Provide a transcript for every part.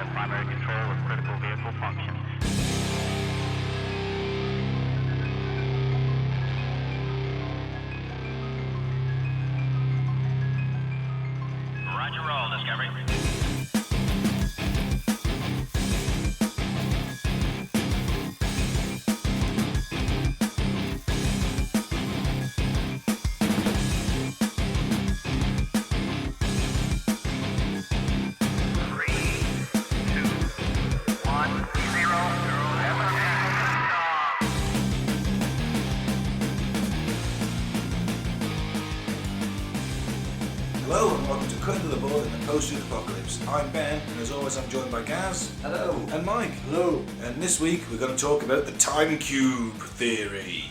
has primary control of critical vehicle functions. Roger roll, Discovery. Hello and welcome to Cutting to the Board in the Post-Truth Apocalypse. I'm Ben, and as always I'm joined by Gaz. Hello. And Mike. Hello. And this week we're going to talk about the time cube theory.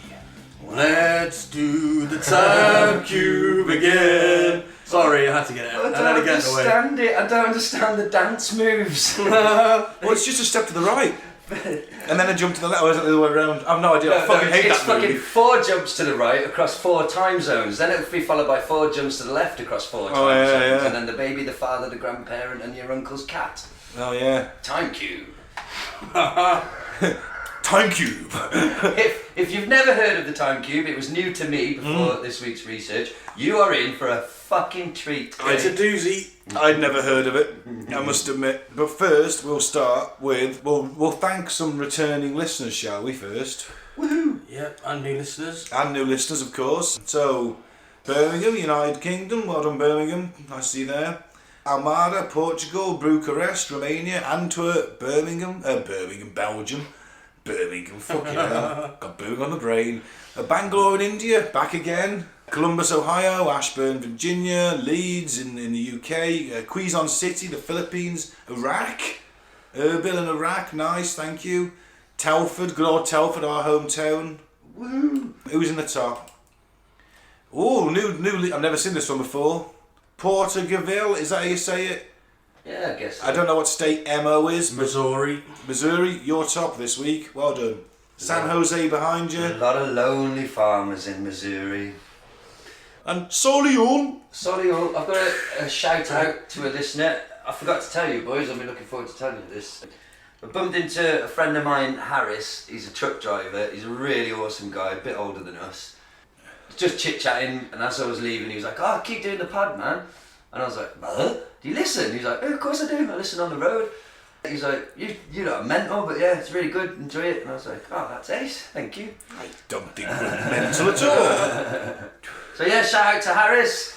Let's do the time cube again. Sorry, I had to get it out. I don't understand it. I don't understand the dance moves. Well, it's just a step to the right. And then a jump to the left, or is it the other way around? I've no idea, I fucking hate it's that movie. fucking 4 jumps to the right across 4 time zones. Then it'll be followed by 4 jumps to the left across 4 time zones. Yeah. And then the baby, the father, the grandparent, and your uncle's cat. Oh yeah. Time cube. Time cube. If you've never heard of the time cube, it was new to me before this week's research. You are in for a fucking treat. It's a doozy. I'd never heard of it, I must admit. But first, we'll start with, we'll thank some returning listeners, shall we, first? Woohoo! Yep, and new listeners. And new listeners, of course. So, Birmingham, United Kingdom, well done Birmingham, I see there. Almada, Portugal, Bucharest, Romania, Antwerp, Belgium. Birmingham, fucking hell. Got Birmingham on the brain. Bangalore in India, back again. Columbus, Ohio, Ashburn, Virginia, Leeds in the UK, Quezon City, the Philippines, Iraq, Erbil in Iraq, nice, thank you. Telford, good old Telford, our hometown. Woo! Who's in the top? Oh, new, I've never seen this one before. Porterville, is that how you say it? Yeah, I guess so. I don't know what state MO is. Missouri. Missouri, you're top this week, well done. San Jose behind you. A lot of lonely farmers in Missouri. And Solihull. Solihull, I've got a shout out to a listener. I forgot to tell you, boys, I've been looking forward to telling you this. I bumped into a friend of mine, Harris. He's a truck driver. He's a really awesome guy, a bit older than us. Just chit-chatting, and as I was leaving, he was like, "Oh, keep doing the pod, man." And I was like, "Huh? Do you listen?" He's like, "Oh, of course I do. I listen on the road." He's like, you're not a mental, but yeah, it's really good, enjoy it. And I was like, "Oh, that's ace, thank you." I don't think we're mental at all. So yeah, shout out to Harris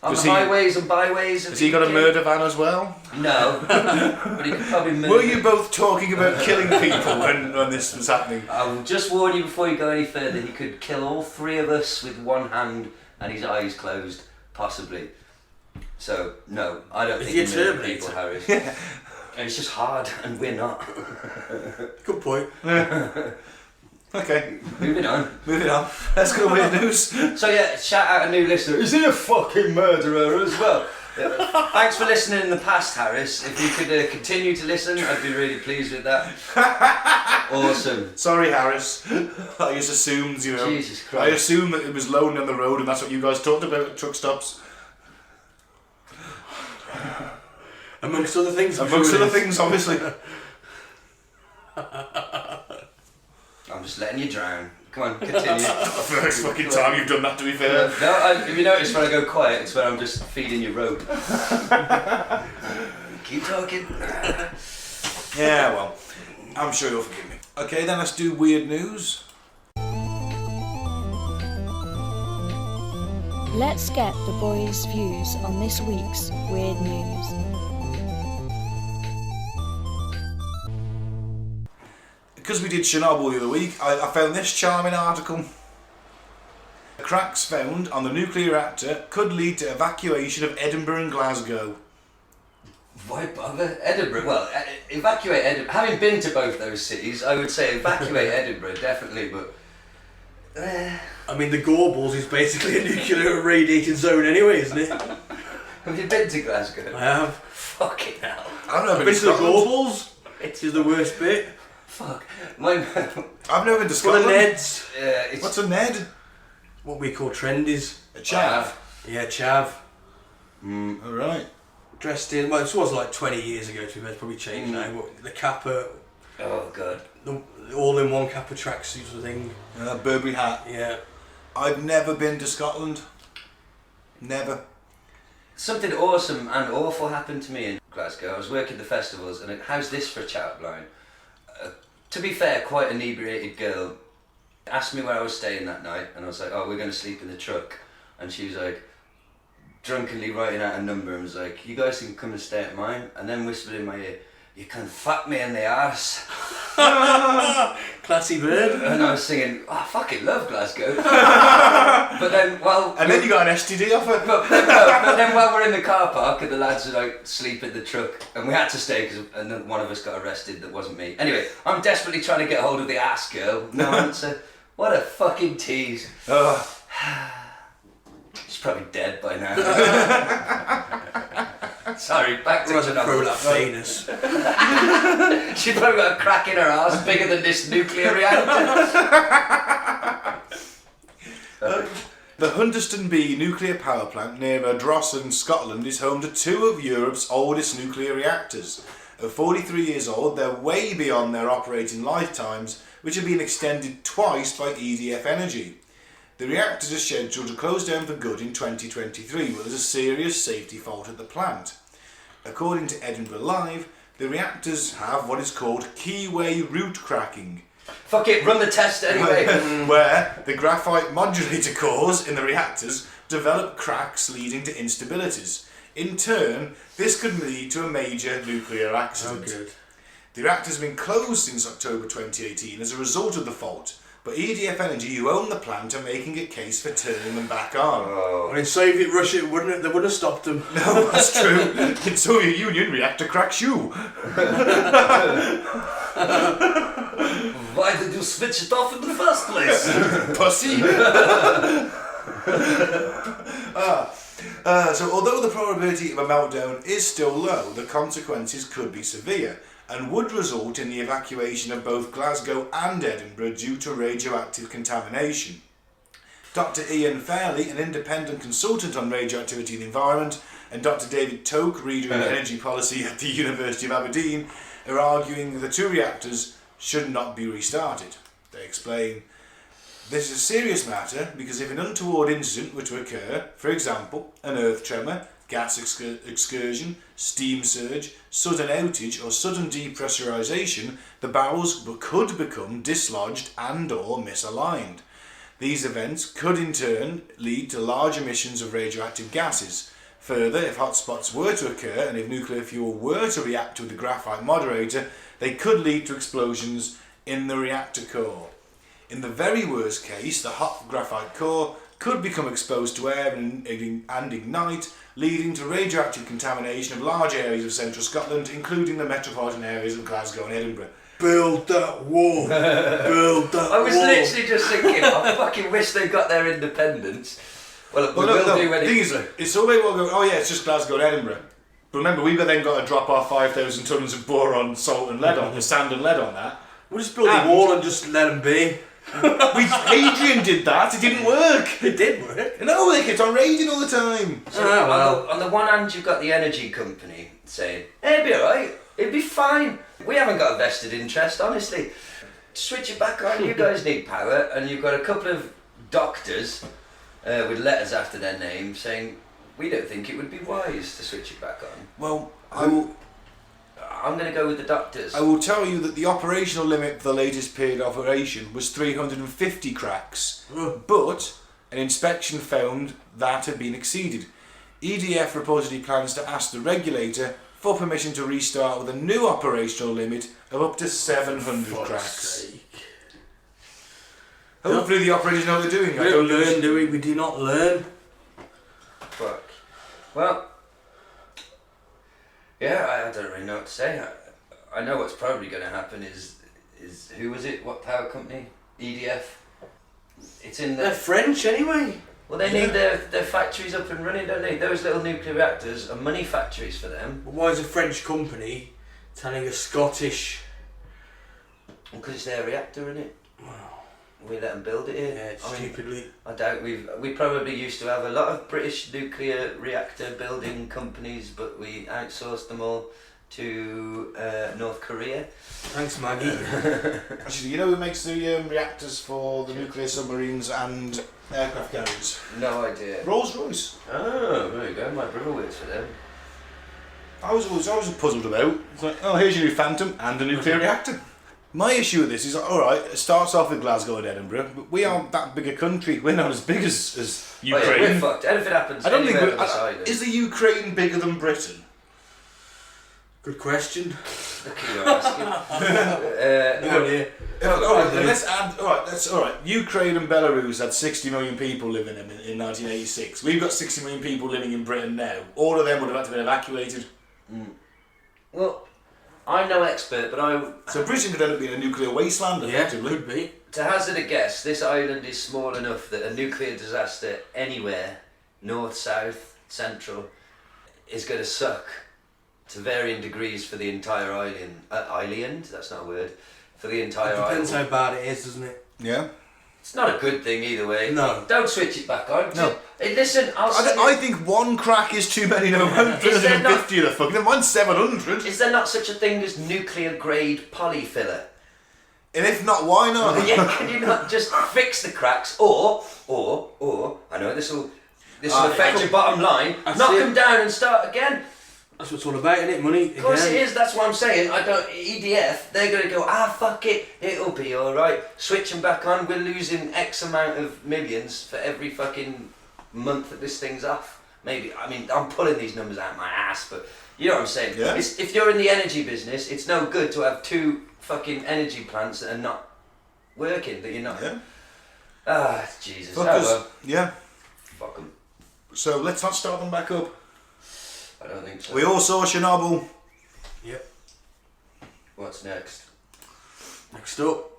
on the highways and byways. Has he got a murder van as well? No, but he could probably murder. Were you both talking about killing people when this was happening? I'll just warn you before you go any further, he could kill all 3 of us with one hand and his eyes closed, possibly. So, no, I don't think he murdered people, Harris. Yeah. And it's just hard, and we're not. Good point. Okay. Moving on. Let's go with news. So yeah, shout out a new listener. Is he a fucking murderer as well? Thanks for listening in the past, Harris. If you could continue to listen, I'd be really pleased with that. Awesome. Sorry, Harris. I just assumed, Jesus Christ. I assumed that it was lonely on the road and that's what you guys talked about at truck stops. Amongst other things. Obviously. I'm just letting you drown. Come on, continue. First fucking time you've done that, to be fair. No, if you notice when I go quiet, it's when I'm just feeding you rope. Keep talking. Yeah, well, I'm sure you'll forgive me. Okay, then let's do weird news. Let's get the boys' views on this week's weird news. Because we did Chernobyl the other week, I found this charming article. Cracks found on the nuclear reactor could lead to evacuation of Edinburgh and Glasgow. Why bother? Edinburgh, well, evacuate Edinburgh. Having been to both those cities, I would say evacuate Edinburgh, definitely, but... I mean, the Gorbals is basically a nuclear irradiated zone anyway, isn't it? Have you been to Glasgow? I have. Fucking hell. I've never I've been been to to the Scotland. Gorbals. It is the worst bit. Fuck. I've never been to Full of Scotland. Neds. It's What's a Ned? What we call trendies. A chav. Yeah, chav. Alright. dressed in. Well, this was like 20 years ago. To be fair, it's probably changed now. The kappa. Oh god. The all-in-one kappa tracksuit sort of thing. Burberry hat. Yeah. I've never been to Scotland. Never. Something awesome and awful happened to me in Glasgow. I was working the festivals, and how's this for a chat line? To be fair, quite an inebriated girl asked me where I was staying that night, and I was like, oh, we're going to sleep in the truck. And she was like, drunkenly writing out a number, and was like, you guys can come and stay at mine. And then whispered in my ear, you can fuck me in the arse. Classy bird. And I was singing, oh, I fucking love Glasgow. But then, well... And then you got an STD off it. But then while we're in the car park, and the lads were like, sleep in the truck, and we had to stay because one of us got arrested that wasn't me. Anyway, I'm desperately trying to get hold of the ass girl. No answer. What a fucking tease. She's probably dead by now. Sorry, back to a prolapse anus. She's probably got a crack in her arse bigger than this nuclear reactor. The Hunterston B nuclear power plant near Ardrossan, Scotland, is home to two of Europe's oldest nuclear reactors. At 43 years old, they're way beyond their operating lifetimes, which have been extended twice by EDF Energy. The reactors are scheduled to close down for good in 2023, but there's a serious safety fault at the plant. According to Edinburgh Live, the reactors have what is called keyway root cracking. Fuck it, run the test anyway. Where the graphite modulator cores in the reactors develop cracks leading to instabilities. In turn, this could lead to a major nuclear accident. Oh, good. The reactor has been closed since October 2018 as a result of the fault, but EDF Energy, who own the plant, are making a case for turning them back on. Well, in Soviet Russia, they wouldn't have stopped them. No, that's true. In Soviet Union, reactor cracks you. Why did you switch it off in the first place? Pussy. So although the probability of a meltdown is still low, the consequences could be severe and would result in the evacuation of both Glasgow and Edinburgh due to radioactive contamination. Dr. Ian Fairley, an independent consultant on radioactivity and the environment, and Dr. David Toke, reader in energy policy at the University of Aberdeen, are arguing the two reactors should not be restarted. They explain, this is a serious matter because if an untoward incident were to occur, for example, an earth tremor, gas excursion, steam surge, sudden outage or sudden depressurization, the barrels could become dislodged and or misaligned. These events could in turn lead to large emissions of radioactive gases. Further, if hotspots were to occur and if nuclear fuel were to react with the graphite moderator, they could lead to explosions in the reactor core. In the very worst case, the hot graphite core could become exposed to air and ignite, leading to radioactive contamination of large areas of central Scotland, including the metropolitan areas of Glasgow and Edinburgh. Build that wall. Build that wall. I was literally just thinking, I fucking wish they got their independence. Well, we will do when it's all very well going, oh yeah, it's just Glasgow and Edinburgh. But remember, we've then got to drop our 5,000 tonnes of boron, salt and lead on, sand and lead on that. We'll just build a wall and just let them be. Adrian did that, it didn't work. It did work. No, they kept on raging all the time. So on the one hand, you've got the energy company saying, hey, it'd be alright, it'd be fine. We haven't got a vested interest, honestly. Switch it back on, you guys need power, and you've got a couple of doctors with letters after their name saying, we don't think it would be wise to switch it back on. Well, I'm going to go with the doctors. I will tell you that the operational limit for the latest period of operation was 350 cracks, but an inspection found that had been exceeded. EDF reportedly plans to ask the regulator for permission to restart with a new operational limit of up to 700 cracks. Hopefully the operators know what they're doing. We don't learn, do we? We do not learn. Fuck. Well, yeah, I don't really know what to say. I know what's probably going to happen is who was it? What power company? EDF. It's in They're French anyway. Well, they need their factories up and running, don't they? Those little nuclear reactors are money factories for them. But why is a French company telling a Scottish? Because it's their reactor, isn't it? we let them build it here. Yeah, stupidly. I doubt we probably used to have a lot of British nuclear reactor building companies, but we outsourced them all to North Korea. Thanks, Maggie. Actually, you know who makes the reactors for the nuclear submarines and aircraft carriers? No idea. Rolls-Royce. Oh, there you go. My brother works for them. I was puzzled about. It's like, oh, here's your new Phantom and a nuclear reactor. My issue with this is, alright, it starts off with Glasgow and Edinburgh, but we aren't that big a country. We're not as big as Ukraine. Oh, yeah, we're fucked. Anything happens I don't think anywhere on this island. is the Ukraine bigger than Britain? Good question. Look at you asking. No idea. Alright. Ukraine and Belarus had 60 million people living in 1986. We've got 60 million people living in Britain now. All of them would have had to be evacuated. Well, I'm no expert, but So Britain could end up being a nuclear wasteland, effectively. Yeah, could be. to hazard a guess, this island is small enough that a nuclear disaster anywhere, north, south, central, is going to suck to varying degrees for the entire island. Island? That's not a word. For the entire island. Depends how bad it is, doesn't it? Yeah. It's not a good thing either way. No. Don't switch it back on. No. Hey, listen, I think one crack is too many. No, 150 of the fucking. Mine's 700. Is there not such a thing as nuclear grade polyfiller? And if not, why not? Yeah, can you not just fix the cracks, or I know this will affect your bottom line. Knock them down and start again. That's what it's all about, isn't it? Money. Of course it is. That's what I'm saying. EDF. They're gonna go. Fuck it. It'll be all right. Switch them back on. We're losing X amount of millions for every fucking month that this thing's off. Maybe. I mean, I'm pulling these numbers out my ass, but you know what I'm saying. Yeah. If you're in the energy business, it's no good to have two fucking energy plants that are not working. That you're not. Yeah. Jesus. Well. Yeah. Fuck them. So let's not start them back up. I don't think so. We all saw Chernobyl. Yep. What's next? Next up,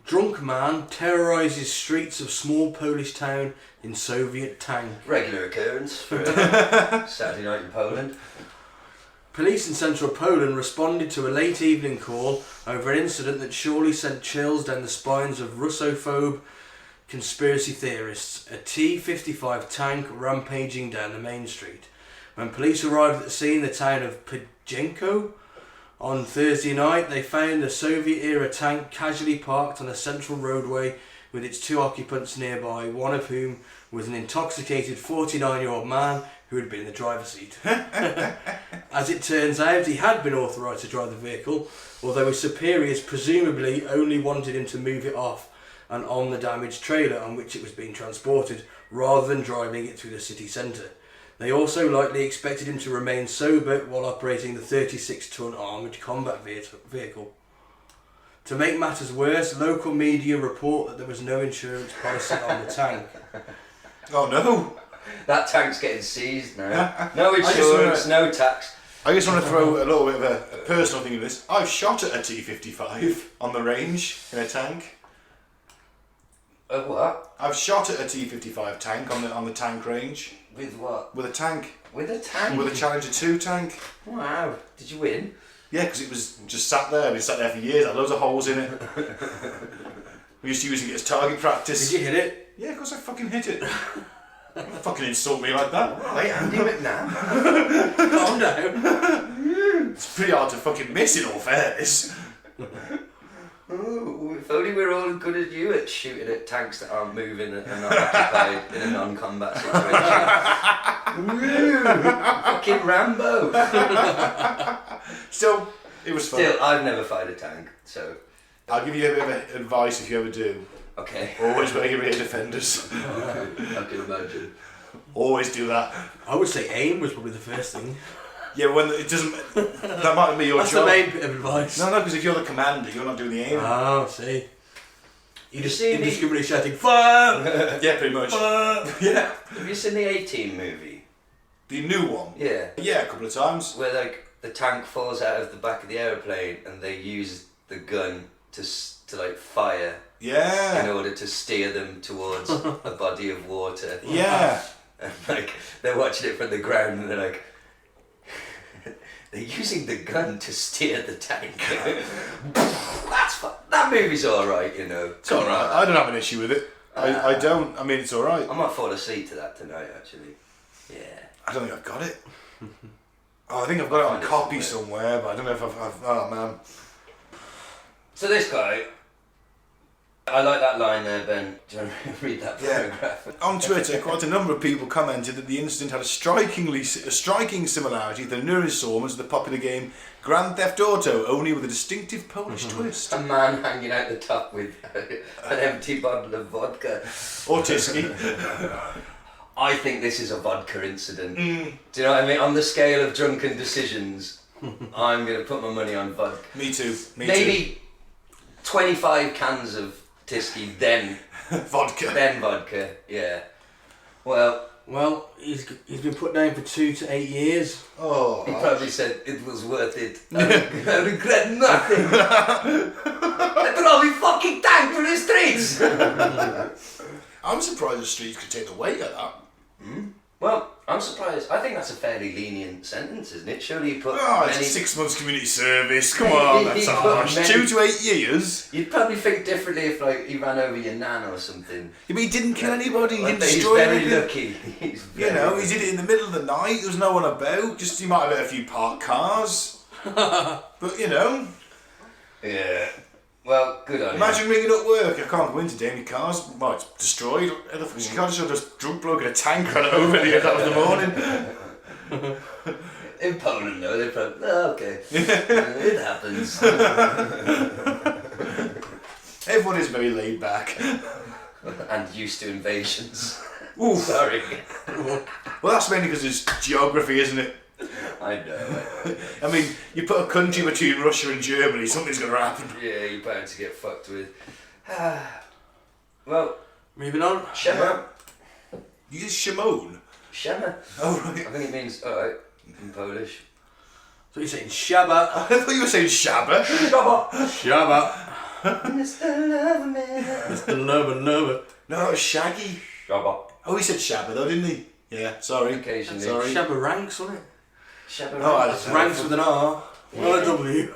drunk man terrorises streets of small Polish town in Soviet tank. Regular occurrence for Saturday night in Poland. Police in central Poland responded to a late evening call over an incident that surely sent chills down the spines of Russophobe conspiracy theorists. A T-55 tank rampaging down the main street. When police arrived at the scene, the town of Pjenko, on Thursday night, they found a Soviet-era tank casually parked on a central roadway with its two occupants nearby, one of whom was an intoxicated 49-year-old man who had been in the driver's seat. As it turns out, he had been authorised to drive the vehicle, although his superiors presumably only wanted him to move it off and on the damaged trailer on which it was being transported, rather than driving it through the city centre. They also likely expected him to remain sober while operating the 36-ton armoured combat vehicle. To make matters worse, local media report that there was no insurance policy on the tank. Oh no! That tank's getting seized now. No insurance, no tax. I just want to throw a little bit of a personal thing in this. I've shot at a T-55 on the range in a tank. What? I've shot at a T-55 tank on the tank range. With what? With a tank. With a tank? With a Challenger 2 tank. Wow. Did you win? Yeah, because it was just sat there. It sat there for years. Had loads of holes in it. We used to using it as target practice. Did you hit it? Yeah, of course I fucking hit it. Don't fucking insult me like that. Right, Andy McNabb. Calm down. It's pretty hard to fucking miss in all fairness. Ooh, if only we're all as good as you at shooting at tanks that aren't moving and not occupied in a non-combat situation. Fucking Rambo. Still, it was fun. Still, I've never fired a tank, so... I'll give you a bit of advice if you ever do. Okay. Always wear your rear defenders. I can imagine. Always do that. I would say aim was probably the first thing. Yeah, when it doesn't... That might be your That's job. the main bit of advice. No, because if you're the commander, you're not doing the aiming. Oh, see. You just seen indiscriminately shouting, fire! Yeah, pretty much. Fire! Yeah. Have you seen the A-Team movie? The new one? Yeah. Yeah, a couple of times. Where like the tank falls out of the back of the aeroplane and they use the gun to like fire in Yeah. order to steer them towards a body of water. Yeah. And like they're watching it from the ground and they're like they're using the gun to steer the tank. That movie's alright, you know. It's alright. I don't have an issue with it. I don't. I mean, it's alright. I might fall asleep to that tonight, actually. Yeah. I don't think I've got it. I think I've got it on copy somewhere, but I don't know if I've. Oh man. So this guy, I like that line there, Ben. Do you want to read that paragraph? On Twitter, quite a number of people commented that the incident had a striking similarity to the nearest installments of the popular game Grand Theft Auto, only with a distinctive Polish twist. A man hanging out the top with an empty bottle of vodka. Or Tisky. I think this is a vodka incident. Do you know what I mean? On the scale of drunken decisions, I'm going to put my money on vodka. Me too. Maybe 25 cans of Tisky, then vodka. Then vodka, yeah. Well, he's been put down for 2 to 8 years. Oh. He probably said it was worth it. I regret nothing. I drove a fucking tank through the streets. I'm surprised the streets could take the weight of that. Well, I'm surprised. I think that's a fairly lenient sentence, isn't it? Surely you put it's 6 months community service. Come on, that's harsh. 2 to 8 years. You'd probably think differently if, like, he ran over your nan or something. Yeah, but he didn't kill anybody. He didn't He's destroy very anything. lucky. He's very You know, lucky. he did it in the middle of the night. There was no one about. Just he might have hit a few parked cars. But you know. Yeah. Well, good on you. Imagine ringing up work. I can't go in today. My car's it's destroyed. How the fuck you can't just drunk bloke in a tank ran over here. That was the morning. In Poland, though, they're probably okay. It happens. Everyone is very laid back. And used to invasions. Ooh. Sorry. Well, that's mainly because it's geography, isn't it? I know. I mean, you put a country between Russia and Germany, something's going to happen. Yeah, you're bound to get fucked with. Well, moving on. Shema. You just Shimon? Shema. Oh, right. I think it means alright in Polish. So you're saying Shabba. I thought you were saying Shabba. Shabba. Mr. Loverman. Mr. Lover. No, it was Shaggy. Shabba. Oh, he said Shabba though, didn't he? Yeah, sorry. Occasionally. Sorry. Shabba ranks, wasn't it? Sheba Oh, That's ranks with an R. Not a W.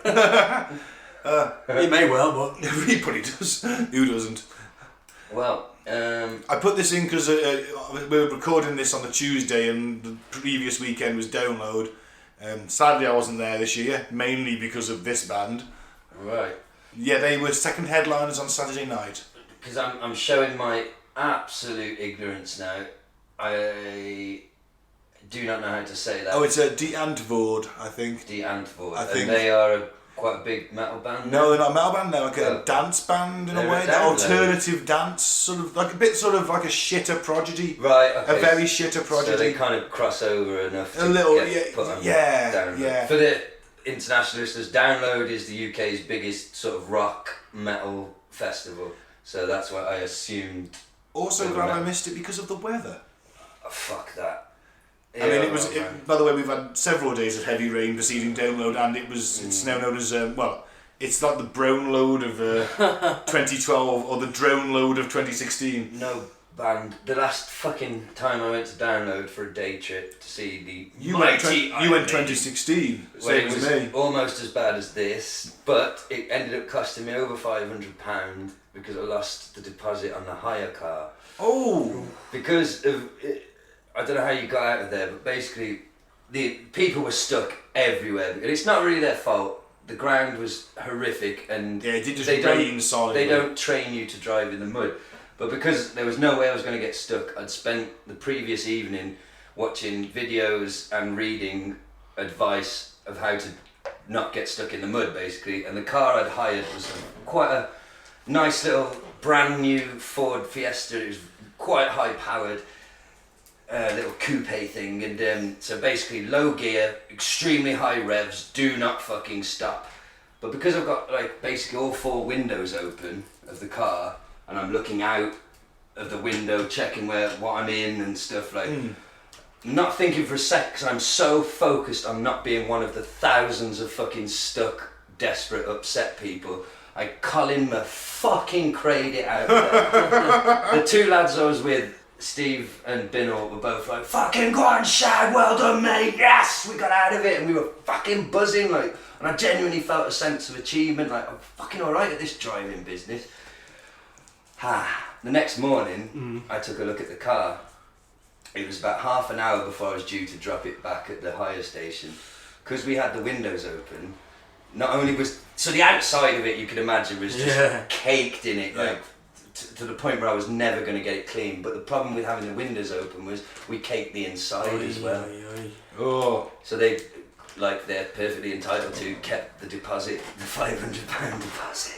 He may well, but Everybody does. Who doesn't? Well, I put this in because we were recording this on the Tuesday and the previous weekend was download. Sadly I wasn't there this year, mainly because of this band. right. Yeah, they were second headliners on Saturday night. Because I'm showing my absolute ignorance now. I do not know how to say that. Oh, it's a Die Antwoord, I think. Die Antwoord. I think- And they are quite a big metal band. No, they're not a metal band, they're like a Oh. dance band in a They're way. a They're download. alternative dance, sort of like a bit sort of like a shitter Prodigy. Right, okay. A very shitter Prodigy. So they kind of cross over enough to A little, get yeah, put on yeah, Download. yeah. For the international listeners, Download is the UK's biggest sort of rock metal festival. So that's why I assumed. Also Well, glad no. I missed it because of the weather. Oh, fuck that. I mean, it Yeah, was. oh, man. By the way, we've had several days of heavy rain preceding download, and it's now known as it's like the brown load of 2012 or the drone load of 2016. No band. The last fucking time I went to Download for a day trip to see the You went mighty Iron 2016. Well, Same it as was me. almost as bad as this, but it ended up costing me over £500 because I lost the deposit on the hire car. Oh, Because of, I don't know how you got out of there, but basically the people were stuck everywhere. And it's not really their fault. The ground was horrific, and yeah, it did just they don't- rain solidly. they don't train you to drive in the mud. But because there was no way I was going to get stuck, I'd spent the previous evening watching videos and reading advice of how to not get stuck in the mud, basically. And the car I'd hired was quite a nice little brand new Ford Fiesta. It was quite high powered, little coupe thing. And so basically low gear, extremely high revs, do not fucking stop. But because I've got like basically all four windows open of the car, and I'm looking out of the window, checking what I'm in and stuff, like, not thinking for a sec, because I'm so focused on not being one of the thousands of fucking stuck, desperate, upset people. I Colin my fucking crayed it out there. The two lads I was with Steve and Binnell were both like, fucking go on, Shag, well done, mate, yes, we got out of it, and we were fucking buzzing, like, and I genuinely felt a sense of achievement, like, I'm fucking alright at this driving business. The next morning, I took a look at the car. It was about half an hour before I was due to drop it back at the hire station. Because we had the windows open, not only was, so the outside of it, you could imagine, was just caked in it, like, to the point where I was never going to get it clean. But the problem with having the windows open was we caked the inside as well. Oh. So they, like they're perfectly entitled to, kept the deposit, the £500 deposit.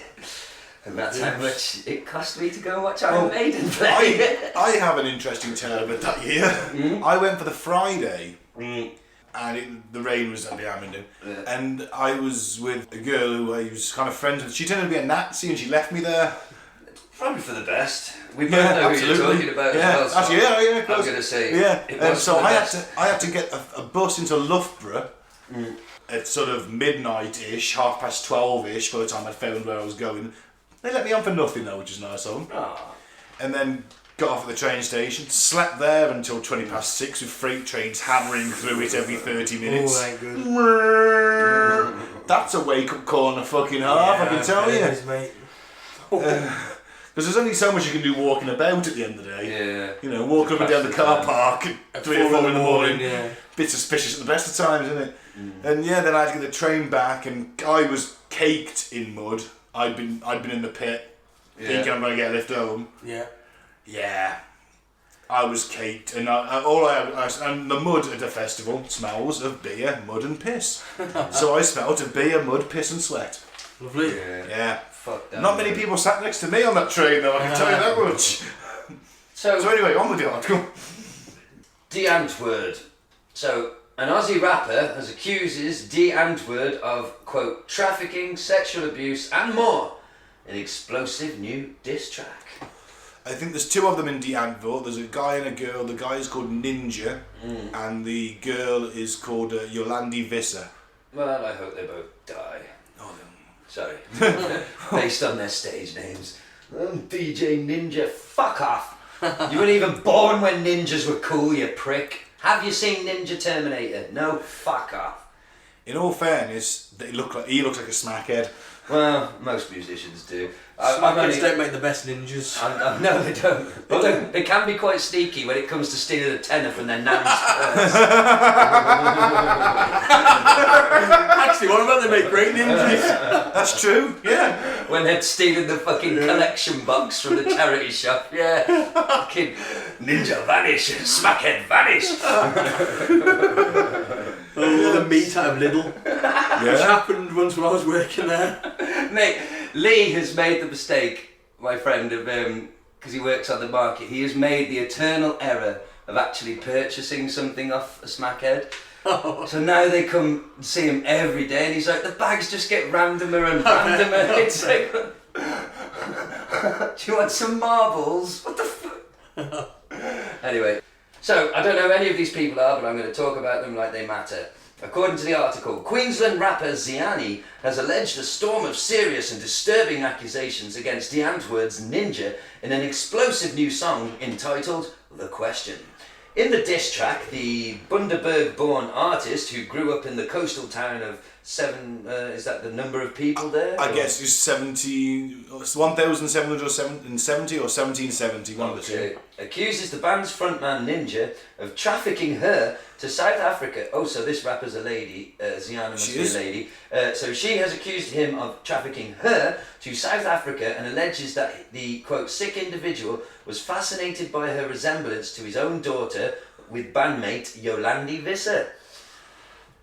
And that's how much it cost me to go and watch Iron Maiden play. I have an interesting tale about that year. I went for the Friday, and the rain was at the Abingdon, and I was with a girl who I was kind of friends with. She turned out to be a Nazi, and she left me there. Probably for the best. We both know who you're talking about as well. So Actually, I'm going to say, so I had to get a bus into Loughborough at sort of midnight-ish, 12:30-ish, by the time I'd found where I was going. They let me on for nothing though, which is nice of them. And then got off at the train station, slept there until 6:20 with freight trains hammering through it every 30 minutes. Oh my god. That's a wake-up call and a fucking half, I can tell you. Mate. Because there's only so much you can do walking about at the end of the day. Yeah. You know, walk up and down the car park at 3 or 4 in the morning. Yeah. Bit suspicious at the best of times, isn't it? And then I had to get the train back, and I was caked in mud. I'd been in the pit, thinking I'm going to get a lift home. Yeah. I was caked, and and the mud at a festival smells of beer, mud and piss. So I smelled of beer, mud, piss and sweat. Lovely. Yeah. Fuck that. Not many people sat next to me on that train though, I can tell you that much. So anyway, on with the article. D. Antwoord. So, an Aussie rapper has accuses D. Antwoord of, quote, trafficking, sexual abuse and more in explosive new diss track. I think there's 2 of them in D. Antwoord. There's a guy and a girl. The guy is called Ninja and the girl is called Yolandi Visser. Well, I hope they both die. Oh, sorry. Based on their stage names. DJ Ninja, fuck off. You weren't even born when ninjas were cool, you prick. Have you seen Ninja Terminator? No, fuck off. In all fairness, he looks like a smackhead. Well, most musicians do. Smackheads don't make the best ninjas. No, they don't. But they can be quite sneaky when it comes to stealing a tenner from their nan's purse. Actually, what about they make great ninjas? That's true, yeah. When they're stealing the fucking collection box from the charity shop. Yeah. Fucking ninja vanish, smackhead vanish. The meat out of Lidl. Yeah. Which happened once when I was working there. Mate, Lee has made the mistake, my friend, of because he works on the market, he has made the eternal error of actually purchasing something off a smackhead. So now they come see him every day and he's like, the bags just get randomer and randomer. It's like, do you want some marbles? What the fuck? Anyway, so I don't know who any of these people are, but I'm going to talk about them like they matter. According to the article, Queensland rapper Ziani has alleged a storm of serious and disturbing accusations against D. Antwoord's Ninja in an explosive new song entitled The Question. In the diss track, the Bundaberg-born artist who grew up in the coastal town of is that the number of people there? I guess it's 1,770 or 1770, one of the two. Accuses the band's frontman Ninja of trafficking her to South Africa. Oh, so this rapper's a lady, Ziana must be a lady. So she has accused him of trafficking her to South Africa and alleges that the, quote, sick individual was fascinated by her resemblance to his own daughter with bandmate Yolandi Visser.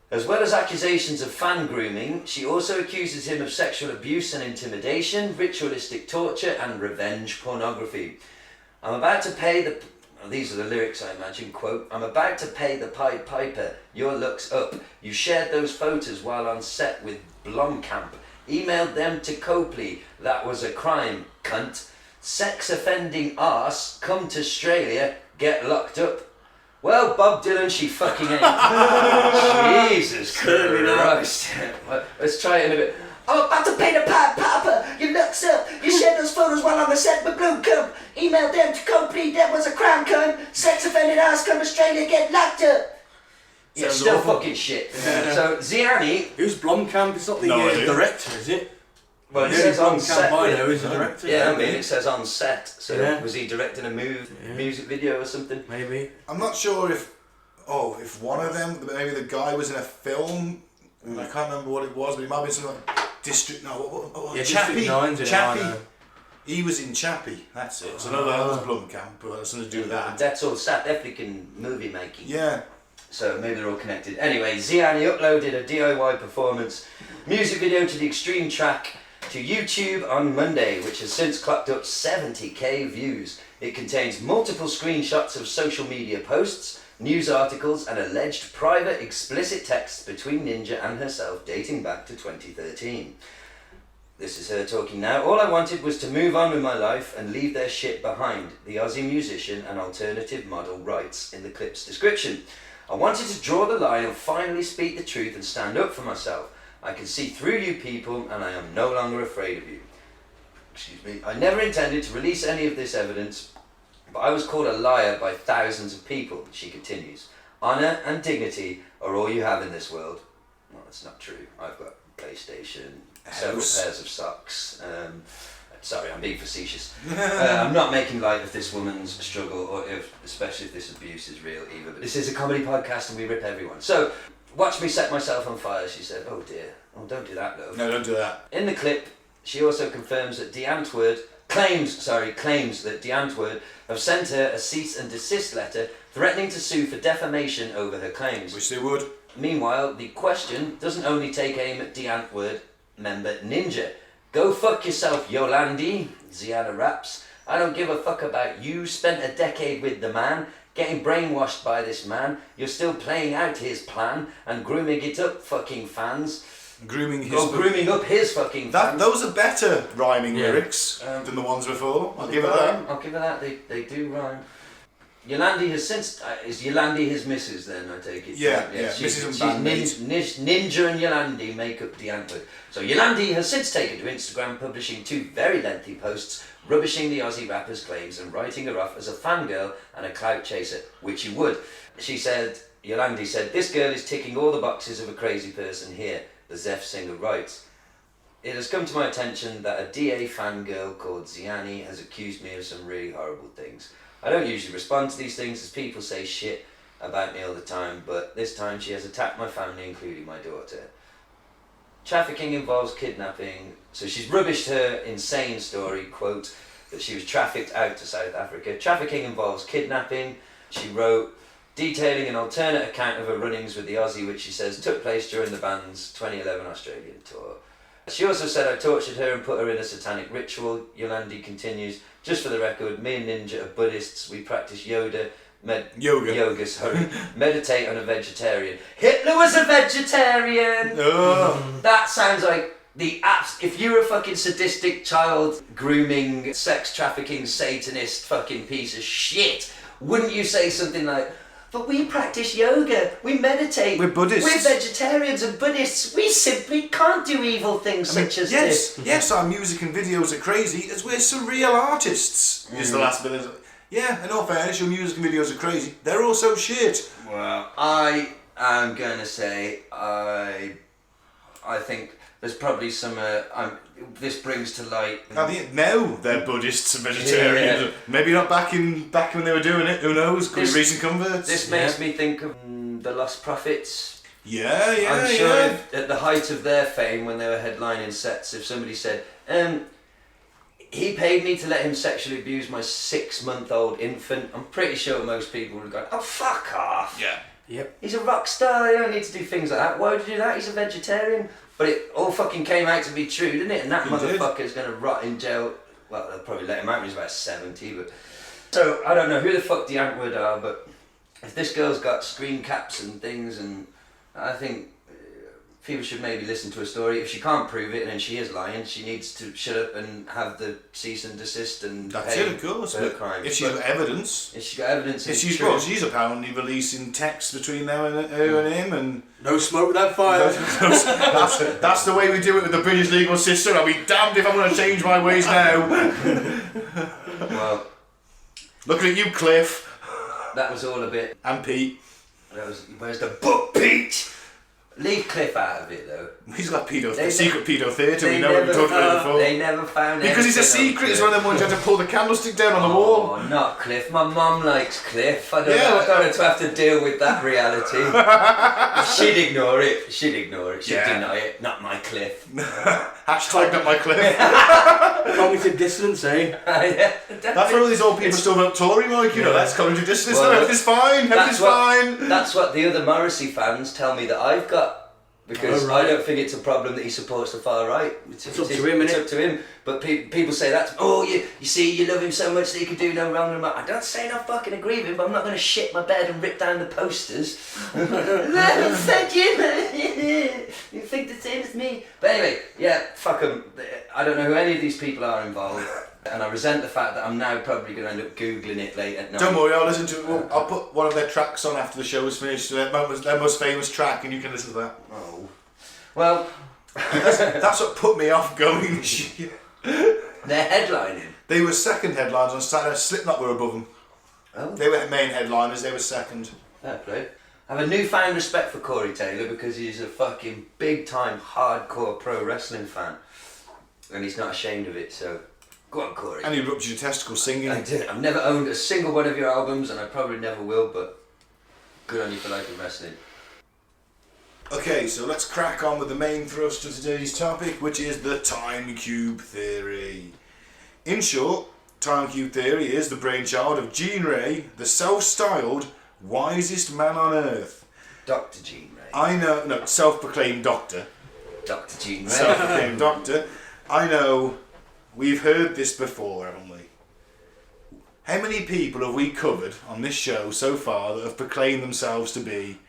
As well as accusations of fan grooming, she also accuses him of sexual abuse and intimidation, ritualistic torture and revenge pornography. I'm about to pay the... These are the lyrics, I imagine, quote, I'm about to pay the Pied Piper, your looks up. You shared those photos while on set with Blomkamp. Emailed them to Copley. That was a crime, cunt. Sex offending arse, come to Australia, get locked up. Well, Bob Dylan, she fucking ain't. Jesus Christ. Let's try it in a bit. I'm about to paint a pie, Papa. You looks up. You shared those photos while on the set with Blue Cum. Emailed them to complete that was a crime cum. Sex offended ass come Australia, get locked up. Yeah, Sounds still awful. fucking shit. So Ziani, Who's Blomkamp? It's not the No idea. director, is it? well, it Yeah, says on Blomkamp set. I know is the director. Yeah, I mean, it says on set. So Yeah. was he directing a music video or something? Maybe. I'm not sure if one of them, maybe the guy was in a film. I can't remember what it was, but it might have been something like District. No, what Yeah, Chappie. District 9's in it, I Chappie. know. He was in Chappie. That's it. So no, that was Blomkamp, but that's something to do with that. That's all South African movie making. Yeah. So maybe they're all connected. Anyway, Ziani uploaded a DIY performance music video to the Extreme track to YouTube on Monday, which has since clocked up 70k views. It contains multiple screenshots of social media posts, news articles, and alleged private explicit texts between Ninja and herself dating back to 2013. This is her talking now. All I wanted was to move on with my life and leave their shit behind, the Aussie musician and alternative model writes in the clip's description. I wanted to draw the line and finally speak the truth and stand up for myself. I can see through you people and I am no longer afraid of you. Excuse me. I never intended to release any of this evidence, but I was called a liar by thousands of people, she continues. Honour and dignity are all you have in this world. Well, that's not true. I've got PlayStation, several pairs of socks. Sorry, I'm being facetious. I'm not making light of this woman's struggle, or especially if this abuse is real either. But this is a comedy podcast and we rip everyone. So, watch me set myself on fire, she said. Oh dear. Oh, don't do that, though. No, don't do that. In the clip, she also confirms that claims that DeAntwoord have sent her a cease and desist letter threatening to sue for defamation over her claims. Wish they would. Meanwhile, the question doesn't only take aim at DeAntwoord member Ninja. Go fuck yourself, Yolandi, Ziana raps. I don't give a fuck about you. Spent a decade with the man, getting brainwashed by this man. You're still playing out his plan and grooming it up, fucking fans. Grooming up his fucking fans. Those are better rhyming lyrics than the ones before. I'll give it that. I'll give it that. They do rhyme. Yolandi has since... is Yolandi his missus then, I take it? Yeah. She's Mrs. and bandmate. Ninja and Yolandi make up DeAntwoord. So Yolandi has since taken to Instagram, publishing 2 very lengthy posts rubbishing the Aussie rapper's claims and writing her off as a fangirl and a clout chaser, which you would. Yolandi said, this girl is ticking all the boxes of a crazy person here, the Zeph singer writes. It has come to my attention that a DA fangirl called Ziani has accused me of some really horrible things. I don't usually respond to these things as people say shit about me all the time, but this time she has attacked my family, including my daughter. Trafficking involves kidnapping, so she's rubbished her insane story, quote, that she was trafficked out to South Africa. Trafficking involves kidnapping, she wrote, detailing an alternate account of her runnings with the Aussie, which she says took place during the band's 2011 Australian tour. She also said I tortured her and put her in a satanic ritual. Yolandi continues, just for the record, me and Ninja are Buddhists, we practice yoga, meditate on a vegetarian. Hitler was a vegetarian! That sounds like the apps. If you were a fucking sadistic child grooming, sex trafficking, satanist fucking piece of shit, wouldn't you say something like, but we practice yoga, we meditate, We're Buddhists. We're vegetarians and Buddhists, we simply can't do evil things such as this. Yes, our music and videos are crazy as we're surreal artists. Is the last bit. Yeah, in all fairness, your music and videos are crazy. They're also shit. Well, I am going to say, I think there's probably some, this brings to light... I think now they're Buddhists and vegetarians. Yeah. Maybe not back when they were doing it, who knows, could be recent converts. This makes me think of the Lost Prophets. Yeah. I'm sure at the height of their fame, when they were headlining sets, if somebody said, he paid me to let him sexually abuse my 6-month-old infant, I'm pretty sure most people would have gone, oh, fuck off. Yeah. Yep. He's a rock star, you don't need to do things like that. Why would you do that? He's a vegetarian. But it all fucking came out to be true, didn't it? And that motherfucker's going to rot in jail. Well, they'll probably let him out when he's about 70, but... So, I don't know who the fuck DeAntwoord are, but if this girl's got screen caps and things, and I think people should maybe listen to her story. If she can't prove it and then she is lying, she needs to shut up and have the cease and desist and That's pay it, of course. for her crime. If she's got evidence. If she's got evidence, If it's she's true. well, she's apparently releasing texts between her and him, and No smoke without fire. that's the way we do it with the British legal system. I'll be damned if I'm going to change my ways now. Well, looking at you, Cliff. that was all a bit. And Pete. Where's the book, Pete? Leave Cliff out of it though. He's got They secret pedo theatre, we They know what we never talked about it before. They never found Because it's a anything on secret, it's Cliff. one of them ones you have to pull the candlestick down on the wall. Oh, not Cliff. My mum likes Cliff. I don't Yeah, know. I don't want to have to deal with that reality. She'd ignore it. She'd deny it. Not my Cliff. Hashtag not my Cliff. Cognitive dissonance, eh? Yeah, That's why all these old people still vote Tory, Mike, you know, that's cognitive dissonance. Well, No, everything's fine, everything's fine. That's what the other Morrissey fans tell me that I've got. Because Oh, right. I don't think it's a problem that he supports the far right. It's up to him, It's innit? up to him. But people say that. Oh, you see, you love him so much that he can do no wrong. I don't say I fucking agree with him, but I'm not going to shit my bed and rip down the posters. Thank you. You think the same as me. But anyway, yeah, fuck them. I don't know who any of these people are involved. And I resent the fact that I'm now probably going to end up Googling it late at night. Don't worry, I'll listen to it. Well, I'll put one of their tracks on after the show is finished, their most famous track, and you can listen to that. Oh. Well, That's what put me off going this year. they're headlining. They were second headlines on Saturday, Slipknot were above them. Oh. They were main headliners, they were second. Fair play. I have a newfound respect for Corey Taylor because he's a fucking big time hardcore pro wrestling fan. And he's not ashamed of it, so go on, Corey. And he ruptured your testicles singing. I did. I've never owned a single one of your albums and I probably never will, but good on you for liking wrestling. Okay, so let's crack on with the main thrust of today's topic, which is the time cube theory. In short, time cube theory is the brainchild of Gene Ray, the self-styled wisest man on earth. Dr. Gene Ray. Self-proclaimed doctor. Dr. Gene Ray. Self-proclaimed doctor. I know we've heard this before, haven't we? How many people have we covered on this show so far that have proclaimed themselves to be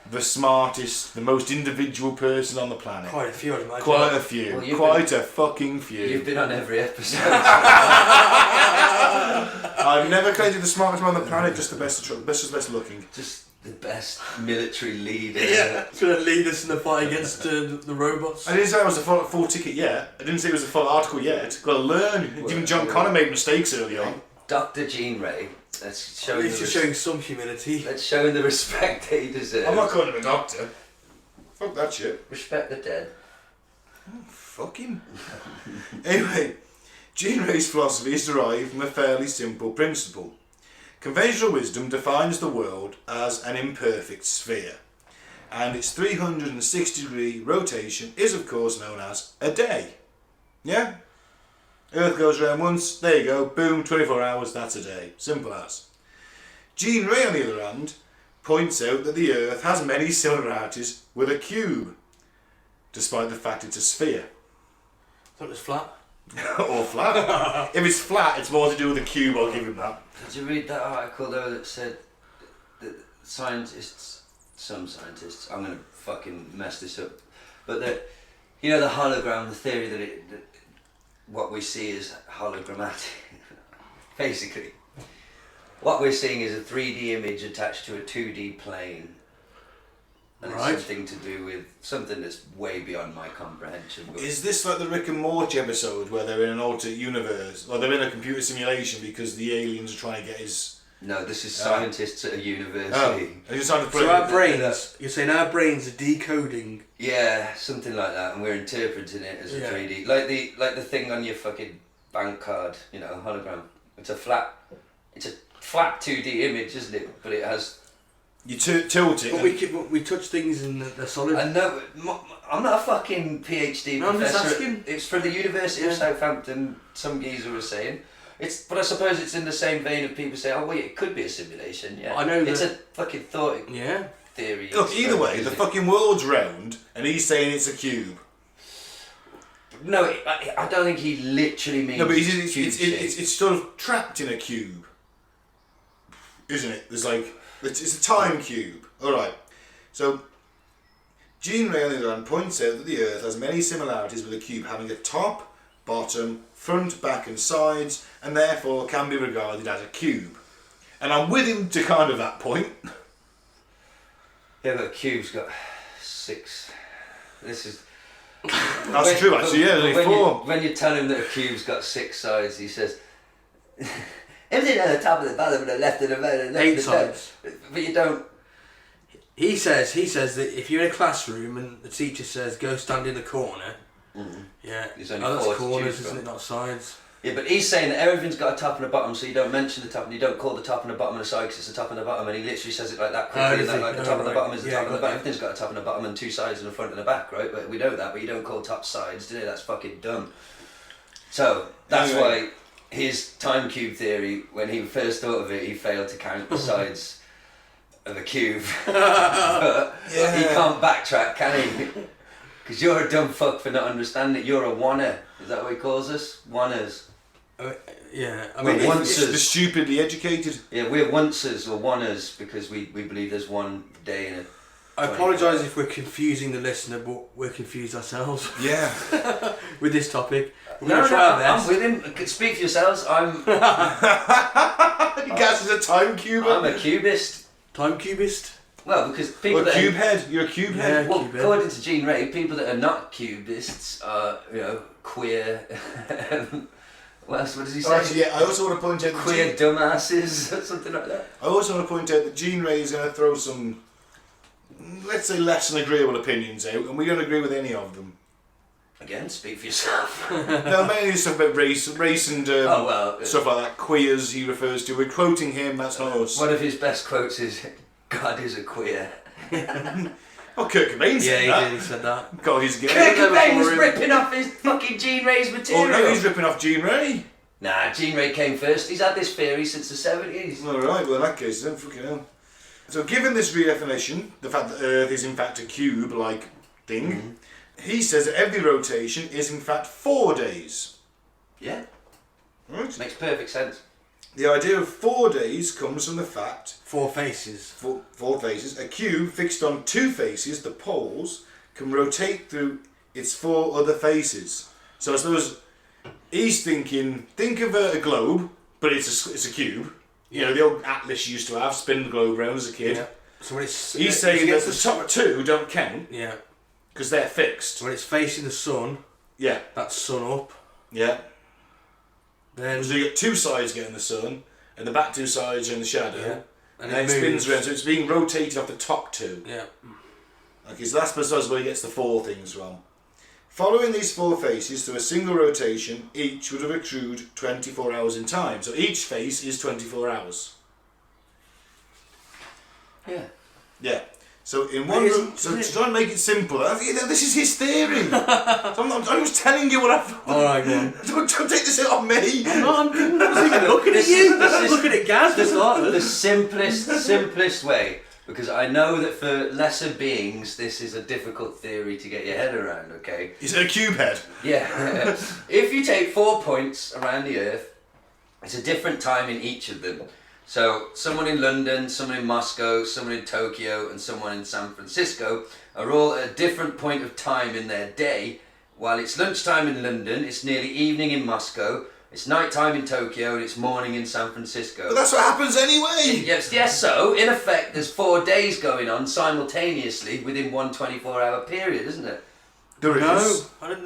the smartest, the most individual person on the planet? Quite a few, I'd imagine. Quite a few. Well, Quite a fucking few. You've been on every episode. I've never claimed to be the smartest man on the planet, just the best looking. Just the best military leader. Yeah, it's going to lead us in the fight against the robots. I didn't say I was a full ticket yet. I didn't say it was a full article yet. Got to learn. Even John Connor made mistakes early on. Dr. Gene Ray. Let's show At him least you're showing some humility. Let's show him the respect that he deserves. I'm not calling him a doctor. Fuck that shit. Respect the dead. Fuck him. Anyway, Gene Ray's philosophy is derived from a fairly simple principle. Conventional wisdom defines the world as an imperfect sphere, and its 360-degree rotation is of course known as a day. Yeah? Earth goes around once, there you go, boom, 24 hours, that's a day. Simple as. Gene Ray, on the other hand, points out that the Earth has many similarities with a cube, despite the fact it's a sphere. I thought it was flat. Or flat. If it's flat, it's more to do with a cube, I'll give him that. Did you read that article though that said that some scientists, I'm going to fucking mess this up, but that, you know, the hologram, the theory that what we see is hologrammatic. Basically, what we're seeing is a 3D image attached to a 2D plane. And Right. it's something to do with something that's way beyond my comprehension. But Is this like the Rick and Morty episode where they're in an alternate universe, or they're in a computer simulation because the aliens are trying to get his... no, this is scientists at a university. I just had to put So it- our brains, you're saying our brains are decoding. Yeah, something like that, and we're interpreting it as a Yeah. 3D, like the thing on your fucking bank card, you know, hologram. It's a flat 2D image, isn't it? But it has. You tilt it. But we touch things and they're solid. I know. I'm not a fucking PhD No, I'm just professor. asking. It's from the University of Yeah. Southampton. Some geezer was saying. But I suppose it's in the same vein of people say, oh well, it could be a simulation. Yeah, I know it's that- a fucking thought Yeah. theory. Look, either way, experiment, the isn't it? fucking world's round, and he's saying it's a cube. No, I don't think he literally means. No, but cube shape. it's sort of trapped in a cube, isn't it? There's like it's a time cube. All right, so Jean Ray, on the other hand, points out that the Earth has many similarities with a cube, having a top, bottom, front, back and sides, and therefore can be regarded as a cube. And I'm with him to kind of that point. Yeah, but a cube's got 6. This is... That's true, actually, yeah, only 4. When you tell him that a cube's got 6 sides, he says... everything at the top and the bottom and the left and the right and the 8 sides. But you don't... He says that if you're in a classroom and the teacher says, go stand in the corner, yeah, There's only that's 4 to corners, choose isn't from. it, not sides? Yeah, but he's saying that everything's got a top and a bottom, so you don't mention the top and you don't call the top and the bottom of the side because it's the top and the bottom, and he literally says it like that quickly, and like the top and the bottom is the top and the bottom. Everything's got a top and a bottom and 2 sides and a front and a back, right? But we know that, but you don't call top sides, do you? That's fucking dumb. So, that's why his time cube theory, when he first thought of it, he failed to count the sides of a cube. But he can't backtrack, can he? Because you're a dumb fuck for not understanding it. You're a wanner. Is that what he calls us? Wanners. Yeah, I Well, mean, it's the stupidly educated. Yeah, we're oncers or wanners because we believe there's one day in it. I apologise if we're confusing the listener, but we're confused ourselves. Yeah. With this topic. We're going to try our best. I'm with him. Speak for yourselves. I'm Gaz is a time cuber. I'm a cubist. Time cubist? Well, because people Or a that cube head. You're a cube head. well, cube head. according to Jean Ray, people that are not cubists are, queer. What else? What does he say? Oh, actually, yeah, I also want to point out that Queer dumbasses or something like that. I also want to point out that Jean Ray is going to throw some, let's say, less than agreeable opinions out, and we don't agree with any of them. Again, speak for yourself. No, mainly stuff about race and stuff like that. Queers he refers to. We're quoting him. That's not us. One of his best quotes is, "God is a queer." Oh, Kurt Cobain said that. Yeah, he did. He said that. God, he's gay. Kurt Cobain was ripping off his fucking Jean Ray's material. Oh no, he's ripping off Jean Ray. Nah, Jean Ray came first. He's had this theory since the 70s. All right, well in that case, then fucking hell. So, given this redefinition, the fact that Earth is in fact a cube-like thing, he says that every rotation is in fact 4 days. Yeah, Right. makes perfect sense. The idea of 4 days comes from the fact 4 faces. four faces. A cube fixed on 2 faces, the poles, can rotate through its 4 other faces. So I suppose he's thinking, think of a globe, but it's a cube. You know, the old atlas you used to have, spin the globe around as a kid. Yeah. So when it's He's saying that the top 2 don't count Yeah. because they're fixed. When it's facing the sun, Yeah, that's sun up. yeah. Then So you got 2 sides getting the sun, and the back 2 sides are in the shadow. Yeah. And then it spins around, so it's being rotated off the top 2. Yeah. Okay, so that's precisely where he gets the 4 things from. Following these 4 faces through a single rotation, each would have accrued 24 hours in time. So each face is 24 hours. Yeah. Yeah. So in one room, so to try and make it simple, this is his theory. So I'm just telling you what I've... Alright, go on. Don't take this out on me. No, I'm not even looking at you. I'm looking at Gaz to start with. The simplest way, because I know that for lesser beings, this is a difficult theory to get your head around, okay? Is it a cube head? Yeah. If you take 4 points around the Earth, it's a different time in each of them. So someone in London, someone in Moscow, someone in Tokyo, and someone in San Francisco are all at a different point of time in their day. While it's lunchtime in London, it's nearly evening in Moscow, it's nighttime in Tokyo, and it's morning in San Francisco. But that's what happens anyway. Yes, so in effect there's 4 days going on simultaneously within one 24-hour period, isn't it? There is. No, I don't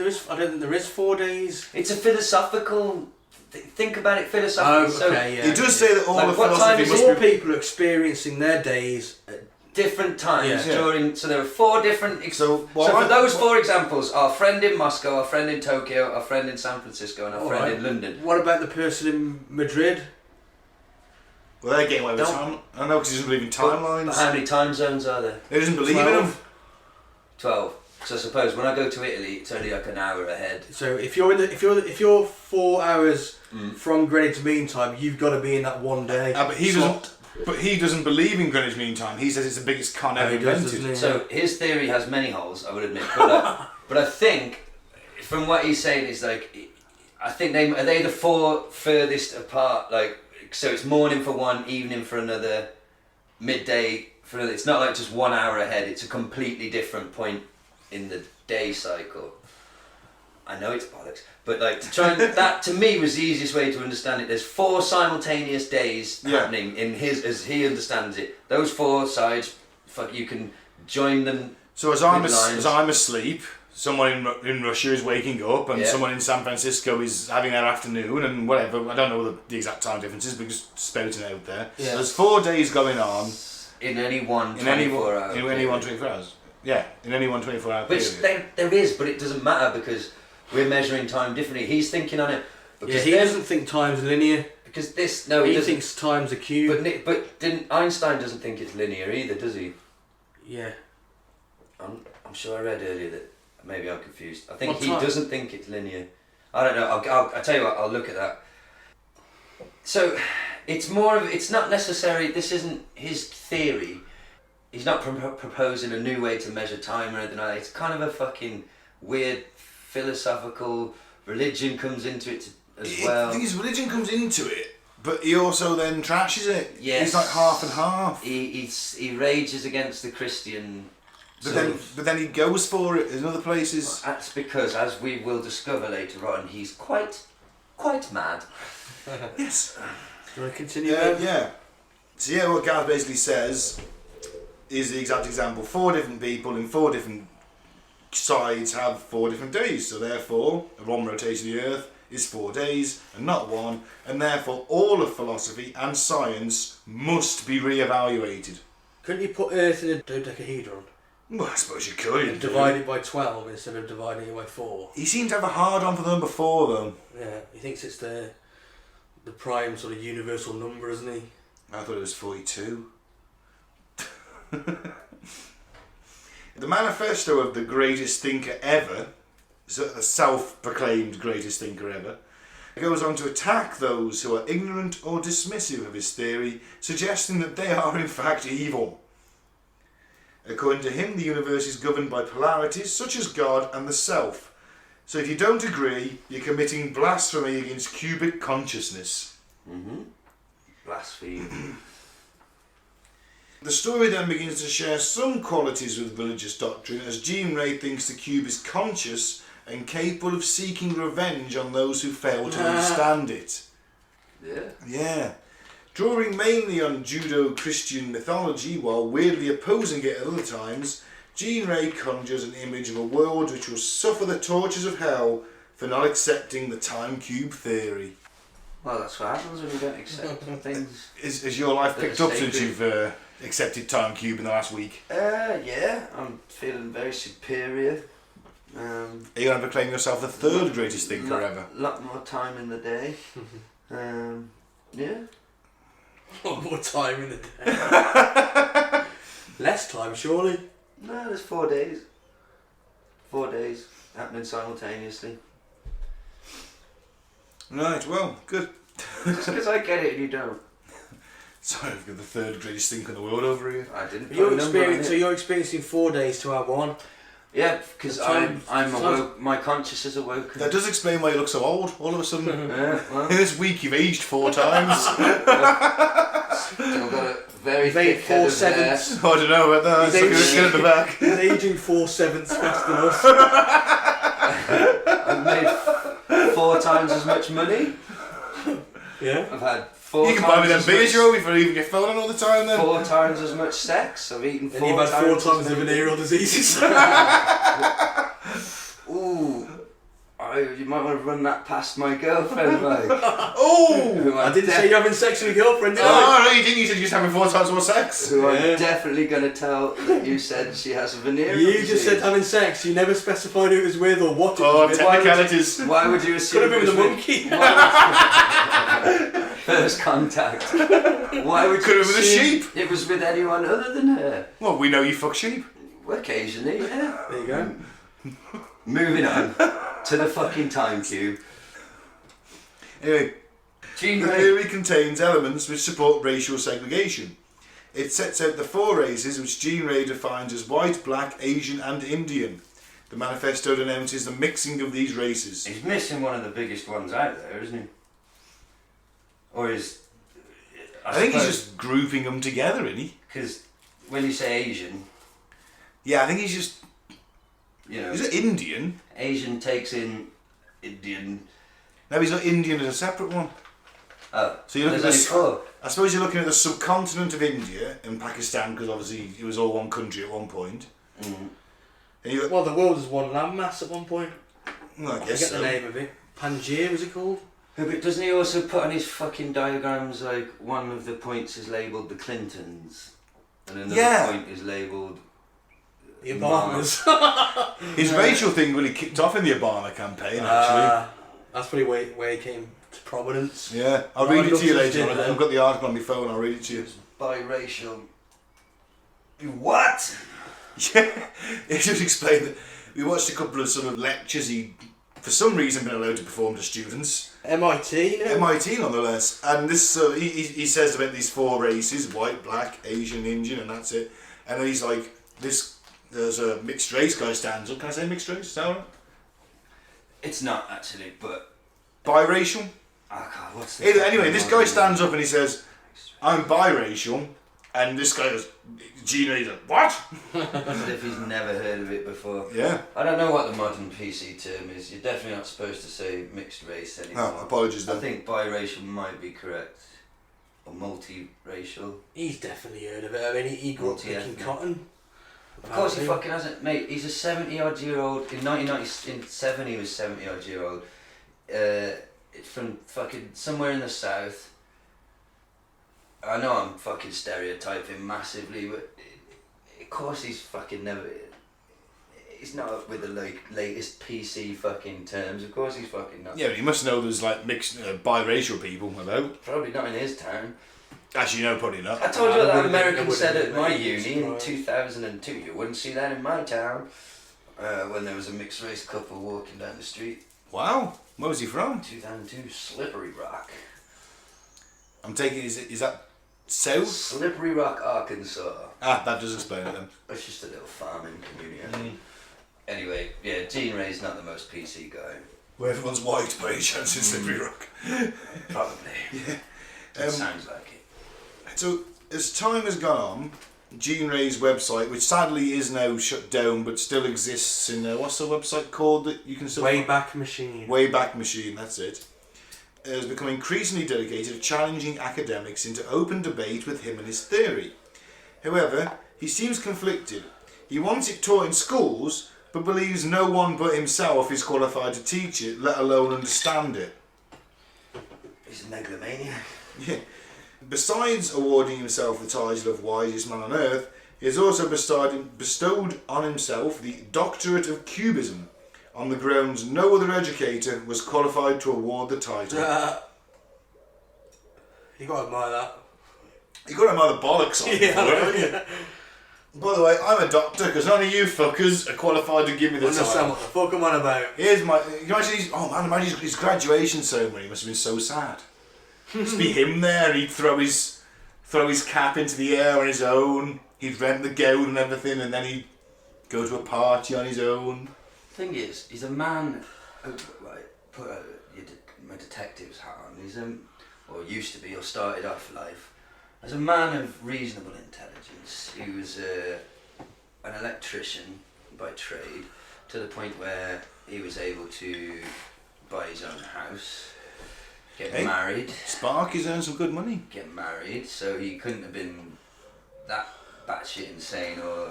think there is 4 days. It's a philosophical... Think about it philosophically. Oh, okay, yeah. He does say that all Like, the what time philosophy is must More be... people are experiencing their days at different times Yeah. during... So there are 4 different... So for those 4 examples, our friend in Moscow, our friend in Tokyo, our friend in San Francisco, and our friend in London. What about the person in Madrid? Well, they're getting away with Don't- time. I know because he doesn't believe in timelines. But how many time zones are there? He doesn't believe in 12. them. 12. So I suppose when I go to Italy, it's only like an hour ahead. So if you're 4 hours from Greenwich Mean Time, you've got to be in that one day. But he doesn't. But he doesn't believe in Greenwich Mean Time. He says it's the biggest con ever he does, invented. doesn't he? So his theory has many holes, I would admit. But I think, from what he's saying, is like, I think are they the 4 furthest apart? Like, so it's morning for one, evening for another, midday it's not like just 1 hour ahead. It's a completely different point in the day cycle. I know it's bollocks, but like to try and that to me was the easiest way to understand it. There's 4 simultaneous days happening in his as he understands it. Those 4 sides, you can join them. So as I'm asleep, someone in Russia is waking up, and someone in San Francisco is having their afternoon, and whatever. I don't know the exact time differences, but just spouting it out there. Yeah. So there's 4 days going on in any one 24 hours. In any one 24 hours. Yeah, in any one 24 hour period. Which there is, but it doesn't matter because we're measuring time differently. He's thinking on it. Yeah, he doesn't think time's linear. Because he thinks time's a cube. But Einstein doesn't think it's linear either, does he? Yeah. I'm sure I read earlier that maybe I'm confused. I think he doesn't think it's linear. I don't know. I'll tell you what. I'll look at that. So it's not necessary. This isn't his theory. He's not proposing a new way to measure time or anything like that. It's kind of a fucking weird philosophical religion comes into it as well. I think his religion comes into it, but he also then trashes it. Yes. He's like half and half. He rages against the Christian. But then he goes for it in other places. Well, that's because, as we will discover later on, he's quite mad. Yes. Do you want to continue? Yeah. So what Gaz basically says is the exact example. 4 different people in 4 different sides have 4 different days. So therefore, a one rotation of the Earth is 4 days and not 1. And therefore, all of philosophy and science must be re-evaluated. Couldn't you put Earth in a dodecahedron? Well, I suppose you could. And divide it by 12 instead of dividing it by 4. He seemed to have a hard-on for the number 4, though. Yeah, he thinks it's the prime sort of universal number, isn't he? I thought it was 42. The manifesto of the greatest thinker ever, the self-proclaimed greatest thinker ever, goes on to attack those who are ignorant or dismissive of his theory, suggesting that they are in fact evil. According to him, the universe is governed by polarities such as God and the self. So if you don't agree, you're committing blasphemy against cubic consciousness. Mm-hmm. Blasphemy. The story then begins to share some qualities with religious doctrine, as Jean Ray thinks the cube is conscious and capable of seeking revenge on those who fail to understand it. Yeah. Drawing mainly on Judeo-Christian mythology while weirdly opposing it at other times, Jean Ray conjures an image of a world which will suffer the tortures of hell for not accepting the time cube theory. Well, that's what happens when you don't accept things. Is your life picked up since you've accepted time cube in the last week? Yeah, I'm feeling very superior. Are you going to proclaim yourself the 3rd greatest thinker ever? A lot more time in the day. Yeah. A lot more time in the day. Less time, surely? No, there's 4 days. 4 days happening simultaneously. Right, well, good. Just because I get it and you don't. Sorry, I've got the 3rd greatest thinker in the world over here. I didn't. So you're experiencing 4 days to have 1? Yeah, because I'm awoke. My conscious is awoken. That does explain why you look so old all of a sudden. Yeah, well. In this week you've aged 4 times. Still got a very thick head of hair. I don't know about that. It's looking at the back. He's aging 4/7 faster than us. I've made 4 times as much money. Yeah. I've had 4 You can buy me them beers, Joe, before leaving your phone on all the time then. 4 times as much sex. I've eaten 4 times. And you've had 4 times the venereal diseases. Ooh. You might want to run that past my girlfriend, Mike. Oh! I didn't say you're having sex with your girlfriend, did I? Oh, no, you didn't. You said you're just having 4 times more sex. Who I'm definitely going to tell that you said she has a venereal You disease. just said having sex. You never specified who it was with or what it was with. Technicalities. Why would you assume Could have been with a monkey. First contact. Why would Could you have been a sheep. It was with anyone other than her? Well, we know you fuck sheep. Occasionally, yeah. There you go. Moving on to the fucking time cube. Anyway, Jean the Ray. theory contains elements which support racial segregation. It sets out the 4 races which Jean Ray defines as white, black, Asian and Indian. The manifesto denounces the mixing of these races. He's missing one of the biggest ones out there, isn't he? Or is... I think he's just grouping them together, isn't he? Because when you say Asian, Yeah, I think he's just. you know, Is it Indian? Asian takes in Indian. No, he's not Indian as a separate one. Oh, So you're looking there's at only the, four. I suppose you're looking at the subcontinent of India and Pakistan, because obviously it was all one country at one point. Mm. And you, Well, the world was one landmass at one point. well, I I guess forget so. the name of it. Pangaea was it called? Yeah, but doesn't he also put on his fucking diagrams like one of the points is labelled the Clintons, and another Yeah. point is labelled The Obamas. His racial thing really kicked off in the Obama campaign, actually. That's probably where he came to prominence. Yeah, I'll Ryan read it to you Luxon's later on. did then. I've got the article on my phone, I'll read it to you. biracial. What? Yeah, he just explained that we watched a couple of sort of lectures he, for some reason, been allowed to perform to students. MIT, you know? MIT nonetheless, and this he says about these four races: white, black, Asian, Indian, and that's it. And then he's like, there's a mixed race guy stands up. Can I say mixed race? Is that all right? It's not actually, but Biracial. oh god, what's the Anyway, this guy stands up and he says, "I'm biracial," and this guy goes, Gina, he's like, "What?" as if he's never heard of it before. Yeah. I don't know what the modern PC term is. You're definitely not supposed to say mixed race anymore. Oh, apologies I then. think biracial might be correct, or multiracial. He's definitely heard of it. I mean, he grew up picking Multi-ethnic. cotton. Of course he fucking hasn't, mate. He's a 70-odd year old. In 1997 he was 70-odd year old. From fucking somewhere in the south. I know I'm fucking stereotyping massively, but of course he's fucking never. He's not up with the latest PC fucking terms. Of course he's fucking not. Yeah, but you must know there's like mixed biracial people about. Probably not in his town. Actually, no, probably not. I told you what that wouldn't- American I said wouldn't at my be uni in surprised. 2002. You wouldn't see that in my town. When there was a mixed race couple walking down the street. Wow, where was he from? 2002, Slippery Rock. I'm taking, is that south? Slippery Rock, Arkansas. Ah, that does explain it then. It's just a little farming community. Anyway, yeah, Gene Ray's not the most PC guy. Where everyone's white by any chance in Slippery Rock. Probably. Yeah. It sounds like it. So, as time has gone on, Gene Ray's website, which sadly is now shut down but still exists in, what's the website called that you can still Wayback Machine. Wayback Machine, that's it, has become increasingly dedicated to challenging academics into open debate with him and his theory. However, he seems conflicted. He wants it taught in schools, but believes no one but himself is qualified to teach it, let alone understand it. He's a megalomaniac. Yeah. Besides awarding himself the title of wisest man on earth, he has also bestowed on himself the Doctorate of Cubism, on the grounds no other educator was qualified to award the title. You gotta admire that. You got to admire the bollocks on Yeah, I know, it. yeah. By the way, I'm a doctor because none of you fuckers are qualified to give me the Understand title. what the fuck I'm on about. Here's my. You imagine his graduation ceremony must have been so sad. Must be him there, and he'd throw his cap into the air on his own. He'd rent the gown and everything, and then he'd go to a party on his own. Thing is, he's a man who, like, put my detective's hat on. He's or used to be, or started off life as a man of reasonable intelligence. He was an electrician by trade, to the point where he was able to buy his own house, get married. Sparky's earned some good money. Get married, so he couldn't have been that batshit insane or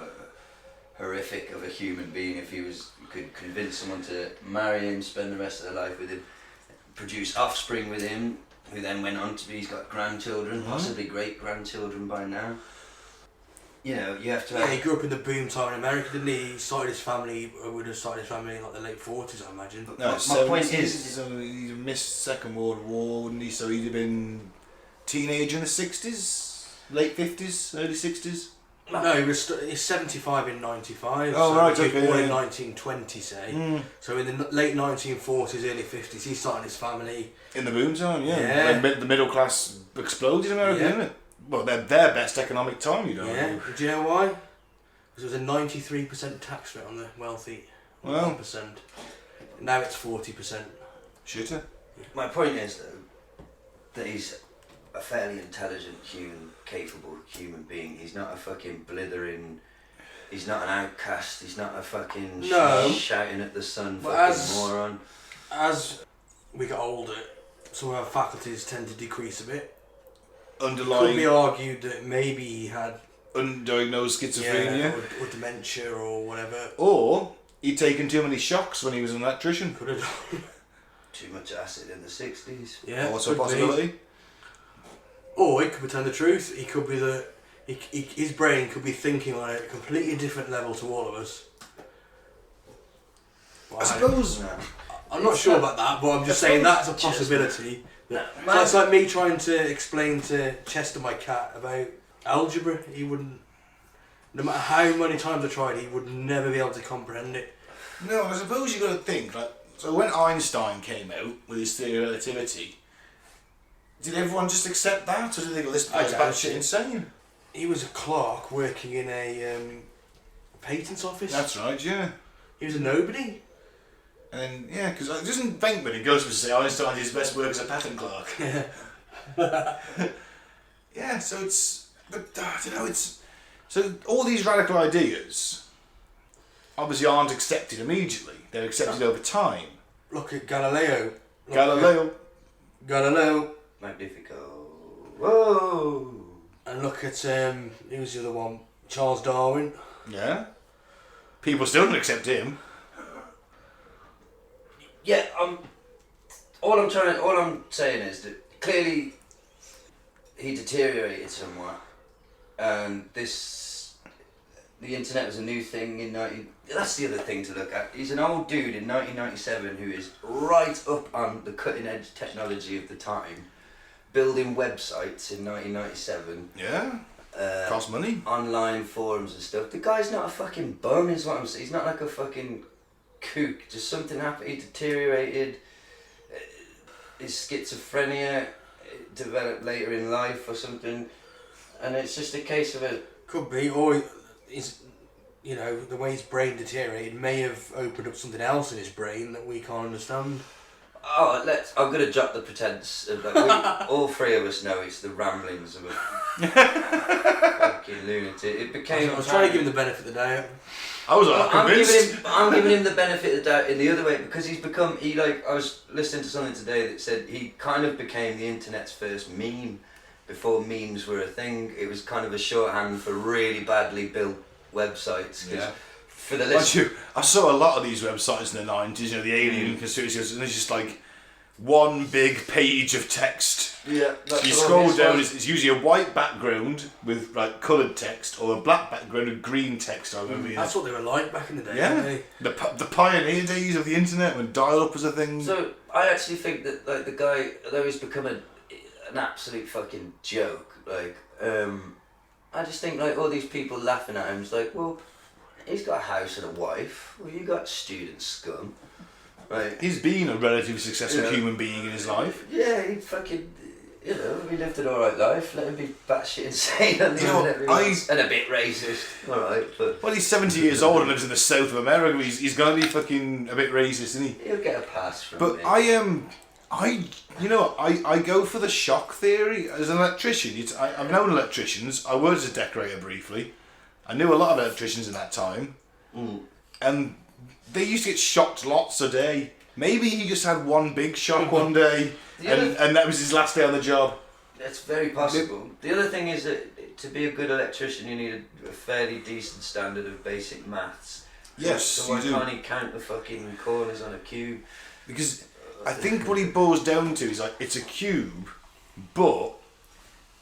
horrific of a human being if he could convince someone to marry him, spend the rest of their life with him, produce offspring with him, who then went on to be, he's got grandchildren, possibly great grandchildren by now. You know, you have to have... Yeah, he grew up in the boom time in America, didn't he? He started his family, would have started his family in like the late 40s, I imagine. No, my point is... So he missed Second World War, wouldn't he? So he'd have been teenager in the 60s, late 50s, early 60s. No, he's 75 in 95. Oh, so right, he was okay, born yeah. in 1920, say. So in the late 1940s, early 50s, he started his family. In the boom time, yeah. Yeah. When the middle class exploded in America, Yeah. didn't it? Well, they're their best economic time, you know. Yeah. Do you know why? Because there was a 93% tax rate on the wealthy. Well. 1%. Now it's 40%. Shitter. My point is, though, that he's a fairly intelligent capable human being. He's not a fucking blithering. He's not an outcast. He's not a fucking shouting at the sun fucking moron. As we get older, some of our faculties tend to decrease a bit. Underlying. Could be argued that maybe he had undiagnosed schizophrenia, or dementia or whatever. Or he'd taken too many shocks when he was an electrician. Could have done. Too much acid in the 60s. Yeah, also a possibility. Or it could be telling the truth. He could be his brain could be thinking on a completely different level to all of us. I suppose. I'm not sure about that, but I'm just saying that's a possibility. So it's like me trying to explain to Chester, my cat, about algebra. He wouldn't. No matter how many times I tried, he would never be able to comprehend it. No, I suppose you've got to think. Like, so when Einstein came out with his theory of relativity, did everyone just accept that, or did they go, this guy's batshit insane? He was a clerk working in a patents office. That's right, yeah. He was a nobody. And then, yeah, because doesn't Venkman, he goes to say Einstein did his best work as a patent clerk. Yeah. Yeah, so it's, but I don't know, it's, so all these radical ideas obviously aren't accepted immediately. They're accepted over time. Look at Galileo. Magnifico. Whoa! And look at, who was the other one? Charles Darwin. Yeah. People still don't accept him. Yeah, all I'm saying is that clearly he deteriorated somewhat, and the internet was a new thing in that's the other thing to look at. He's an old dude in 1997 who is right up on the cutting edge technology of the time, building websites in 1997. Yeah. Cost money. Online forums and stuff. The guy's not a fucking bum, is what I'm saying. He's not like a fucking kook. Just something happened. He deteriorated. His schizophrenia developed later in life or something, and it's just a case of a. Could be, or his, the way his brain deteriorated may have opened up something else in his brain that we can't understand. Oh, I'm gonna drop the pretense of that. All three of us know it's the ramblings of a fucking lunatic. It became. I was trying to give him the benefit of the doubt. I was convinced. I'm giving him the benefit of the doubt in the other way because I was listening to something today that said he kind of became the internet's first meme before memes were a thing. It was kind of a shorthand for really badly built websites. Yeah. For the list. I saw a lot of these websites in the 90s, the alien conspiracies, and it's just like one big page of text. Yeah. You scroll down, it's usually a white background with like coloured text, or a black background with green text. I remember. That's what they were like back in the day. Yeah. The pioneer days of the internet when dial-up was a thing. So I actually think that like the guy, although he's become an absolute fucking joke, like I just think like all these people laughing at him is like, well, he's got a house and a wife. Well, you got student scum. Right. He's been a relatively successful human being in his life. Yeah, he fucking, he lived an alright life. Let him be batshit insane and and a bit racist. Alright, but. Well, he's 70 years old and lives in the south of America. He's gonna be fucking a bit racist, isn't he? He'll get a pass from me. But I go for the shock theory as an electrician. I've known electricians. I worked as a decorator briefly. I knew a lot of electricians in that time, and they used to get shocked lots a day. Maybe he just had one big shock one day, and that was his last day on the job. That's very possible. The other thing is that to be a good electrician, you need a fairly decent standard of basic maths. Yes, so why can't he count the fucking corners on a cube? Because I think what he boils down to is like it's a cube, but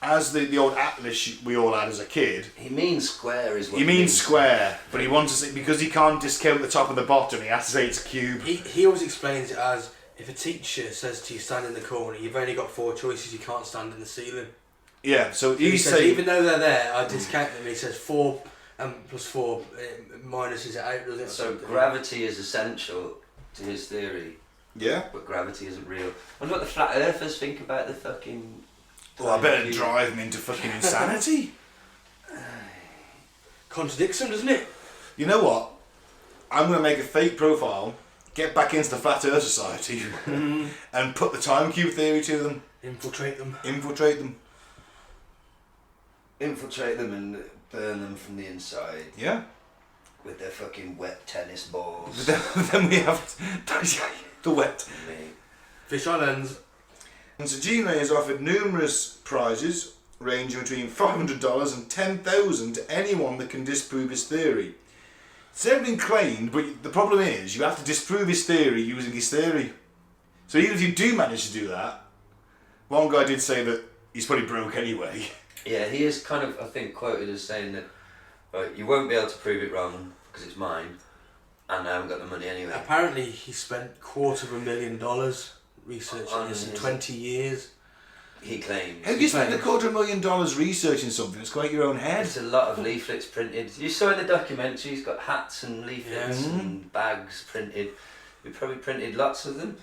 as the old atlas we all had as a kid. He means square is what he means square, but he wants to say, because he can't discount the top and the bottom, he has to say it's a cube. He always explains it as, if a teacher says to you stand in the corner, you've only got 4 choices, you can't stand in the ceiling. Yeah, so he says, even though they're there, I discount them. He says 4 plus 4 minuses it out, doesn't it? So gravity is essential to his theory. Yeah. But gravity isn't real. I wonder what the flat earthers think about the fucking... Well, I better drive him into fucking insanity. Contradicts him, doesn't it? You know what? I'm going to make a fake profile, get back into the Flat Earth Society, and put the time cube theory to them. Infiltrate them. infiltrate them and burn them from the inside Yeah. with their fucking wet tennis balls. Then we have the wet. Mate. Fish Islands. And so Gene has offered numerous prizes, ranging between $500 and $10,000 to anyone that can disprove his theory. It's never been claimed, but the problem is you have to disprove his theory using his theory. So even if you do manage to do that, one guy did say that he's probably broke anyway. Yeah, he is kind of, I think, quoted as saying that, right, you won't be able to prove it wrong because it's mine, and I haven't got the money anyway. Apparently he spent $250,000 researching this in 20 years. He claims. How do you spend $250,000 researching something that's got your own head? There's a lot of leaflets printed. You saw in the documentary, he's got hats and leaflets and bags printed. We probably printed lots of them.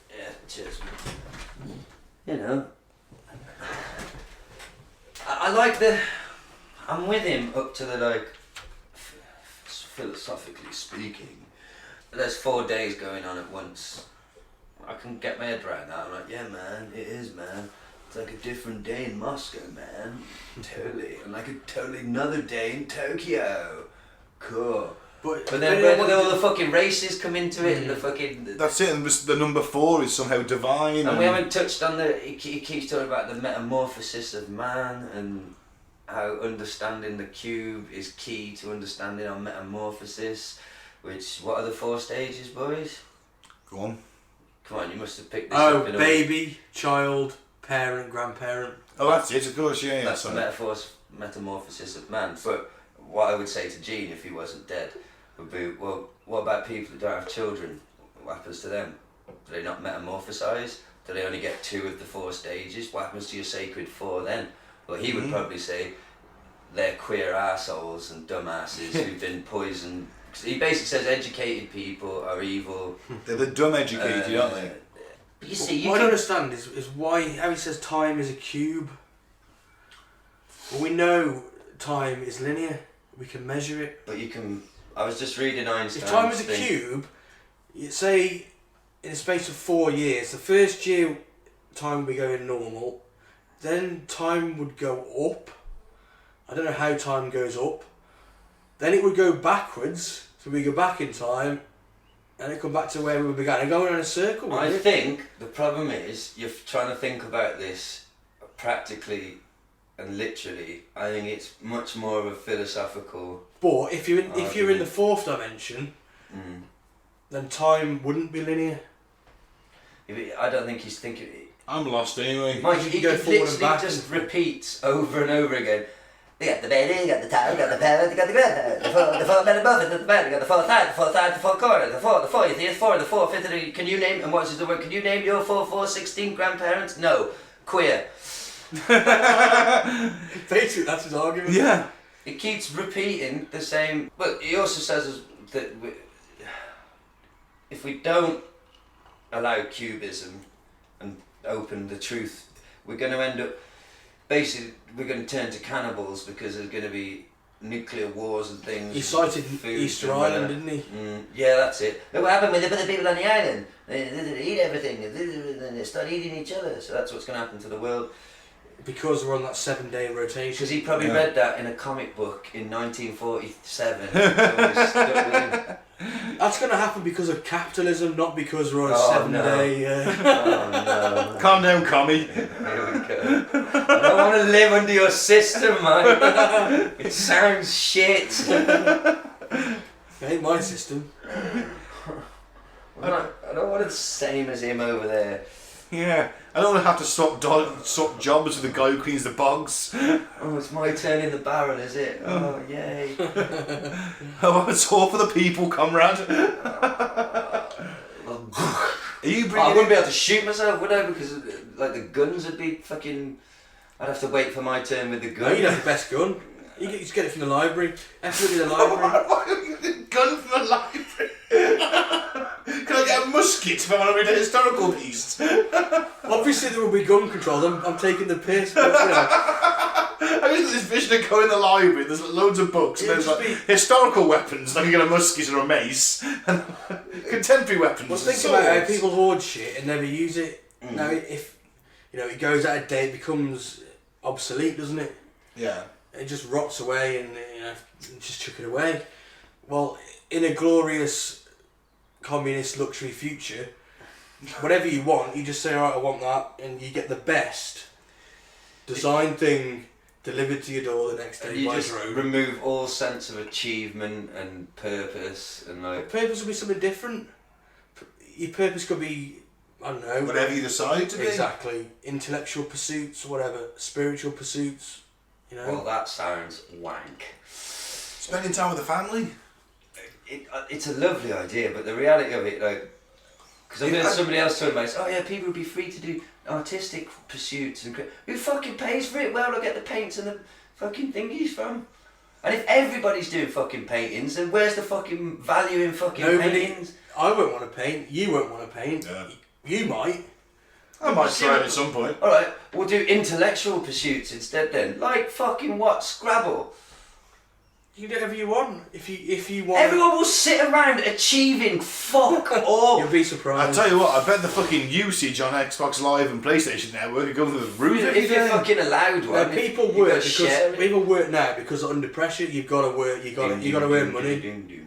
Yeah, cheers. You know, I like the. I'm with him up to the like. Philosophically speaking, there's 4 days going on at once. I can get my head around that. I'm like, yeah, man, it is, man. It's like a different day in Moscow, man. Totally. And like a totally another day in Tokyo. Cool. But then where do all the fucking races come into it and the fucking... That's it, and the number 4 is somehow divine. And we haven't touched on the... He keeps talking about the metamorphosis of man and how understanding the cube is key to understanding our metamorphosis. Which, what are the 4 stages, boys? Go on. Come on, you must have picked this up. Oh, baby, child, parent, grandparent. Oh, that's it, of course, yeah. That's the metamorphosis of man. But what I would say to Gene, if he wasn't dead, would be, well, what about people that don't have children? What happens to them? Do they not metamorphosize? Do they only get 2 of the 4 stages? What happens to your sacred 4 then? Well, he would probably say they're queer assholes and dumbasses who've been poisoned. He basically says educated people are evil. They're the dumb educated, aren't they? But you see, what I don't understand is why, how he says time is a cube. Well, we know time is linear. We can measure it. But you can... I was just reading Einstein's If time is a thing. cube, you say in a space of 4 years, the first year time would be going normal, then time would go up. I don't know how time goes up. Then it would go backwards, so we go back in time, and it come back to where we began. And going in a circle. I think the problem is you're trying to think about this practically and literally. I think it's much more of a philosophical. But if you're in the 4th dimension, then time wouldn't be linear. I don't think he's thinking. I'm lost anyway. Mike, You he can go forward and literally back just repeats over and over again. You got the baby, you got the time, you got the parent, you got the grandparent, the 4 men above it, the bed, you got the 4th side, the 4th side, the 4th corner, the 4th, you think 4, the 4th, 5th, can you name, and what's the word, can you name your 4, 16 grandparents? No. Queer. Basically, that's his argument. Yeah. It keeps repeating the same, but he also says that if we don't allow cubism and open the truth, we're going to end up, basically, we're going to turn to cannibals because there's going to be nuclear wars and things. He cited Easter Island, didn't he? Yeah, that's it. Look what happened with the people on the island. They eat everything and they start eating each other. So that's what's going to happen to the world. Because we're on that 7-day rotation. Because he probably read that in a comic book in 1947. So he's stuck with him. That's going to happen because of capitalism, not because we're on a 7-day... Oh no. Calm down, commie. Here we go. I don't want to live under your system, man. It sounds shit. It ain't my system. I don't want it the same as him over there. Yeah. I don't want to have to swap jobs with the guy who cleans the bogs. Oh, it's my turn in the barrel, is it? Oh, yay. Oh, it's all for the people, comrade. Are you bringing I wouldn't be able to shoot myself, would I? Because like the guns would be fucking... I'd have to wait for my turn with the gun. No, you'd have the best gun. You just get it from the library. Absolutely the library. Gun from the library. Can I get a musket if I want to read a historical piece? Obviously there will be gun controls. I'm taking the piss. But, you know. I just got this vision of going in the library, there's loads of books, and there's like historical weapons, like you get a musket or a mace, and contemporary weapons. Well, think about how people hoard shit and never use it. Now, if it goes out of date, it becomes obsolete, doesn't it? Yeah. It just rots away and just chuck it away. Well, in a glorious communist luxury future, whatever you want, you just say, alright, I want that, and you get the best design thing delivered to your door the next day And you by just drone. remove all sense of achievement and purpose and Your like. purpose will be something different. Your purpose could be, I don't know. Whatever you decide to be. Exactly. Intellectual pursuits, whatever. Spiritual pursuits, you know. Well, that sounds wank. Spending time with the family. It's a lovely idea, but the reality of it, like, because I've heard somebody else talking about it, oh yeah, people would be free to do artistic pursuits and who fucking pays for it? Where will I get the paints and the fucking thingies from? And if everybody's doing fucking paintings, then where's the fucking value in fucking paintings? I won't want to paint. You won't want to paint. Yeah. You might. I might try it at some point. Alright, we'll do intellectual pursuits instead then. Like fucking what? Scrabble. You can do whatever you want. If you want. Everyone will sit around achieving fuck all. You'll be surprised. I tell you what, I bet the fucking usage on Xbox Live and PlayStation Network would go through the roof every If you're day. fucking allowed one. No, people you've work gotta because share it. people work now because under pressure. You've got to work. You got to earn money.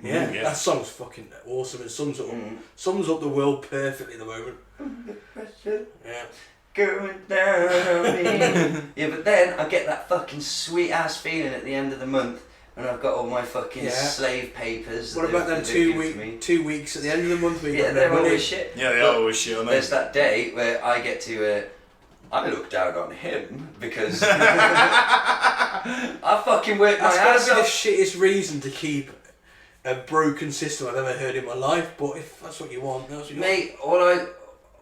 Yeah, Yeah. that song's fucking awesome and sums up the world perfectly at the moment. Yeah. Going down on me. Yeah, but then I get that fucking sweet ass feeling at the end of the month when I've got all my fucking slave papers. What about them 2 weeks at the end of the month where you got they're no money? always shit. Yeah, they are always shit, aren't they? There's that day where I get to, I look down on him because I fucking worked my That's ass gotta be the off. shittest reason to keep a broken system I've ever heard in my life. But if that's what you want, that's what you want. Mate,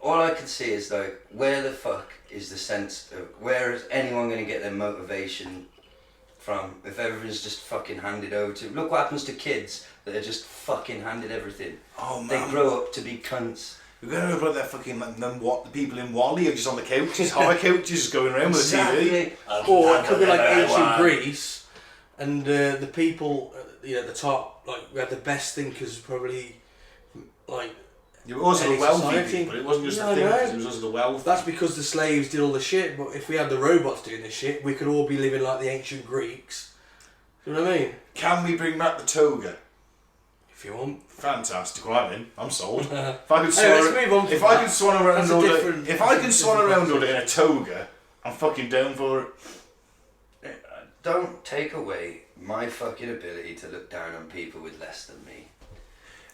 all I can see is like, where the fuck is the sense of, where is anyone going to get their motivation from if everything's just fucking handed over to? Look what happens to kids that are just fucking handed everything. Oh man. They grow up to be cunts. We're going to about that fucking, like, the people in Wally are just on the couches, high couches, just going around with a TV. Or it could be like ancient Greece, and the people, at the top, like we had the best thinkers probably, like. You were also any the wealthy society. people, it wasn't just No, the I thinkers, know. it was also the wealth. That's because the slaves did all the shit. But if we had the robots doing this shit, we could all be living like the ancient Greeks. Do you know what I mean? Can we bring back the toga? If you want. Fantastic, right then, I'm sold. If I could Anyway, swan, let's move on from if I that. could swan around That's a all day, different- if I can that's a swan different around all day in a toga, I'm fucking down for it. Don't take away my fucking ability to look down on people with less than me.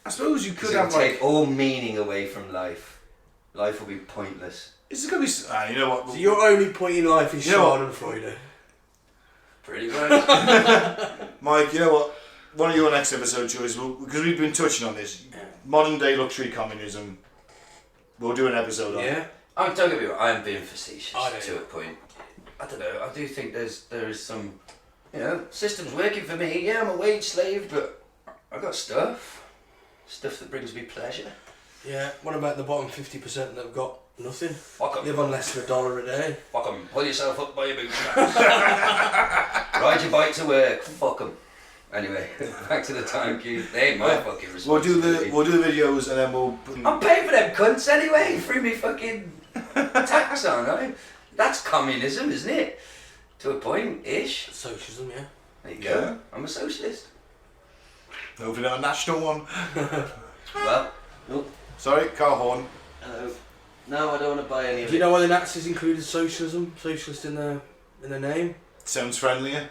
I suppose you could Because it'll have like. take all meaning away from life. Life will be pointless. Is it gonna be? You know what? So your only point in life is You know what? Schadenfreude. Pretty much. Mike, you know what? One of your next episode choices, because we've been touching on this, modern day luxury communism. We'll do an episode on it. Yeah. Don't get me wrong, I am being facetious I know. to a point. I don't know, I do think there is some, systems working for me. Yeah, I'm a wage slave, but I got stuff that brings me pleasure. Yeah. What about the bottom 50% that have got nothing? Fuck 'em. Live on less than $1 a day. Fuck 'em. Pull yourself up by your bootstraps. Ride your bike to work. Fuck 'em. Anyway, back to the time cube. They ain't my fucking We'll do responsibility. the videos and then we'll. I'm paying for them cunts anyway. Through me fucking tax, aren't I? That's communism, isn't it? To a point, ish. Socialism, yeah. There you Yeah. go. I'm a socialist. Hopefully not a national one. Well, Sorry, car horn. hello. No, I don't want to buy any of Do you know why the Nazis included socialism? Socialist in the name? Sounds friendlier.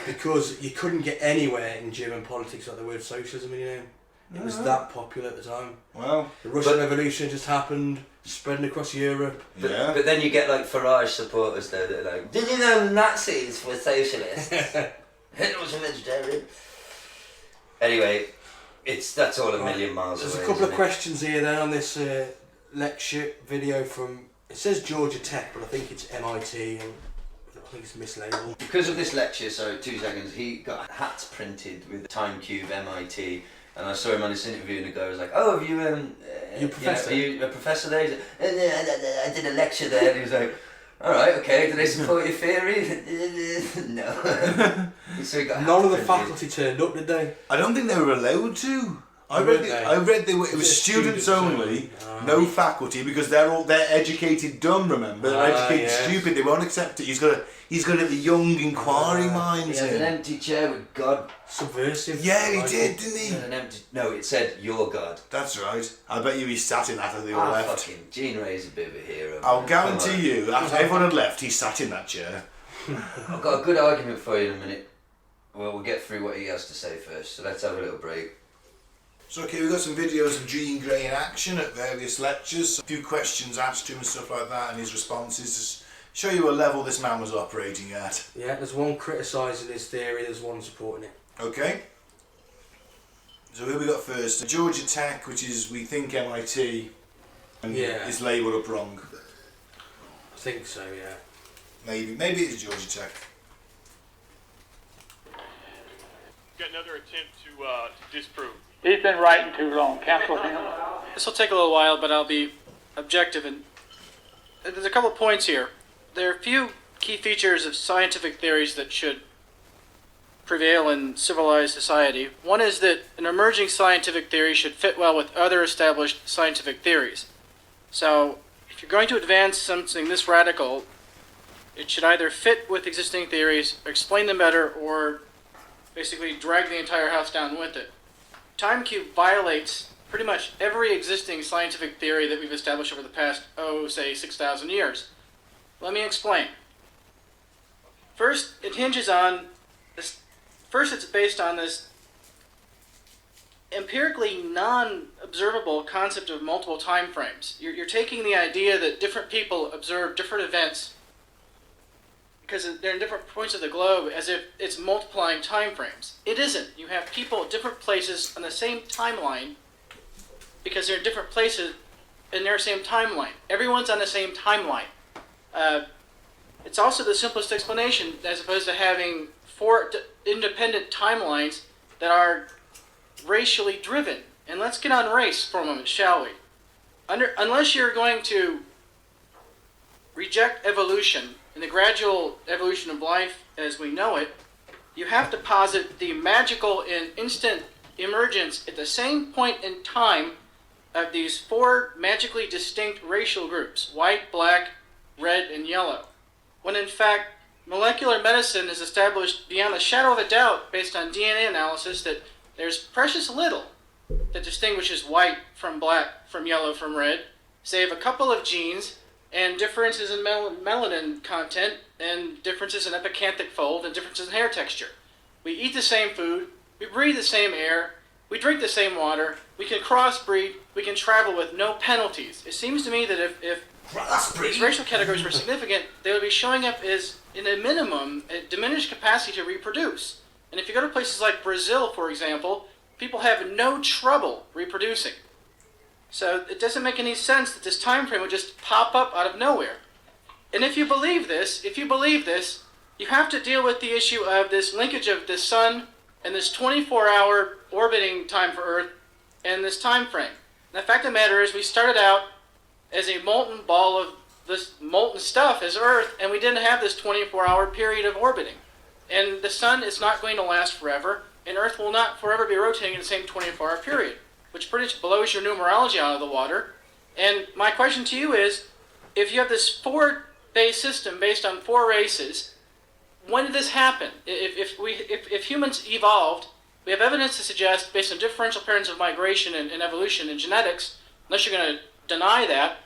Because you couldn't get anywhere in German politics without the word socialism in your name. It was that popular at the time. Well, The Russian Revolution had just happened, spreading across Europe. yeah. But then you get like Farage supporters there that are like, did you know Nazis were socialists? Hitler was a vegetarian. Anyway, that's all a million miles There's away. a couple of isn't it? questions here then on this lecture video from, it says Georgia Tech, but I think it's MIT, and I think it's mislabeled. Because of this lecture, so 2 seconds, he got hats printed with Time Cube MIT, and I saw him on this interview, and the guy was like, "Oh, have you You a professor? are you a professor there?" He's like, I did a lecture there, and he was like, "All right, okay. Do they support your theory?" No. So he got None of the hats printed. faculty turned up, did they? I don't think they were allowed to. I read they were, it was students only, no faculty, because they're educated dumb. Remember, they're educated stupid. They won't accept it. He's got the young inquiring minds. He had an empty chair with God. Subversive. Yeah, he did, didn't he? No, it said your God. That's right. I bet you he sat in that as they all left. Fucking Gene Ray's a bit of a hero. I'll guarantee you, after everyone had left, he sat in that chair. I've got a good argument for you in a minute. Well, we'll get through what he has to say first. So let's have a little break. So okay, we've got some videos of Gene Gray in action at various lectures, a few questions asked to him and stuff like that, and his responses to show you what level this man was operating at. Yeah, there's one criticising his theory, there's one supporting it. Okay. So who we got first? Georgia Tech, which is, we think, MIT, and it's labelled up wrong. I think so, yeah. Maybe it's Georgia Tech. Got another attempt to disprove. He's been writing too long. Cancel him. This will take a little while, but I'll be objective. And there's a couple points here. There are a few key features of scientific theories that should prevail in civilized society. One is that an emerging scientific theory should fit well with other established scientific theories. So, if you're going to advance something this radical, it should either fit with existing theories, explain them better, or basically drag the entire house down with it. Time cube violates pretty much every existing scientific theory that we've established over the past, say 6,000 years. Let me explain. First, it hinges on this. First, it's based on this empirically non-observable concept of multiple time frames. You're taking the idea that different people observe different events because they're in different points of the globe as if it's multiplying time frames. It isn't. You have people at different places on the same timeline because they're in different places in their same timeline. Everyone's on the same timeline. It's also the simplest explanation as opposed to having 4 independent timelines that are racially driven. And let's get on race for a moment, shall we? Unless you're going to reject evolution and the gradual evolution of life as we know it, you have to posit the magical and instant emergence at the same point in time of these 4 magically distinct racial groups, white, black, red, and yellow. When in fact, molecular medicine has established beyond a shadow of a doubt, based on DNA analysis, that there's precious little that distinguishes white from black, from yellow from red, save a couple of genes and differences in melanin content and differences in epicanthic fold and differences in hair texture. We eat the same food, we breathe the same air, we drink the same water, we can crossbreed, we can travel with no penalties. It seems to me that if these racial categories were significant, they would be showing up as, in a minimum, a diminished capacity to reproduce. And if you go to places like Brazil, for example, people have no trouble reproducing. So it doesn't make any sense that this time frame would just pop up out of nowhere. And if you believe this, you have to deal with the issue of this linkage of the sun and this 24-hour orbiting time for Earth and this time frame. And the fact of the matter is we started out as a molten ball of this molten stuff as Earth, and we didn't have this 24-hour period of orbiting. And the sun is not going to last forever, and Earth will not forever be rotating in the same 24-hour period, which pretty much blows your numerology out of the water. And my question to you is, if you have this 4-base system based on 4 races, when did this happen? If humans evolved, we have evidence to suggest, based on differential patterns of migration and evolution and genetics, unless you're going to deny that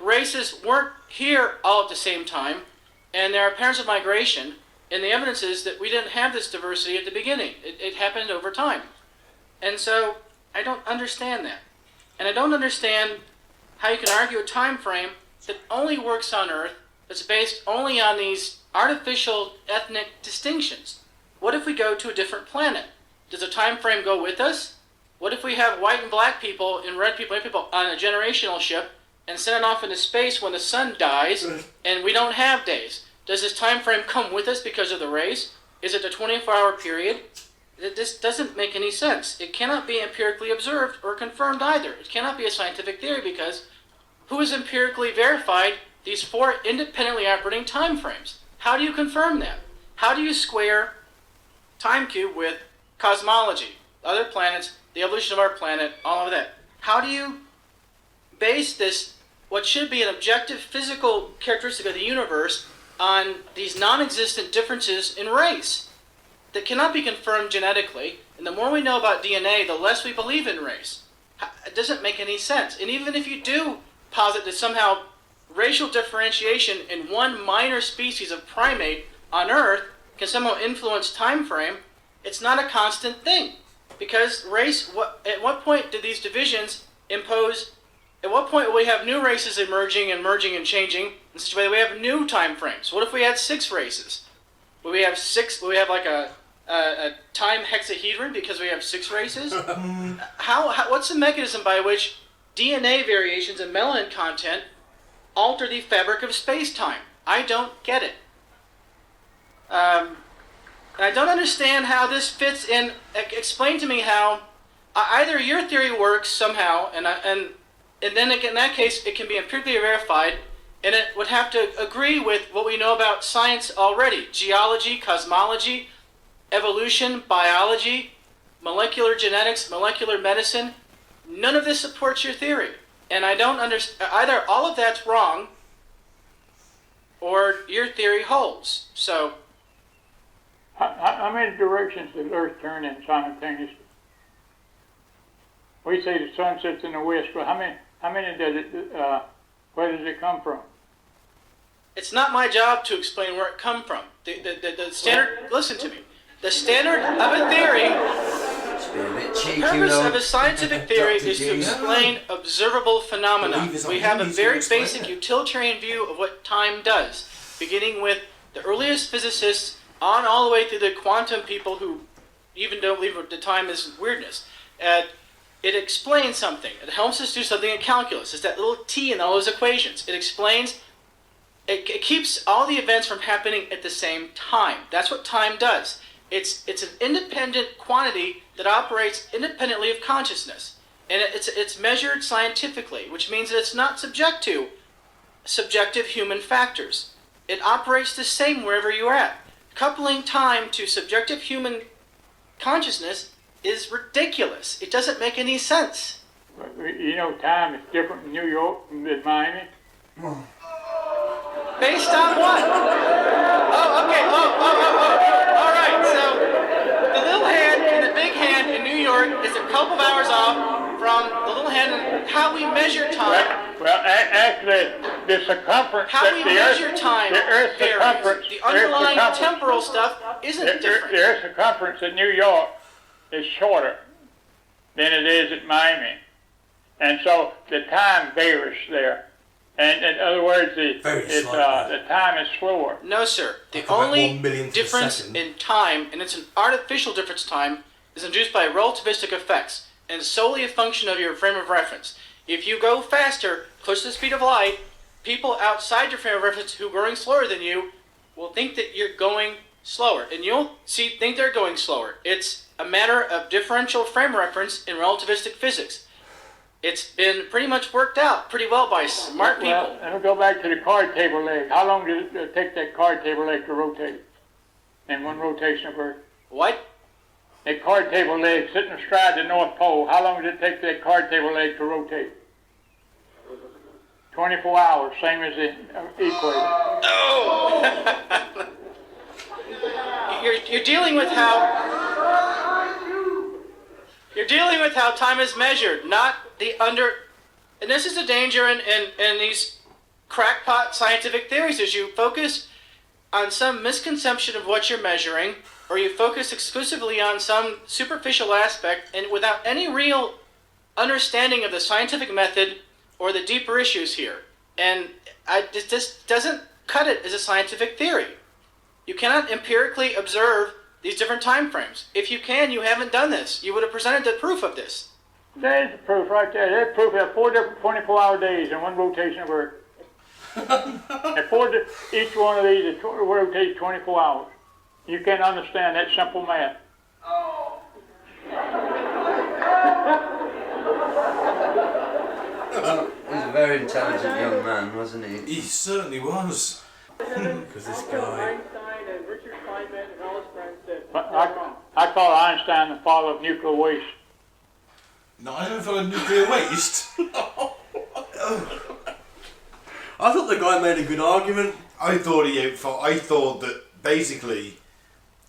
races weren't here all at the same time, and there are patterns of migration, and the evidence is that we didn't have this diversity at the beginning. It happened over time. And so I don't understand that. And I don't understand how you can argue a time frame that only works on Earth, that's based only on these artificial ethnic distinctions. What if we go to a different planet? Does a time frame go with us? What if we have white and black people and red people on a generational ship and send it off into space when the sun dies and we don't have days? Does this time frame come with us because of the race? Is it a 24-hour period? This doesn't make any sense. It cannot be empirically observed or confirmed either. It cannot be a scientific theory because who has empirically verified these 4 independently operating time frames? How do you confirm that? How do you square time cube with cosmology, other planets the evolution of our planet, all of that. How do you base this, what should be an objective physical characteristic of the universe, on these non-existent differences in race that cannot be confirmed genetically? And the more we know about DNA, the less we believe in race. It doesn't make any sense. And even if you do posit that somehow racial differentiation in one minor species of primate on Earth can somehow influence time frame, it's not a constant thing. Because race, at what point did these divisions impose, at what point will we have new races emerging and merging and changing in such a way that we have new time frames? What if we had 6 races? Will we have like a time hexahedron because we have 6 races? What's the mechanism by which DNA variations and melanin content alter the fabric of space-time? I don't get it. I don't understand how this fits in. Explain to me how either your theory works somehow, and then in that case it can be empirically verified, and it would have to agree with what we know about science already: geology, cosmology, evolution, biology, molecular genetics, molecular medicine. None of this supports your theory, and I don't understand. Either all of that's wrong, or your theory holds. So. How many directions does Earth turn in simultaneously? We say the sun sets in the west, but how many does it? Where does it come from? It's not my job to explain where it come from. The standard. Listen to me. The standard of a theory. The purpose of a scientific theory is to explain observable phenomena. We have a very basic utilitarian view of what time does, beginning with the earliest physicists on all the way through the quantum people who even don't believe that time is weirdness. It explains something. It helps us do something in calculus. It's that little t in all those equations. It explains, it keeps all the events from happening at the same time. That's what time does. It's an independent quantity that operates independently of consciousness. And it's measured scientifically, which means that it's not subject to subjective human factors. It operates the same wherever you're at. Coupling time to subjective human consciousness is ridiculous. It doesn't make any sense. You know, time is different in New York than Miami. Based on what? Oh, okay. All right. So the little hand and the big hand in New York is a couple of hours off from the little hand and how we measure time. Well, actually, the circumference. How we measure time the Earth's varies. circumference. The underlying temporal stuff isn't different. The Earth's circumference in New York is shorter than it is at Miami, and so the time varies there. And in other words, the time is slower. No, sir. The only difference in time, and it's an artificial difference in time, is induced by relativistic effects, and it's solely a function of your frame of reference. If you go faster, close to the speed of light, people outside your frame of reference who are going slower than you will think that you're going slower, and you'll think they're going slower. It's a matter of differential frame reference in relativistic physics. It's been pretty much worked out pretty well by smart people. Well, and we'll go back to the card table leg. How long does it take that card table leg to rotate in one rotation of Earth? What? That card table leg sitting astride the North Pole, how long does it take that card table leg to rotate? 24 hours, same as the equator. Oh! You're dealing with how time is measured, not the under. And this is the danger in these crackpot scientific theories: is you focus on some misconception of what you're measuring, or you focus exclusively on some superficial aspect, and without any real understanding of the scientific method or the deeper issues here. And this doesn't cut it as a scientific theory. You cannot empirically observe these different time frames. If you can, you haven't done this. You would have presented the proof of this. There's the proof right there. There's proof of 4 different 24-hour days in one rotation of Earth. And each one of these rotates 24 hours. You can't understand that simple math. He's a very intelligent young man, wasn't he? He certainly was. Because this guy. I call Einstein the father of nuclear waste. Not even full of nuclear waste. I thought the guy made a good argument. I thought that basically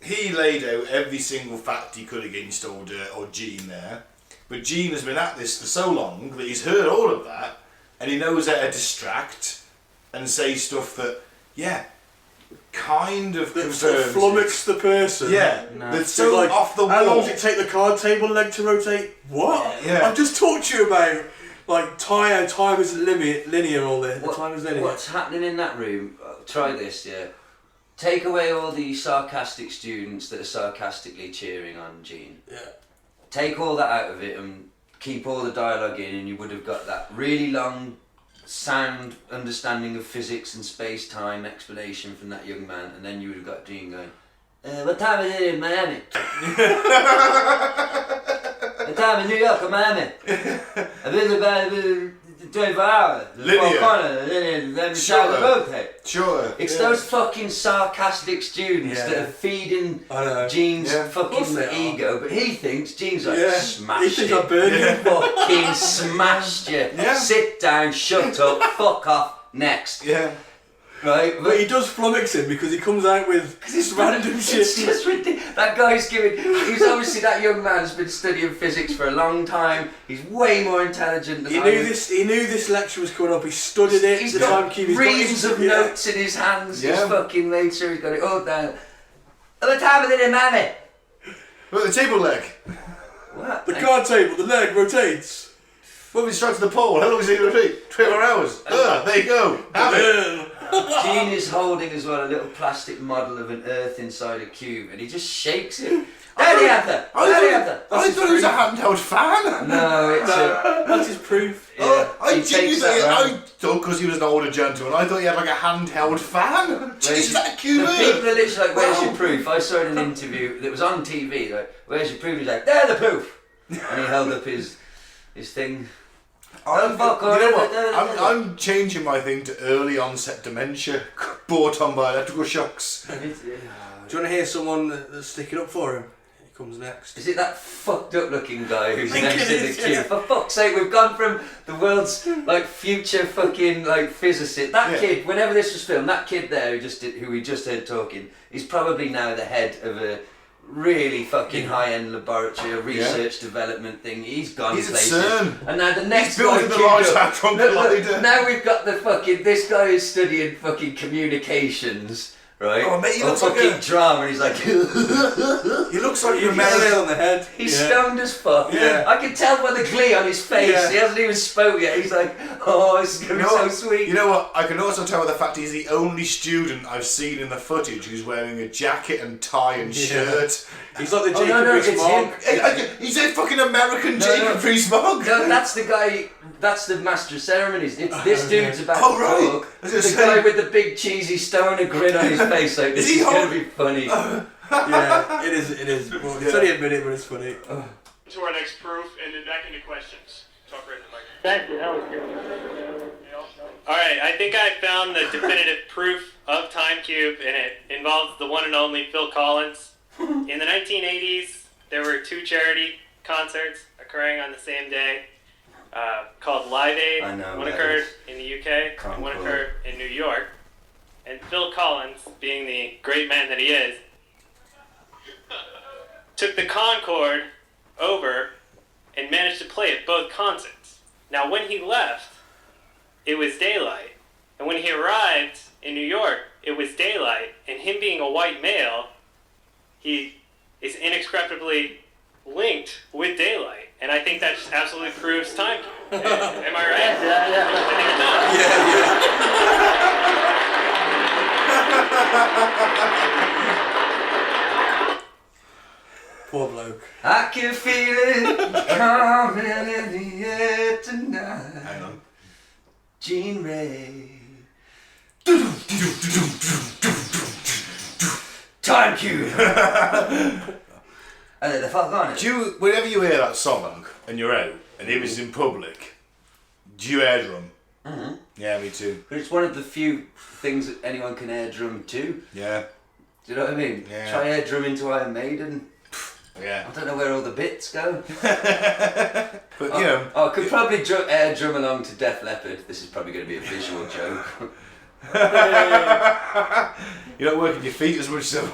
he laid out every single fact he could against old Gene there, but Gene has been at this for so long that he's heard all of that, and he knows how to distract and say stuff that, kind of That confirms sort of flummoxed the person. Yeah, No. that's so Like, off the wall. how long does it take the card table leg to rotate? What? Yeah. I've just talked to you about like time is linear all this. The time is linear. What's happening in that room? Try this, yeah. Take away all the sarcastic students that are sarcastically cheering on Gene. Yeah. Take all that out of it and keep all the dialogue in, and you would have got that really long, sound understanding of physics and space-time explanation from that young man, and then you would have got Gene going, what time is it in Miami? What time in New York or Miami? I've been about 24 hours. Linear. Sure. It's those fucking sarcastic students that are feeding Gene's fucking ego, but he thinks Gene's like, smashed he thinks I burned him. Fucking smashed you. Yeah. Sit down, shut up, fuck off, next. Yeah. Right? But he does flummox him because he comes out with this random shit. It's just ridiculous. That guy's he's obviously, that young man's been studying physics for a long time. He's way more intelligent than He knew this lecture was coming up. He studied it. He's the got timekeeper's reams of notes in his hands. Yeah. He's fucking made sure he's got it all down. What time is it in Miami? Look at the table leg. What? The card table, the leg rotates. When we strike to the pole, how long is it going to take? 24 hours. There you go. Have it. Gene is holding as well a little plastic model of an Earth inside a cube, and he just shakes it. There the answer. There the answer. I thought it was a handheld fan. No, it's That's his proof. I takes that round. I thought because he was an older gentleman, I thought he had like a handheld fan. Jeez, that cute. The people are literally like, "Where's your proof?" I saw it in an interview that was on TV. Like, "Where's your proof?" He's like, "There's the proof," and he held up his thing. I'm changing my thing to early onset dementia brought on by electrical shocks. Do you want to hear someone that's sticking up for him? He comes next. Is it that fucked up looking guy who's think next it to the is, queue? yeah. For fuck's sake, we've gone from the world's like future fucking like physicist. That kid, whenever this was filmed, that kid there who we just heard talking, is probably now the head of a really fucking high-end laboratory, a research development thing. He's gone He's at places. CERN. And now the next He's building the Large Hadron Collider. Now we've got the fucking, this guy is studying fucking communications, right? Oh, mate, he or looks like fucking a- drama, and he's like, He looks like You an nail it American. on the head. he's stoned as fuck. Yeah. I can tell by the glee on his face. Yeah. He hasn't even spoke yet. He's like, oh, this is gonna be so sweet. You know what? I can also tell by the fact he's the only student I've seen in the footage who's wearing a jacket and tie and shirt. He's like the Oh, Jacob no, it's Rees-Mogg. him. He's a fucking American Jacob Rees-Mogg. No, that's the guy. That's the master of ceremonies. It's this dude's about Oh, to right. talk. I was The gonna guy say- with the big cheesy stoner grin on his face, like this is gonna be funny. Yeah, it is. Well, it's only a minute, but it's funny. To our next proof, and then back into questions. Talk right in the microphone. Thank you. That was good. All right, I think I found the definitive proof of Time Cube, and it involves the one and only Phil Collins. In the 1980s, there were two charity concerts occurring on the same day, called Live Aid. I know, One Live occurred Aid. in the UK, and one Concord. occurred in New York. And Phil Collins, being the great man that he is, took the Concord over and managed to play at both concerts. Now, when he left, it was daylight. And when he arrived in New York, it was daylight. And him being a white male, he is inextricably linked with daylight. And I think that just absolutely proves time. Am I right? Yeah. Poor bloke. I can feel it coming in the air tonight. Hang on. Gene Ray. Time Cube. And then the fuck on it. Do you, whenever you hear that song and you're out and it was in public, do you air drum? Mm-hmm. Yeah, me too. But it's one of the few things that anyone can air drum to. Yeah. Do you know what I mean? Yeah. Try air drum into Iron Maiden. Yeah. I don't know where all the bits go. But, you know... I could probably drum along to Def Leppard. This is probably going to be a visual joke. You're not working your feet as much, so...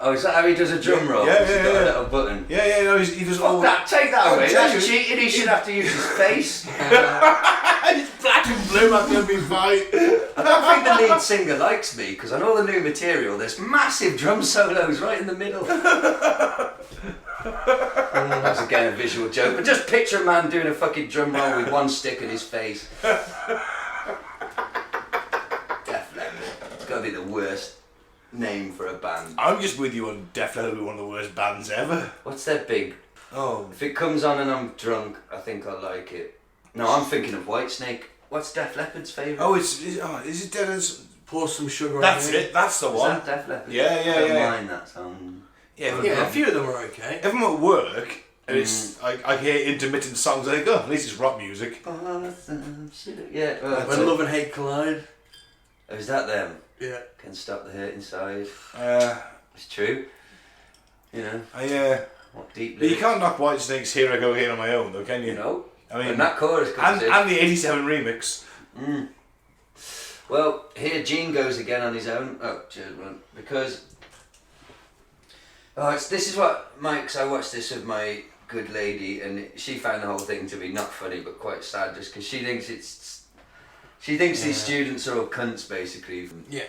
Oh, is that how he does a drum roll? Yeah, He's got a little button. Yeah, no, he does Fuck all... that, take that away. tell That's you. cheating. He should have to use his face. It's black and blue like every fight. I don't think the lead singer likes me, because on all the new material, there's massive drum solos right in the middle. That's again a visual joke, but just picture a man doing a fucking drum roll with one stick in his face. Def Leppard. It's got to be the worst name for a band. I'm just with you on Def Leppard, one of the worst bands ever. What's their big? Oh. If it comes on and I'm drunk, I think I'll like it. No, I'm thinking of Whitesnake. What's Def Leppard's favourite? Oh, is it Dead as... Pour some sugar That's on it, that's the Is one. that Def Leppard? Yeah. I don't mind that song. Yeah, Yeah, a few of them are okay. if I'm at work, and it's I hear intermittent songs, I think, oh, at least it's rock music. Yeah. When Love and Hate Collide. Oh, is that them? Yeah. Can stop the hurt inside. Uh, It's true. You know. What deep But you lyrics. can't knock Whitesnake's Here I Go Again on my own, though, can you? No. I mean, And that chorus comes in. and the 87 remix. Well, here Gene goes again on his own. Oh, cheers, man. Because... this is what... Mike's, I watched this with my good lady, and she found the whole thing to be not funny, but quite sad, just because she thinks it's... She thinks these students are all cunts, basically. Yeah.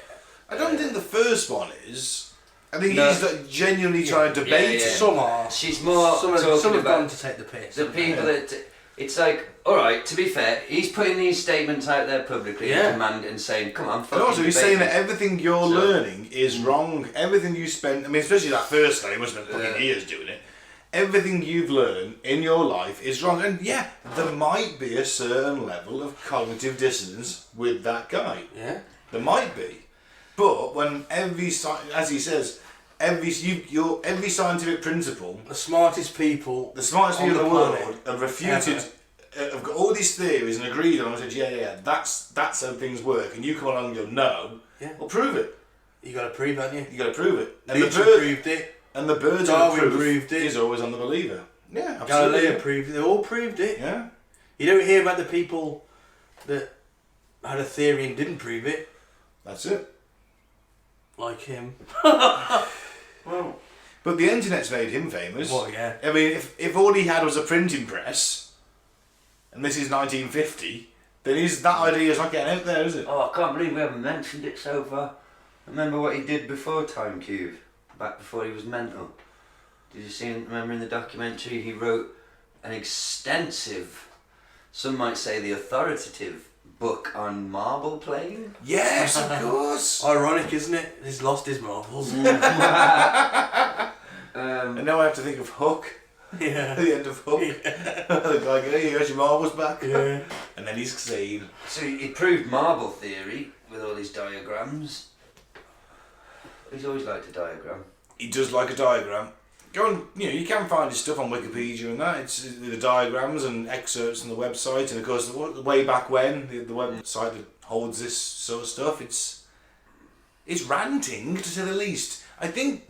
I don't think the first one is. I think No. he's like, genuinely trying to debate yeah. it. Some are. She's more Some talking have about... gone to take the piss. The people that... It's like, alright, to be fair, he's putting these statements out there publicly and commanding and saying, come on, fucking And also, he's debate saying that this. everything you're learning is wrong. Everything you spend, I mean, especially that first guy, he must have spent fucking years doing it. Everything you've learned in your life is wrong. And yeah, there might be a certain level of cognitive dissonance with that guy. Yeah. There might be. But when as he says, every scientific principle, The smartest people. the smartest on people in the planet world have refuted, have got all these theories and agreed on and said, yeah, that's how things work. And you come along and go, no, well, prove it. You got to prove, haven't you? You got to prove it. And Nietzsche proved it. and the burden of Darwin proof proved it. is always on the believer. Yeah, absolutely. Galileo proved it. They all proved it. Yeah. You don't hear about the people that had a theory and didn't prove it, That's it. like him. Well, but the internet's made him famous. Well, yeah. I mean, if all he had was a printing press, and this is 1950, then that idea's not getting out there, is it? Oh, I can't believe we haven't mentioned it so far. Remember what he did before Time Cube? Back before he was mental. Did you remember in the documentary he wrote an extensive, some might say the authoritative, book on marble playing? Yes, of course. Ironic, isn't it? He's lost his marbles. And now I have to think of Hook. Yeah. The end of Hook. The guy goes, "Hey, you got your marbles back." Yeah. And then he's seen. So he proved marble theory with all his diagrams. He's always liked a diagram. He does like a diagram. Go on, you can find his stuff on Wikipedia and that. It's the diagrams and excerpts on the website, and of course, the way back when the website that holds this sort of stuff, it's ranting to say the least. I think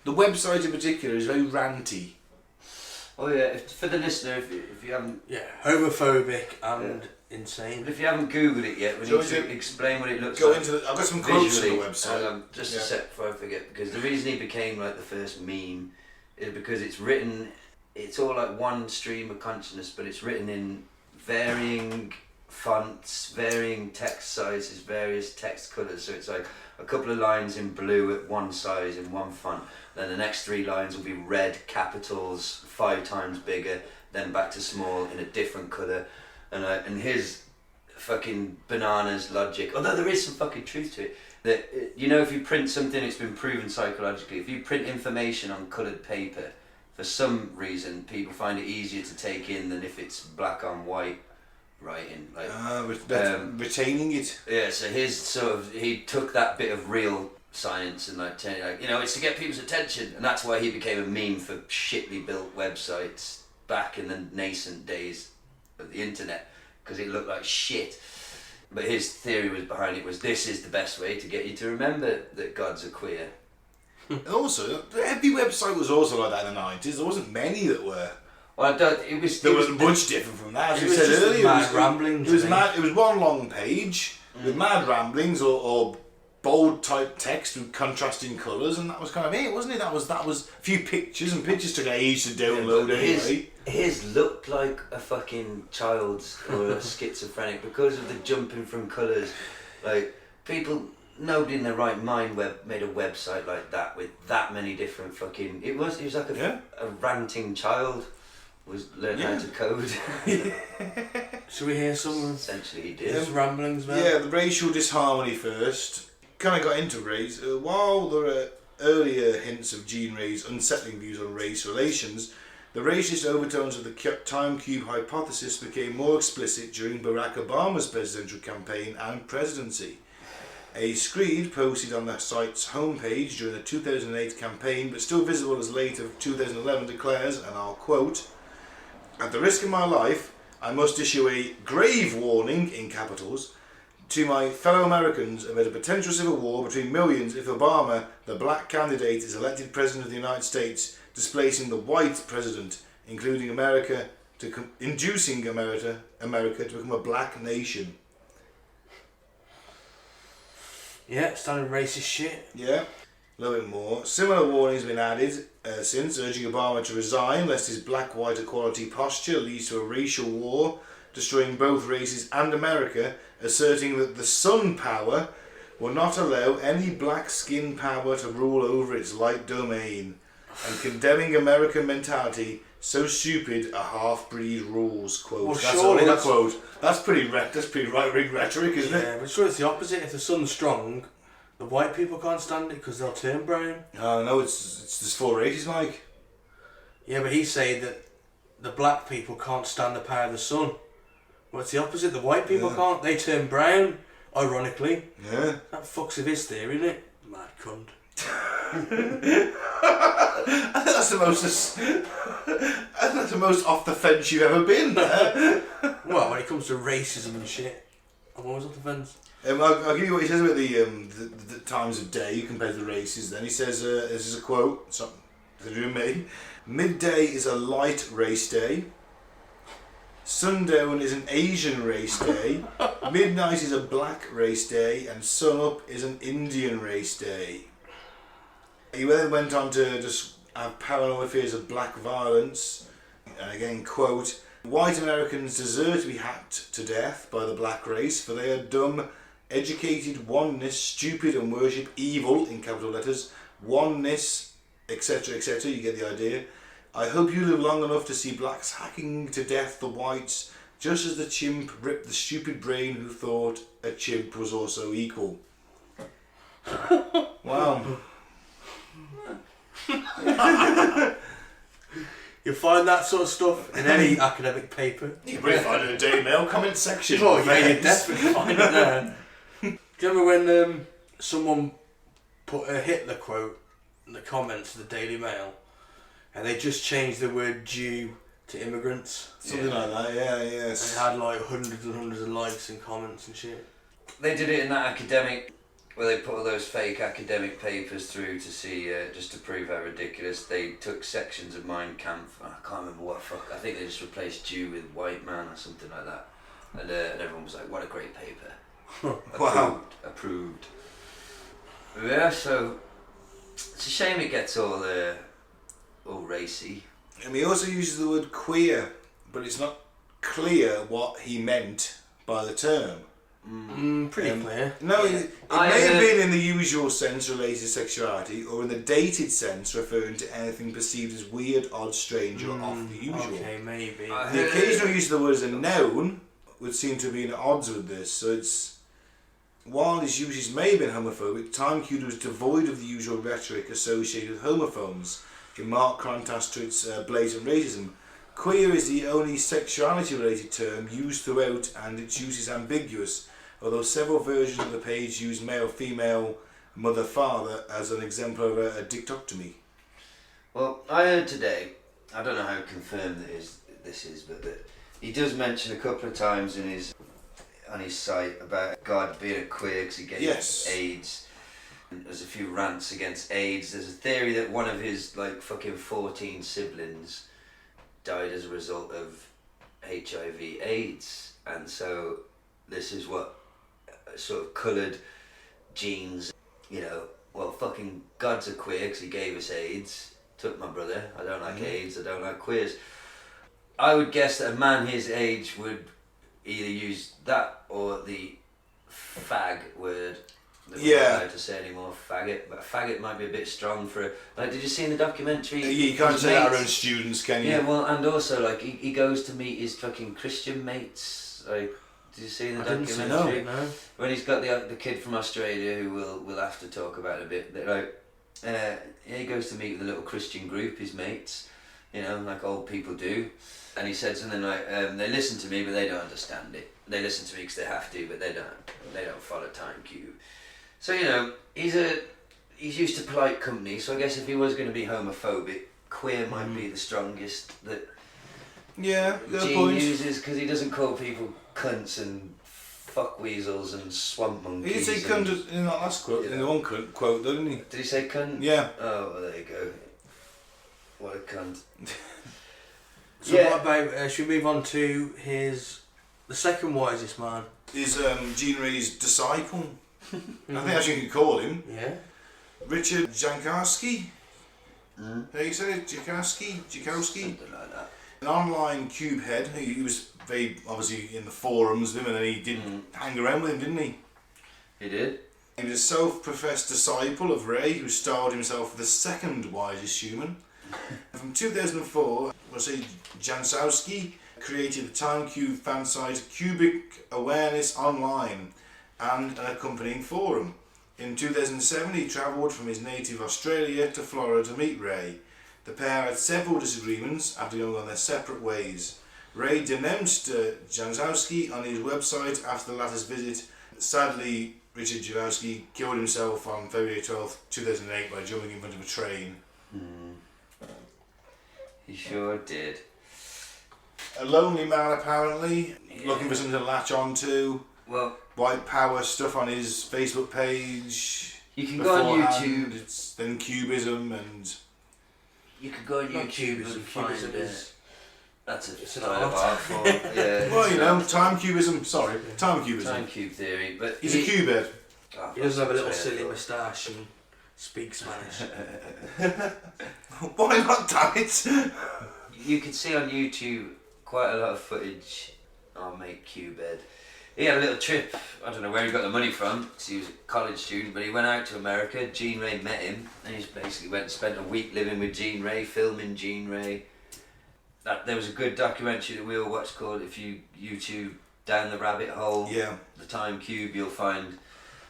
the website in particular is very ranty. Oh yeah, for the listener, if you haven't, homophobic and insane. if you haven't googled it yet, we need to explain what it looks Go like. into I've got some quotes on the visually. website. Just a sec before I forget, because the reason he became like the first meme is because it's written. It's all like one stream of consciousness, but it's written in varying fonts, varying text sizes, various text colours. So it's like a couple of lines in blue at one size in one font. Then the next 3 lines will be red capitals 5 times bigger. Then back to small in a different colour. And his fucking bananas logic, although there is some fucking truth to it, that if you print something, it's been proven psychologically, if you print information on coloured paper, for some reason people find it easier to take in than if it's black on white writing. Like retaining it. yeah, so he took that bit of real science and it's to get people's attention, and that's why he became a meme for shitly built websites back in the nascent days of the internet, because it looked like shit. But his theory was behind it was, this is the best way to get you to remember that gods are queer. And also, every website was also like that in the 90s. There wasn't many that were. Well, There wasn't much different from that. As It we was said just earlier, mad ramblings, It was I think. mad. It was one long page with mad ramblings or bold type text with contrasting colours, and that was kind of it, wasn't it? That was a few pictures, and pictures took age to download anyway. His looked like a fucking child's or a schizophrenic because of the jumping from colours. Like, nobody in their right mind made a website like that with that many different fucking... It was like a ranting child was learning how to code. Should we hear some of Essentially he did. his ramblings, man? Yeah, the racial disharmony first. Kind of got into race. While there are earlier hints of Jean Ray's unsettling views on race relations, the racist overtones of the time cube hypothesis became more explicit during Barack Obama's presidential campaign and presidency. A screed posted on the site's homepage during the 2008 campaign, but still visible as late of 2011, declares, and I'll quote, "At the risk of my life, I must issue a grave warning, in capitals, to my fellow Americans about a potential civil war between millions if Obama, the black candidate, is elected President of the United States, displacing the white president, inducing America to become a black nation." Yeah, standard racist shit. Yeah, a little bit more. Similar warnings have been added since, urging Obama to resign lest his black-white equality posture leads to a racial war, destroying both races and America, asserting that the sun power will not allow any black skin power to rule over its light domain, and condemning American mentality, so stupid a half-breed rules. Quote. Well, that's surely all that's- a quote. That's pretty right-wing rhetoric, isn't it? Yeah, but sure it's the opposite. If the sun's strong, the white people can't stand it because they'll turn brown. No, there's four races, Mike. Yeah, but he's saying that the black people can't stand the power of the sun. Well, it's the opposite. The white people can't. They turn brown, ironically. Yeah. That fucks with his theory, isn't it? Mad cunt. I think that's the most off the fence you've ever been. Well, when it comes to racism and shit, I'm always off the fence. I'll give you what he says about the times of day compared to the races. Then he says, this is a quote, something to do with me. "Midday is a light race day. Sundown is an Asian race day. Midnight is a black race day, and sunup is an Indian race day." He then went on to just have paranoid fears of black violence, and again, quote, "White Americans deserve to be hacked to death by the black race, for they are dumb, educated, oneness, stupid, and worship evil," in capital letters, oneness, etc., etc., you get the idea. "I hope you live long enough to see blacks hacking to death the whites, just as the chimp ripped the stupid brain who thought a chimp was also equal." Wow. You'll find that sort of stuff in any academic paper. You can probably find it in the Daily Mail comment section. Oh yeah, you definitely find it there. Do you remember when someone put a Hitler quote in the comments of the Daily Mail, and they just changed the word Jew to immigrants? Something like that, yeah, And yes. it had like hundreds and hundreds of likes and comments and shit. They did it in that academic, where they put all those fake academic papers through to see, just to prove how ridiculous. They took sections of Mein Kampf, I can't remember what fuck, I think they just replaced Jew with white man or something like that. And everyone was like, what a great paper. Wow. Approved. Yeah, so it's a shame it gets all racy. And he also uses the word queer, but it's not clear what he meant by the term. Pretty clear. No, Yeah. it may have been in the usual sense related to sexuality, or in the dated sense referring to anything perceived as weird, odd, strange, or off the usual. Okay, maybe. The occasional use of the word as a noun would seem to be in odds with this, so it's... While his uses may have been homophobic, Time Cube was devoid of the usual rhetoric associated with homophones, in marked contrast to its blatant racism. Queer is the only sexuality-related term used throughout, and its use is ambiguous, although several versions of the page use male, female, mother, father as an exemplar of a dictotomy. Well, I heard today, I don't know how confirmed this is, but that he does mention a couple of times on his site about God being a queer because he gave Yes. AIDS. There's a few rants against AIDS. There's a theory that one of his like fucking 14 siblings died as a result of HIV AIDS, and so this is what sort of coloured genes, you know, well, fucking God's a queer because he gave us AIDS, took my brother, I don't like AIDS, I don't like queers. I would guess that a man his age would either use that or the fag word that we're not allowed to say anymore, faggot, but faggot might be a bit strong for like, did you see in the documentary? Yeah, you can't say that around students, can you? Yeah, well, and also like he goes to meet his fucking Christian mates, like, did you see in the documentary? No. When he's got the kid from Australia who we'll have to talk about a bit. That like, he goes to meet with a little Christian group, his mates, you know, like old people do, and he said something like, "They listen to me, but they don't understand it. They listen to me because they have to, but they don't follow time cube." So you know, he's used to polite company. So I guess if he was going to be homophobic, queer might be the strongest that. Yeah, good Gene point. uses, because he doesn't call people cunts and fuck weasels and swamp monkeys. He did say cunt in that last quote, in the one quote, didn't he? Did he say cunt? Yeah. Oh, well, there you go. What a cunt. So what about, should we move on to the second wisest man? Is Gene Ray's disciple. I think that's what you could call him. Yeah. Richard Jankowski. How you say it? Jakowski? Something like that. An online cube head. He was very obviously in the forums with him, and then he did hang around with him, didn't he? He did. He was a self-professed disciple of Ray who styled himself the second wisest human. From 2004, Jankowski created the Time Cube fan site Cubic Awareness Online and an accompanying forum. In 2007, he travelled from his native Australia to Florida to meet Ray. The pair had several disagreements after going on their separate ways. Ray denounced Jankowski on his website after the latter's visit. Sadly, Richard Jankowski killed himself on February 12, 2008 by jumping in front of a train. He sure did. A lonely man, apparently, looking for something to latch on to. Well, White power stuff on his Facebook page. you can go on beforehand. YouTube. It's then cubism and... You could go on Not YouTube and cubism, find cubism it. is- That's a it's style an of art. art form. Yeah. Well, you know, time cubism. Sorry, time cubism. Time cube theory, but He's a cubed. Oh, He doesn't have a little that's silly terrible. moustache and speaks Spanish. Why not, damn it? You can see on YouTube quite a lot of footage on Mate Cubed. He had a little trip, I don't know where he got the money from, because he was a college student, but he went out to America. Gene Ray met him, and he basically went and spent a week living with Gene Ray, filming Gene Ray. There was a good documentary that we all watched called, if you YouTube Down the Rabbit Hole, Yeah. The Time Cube, you'll find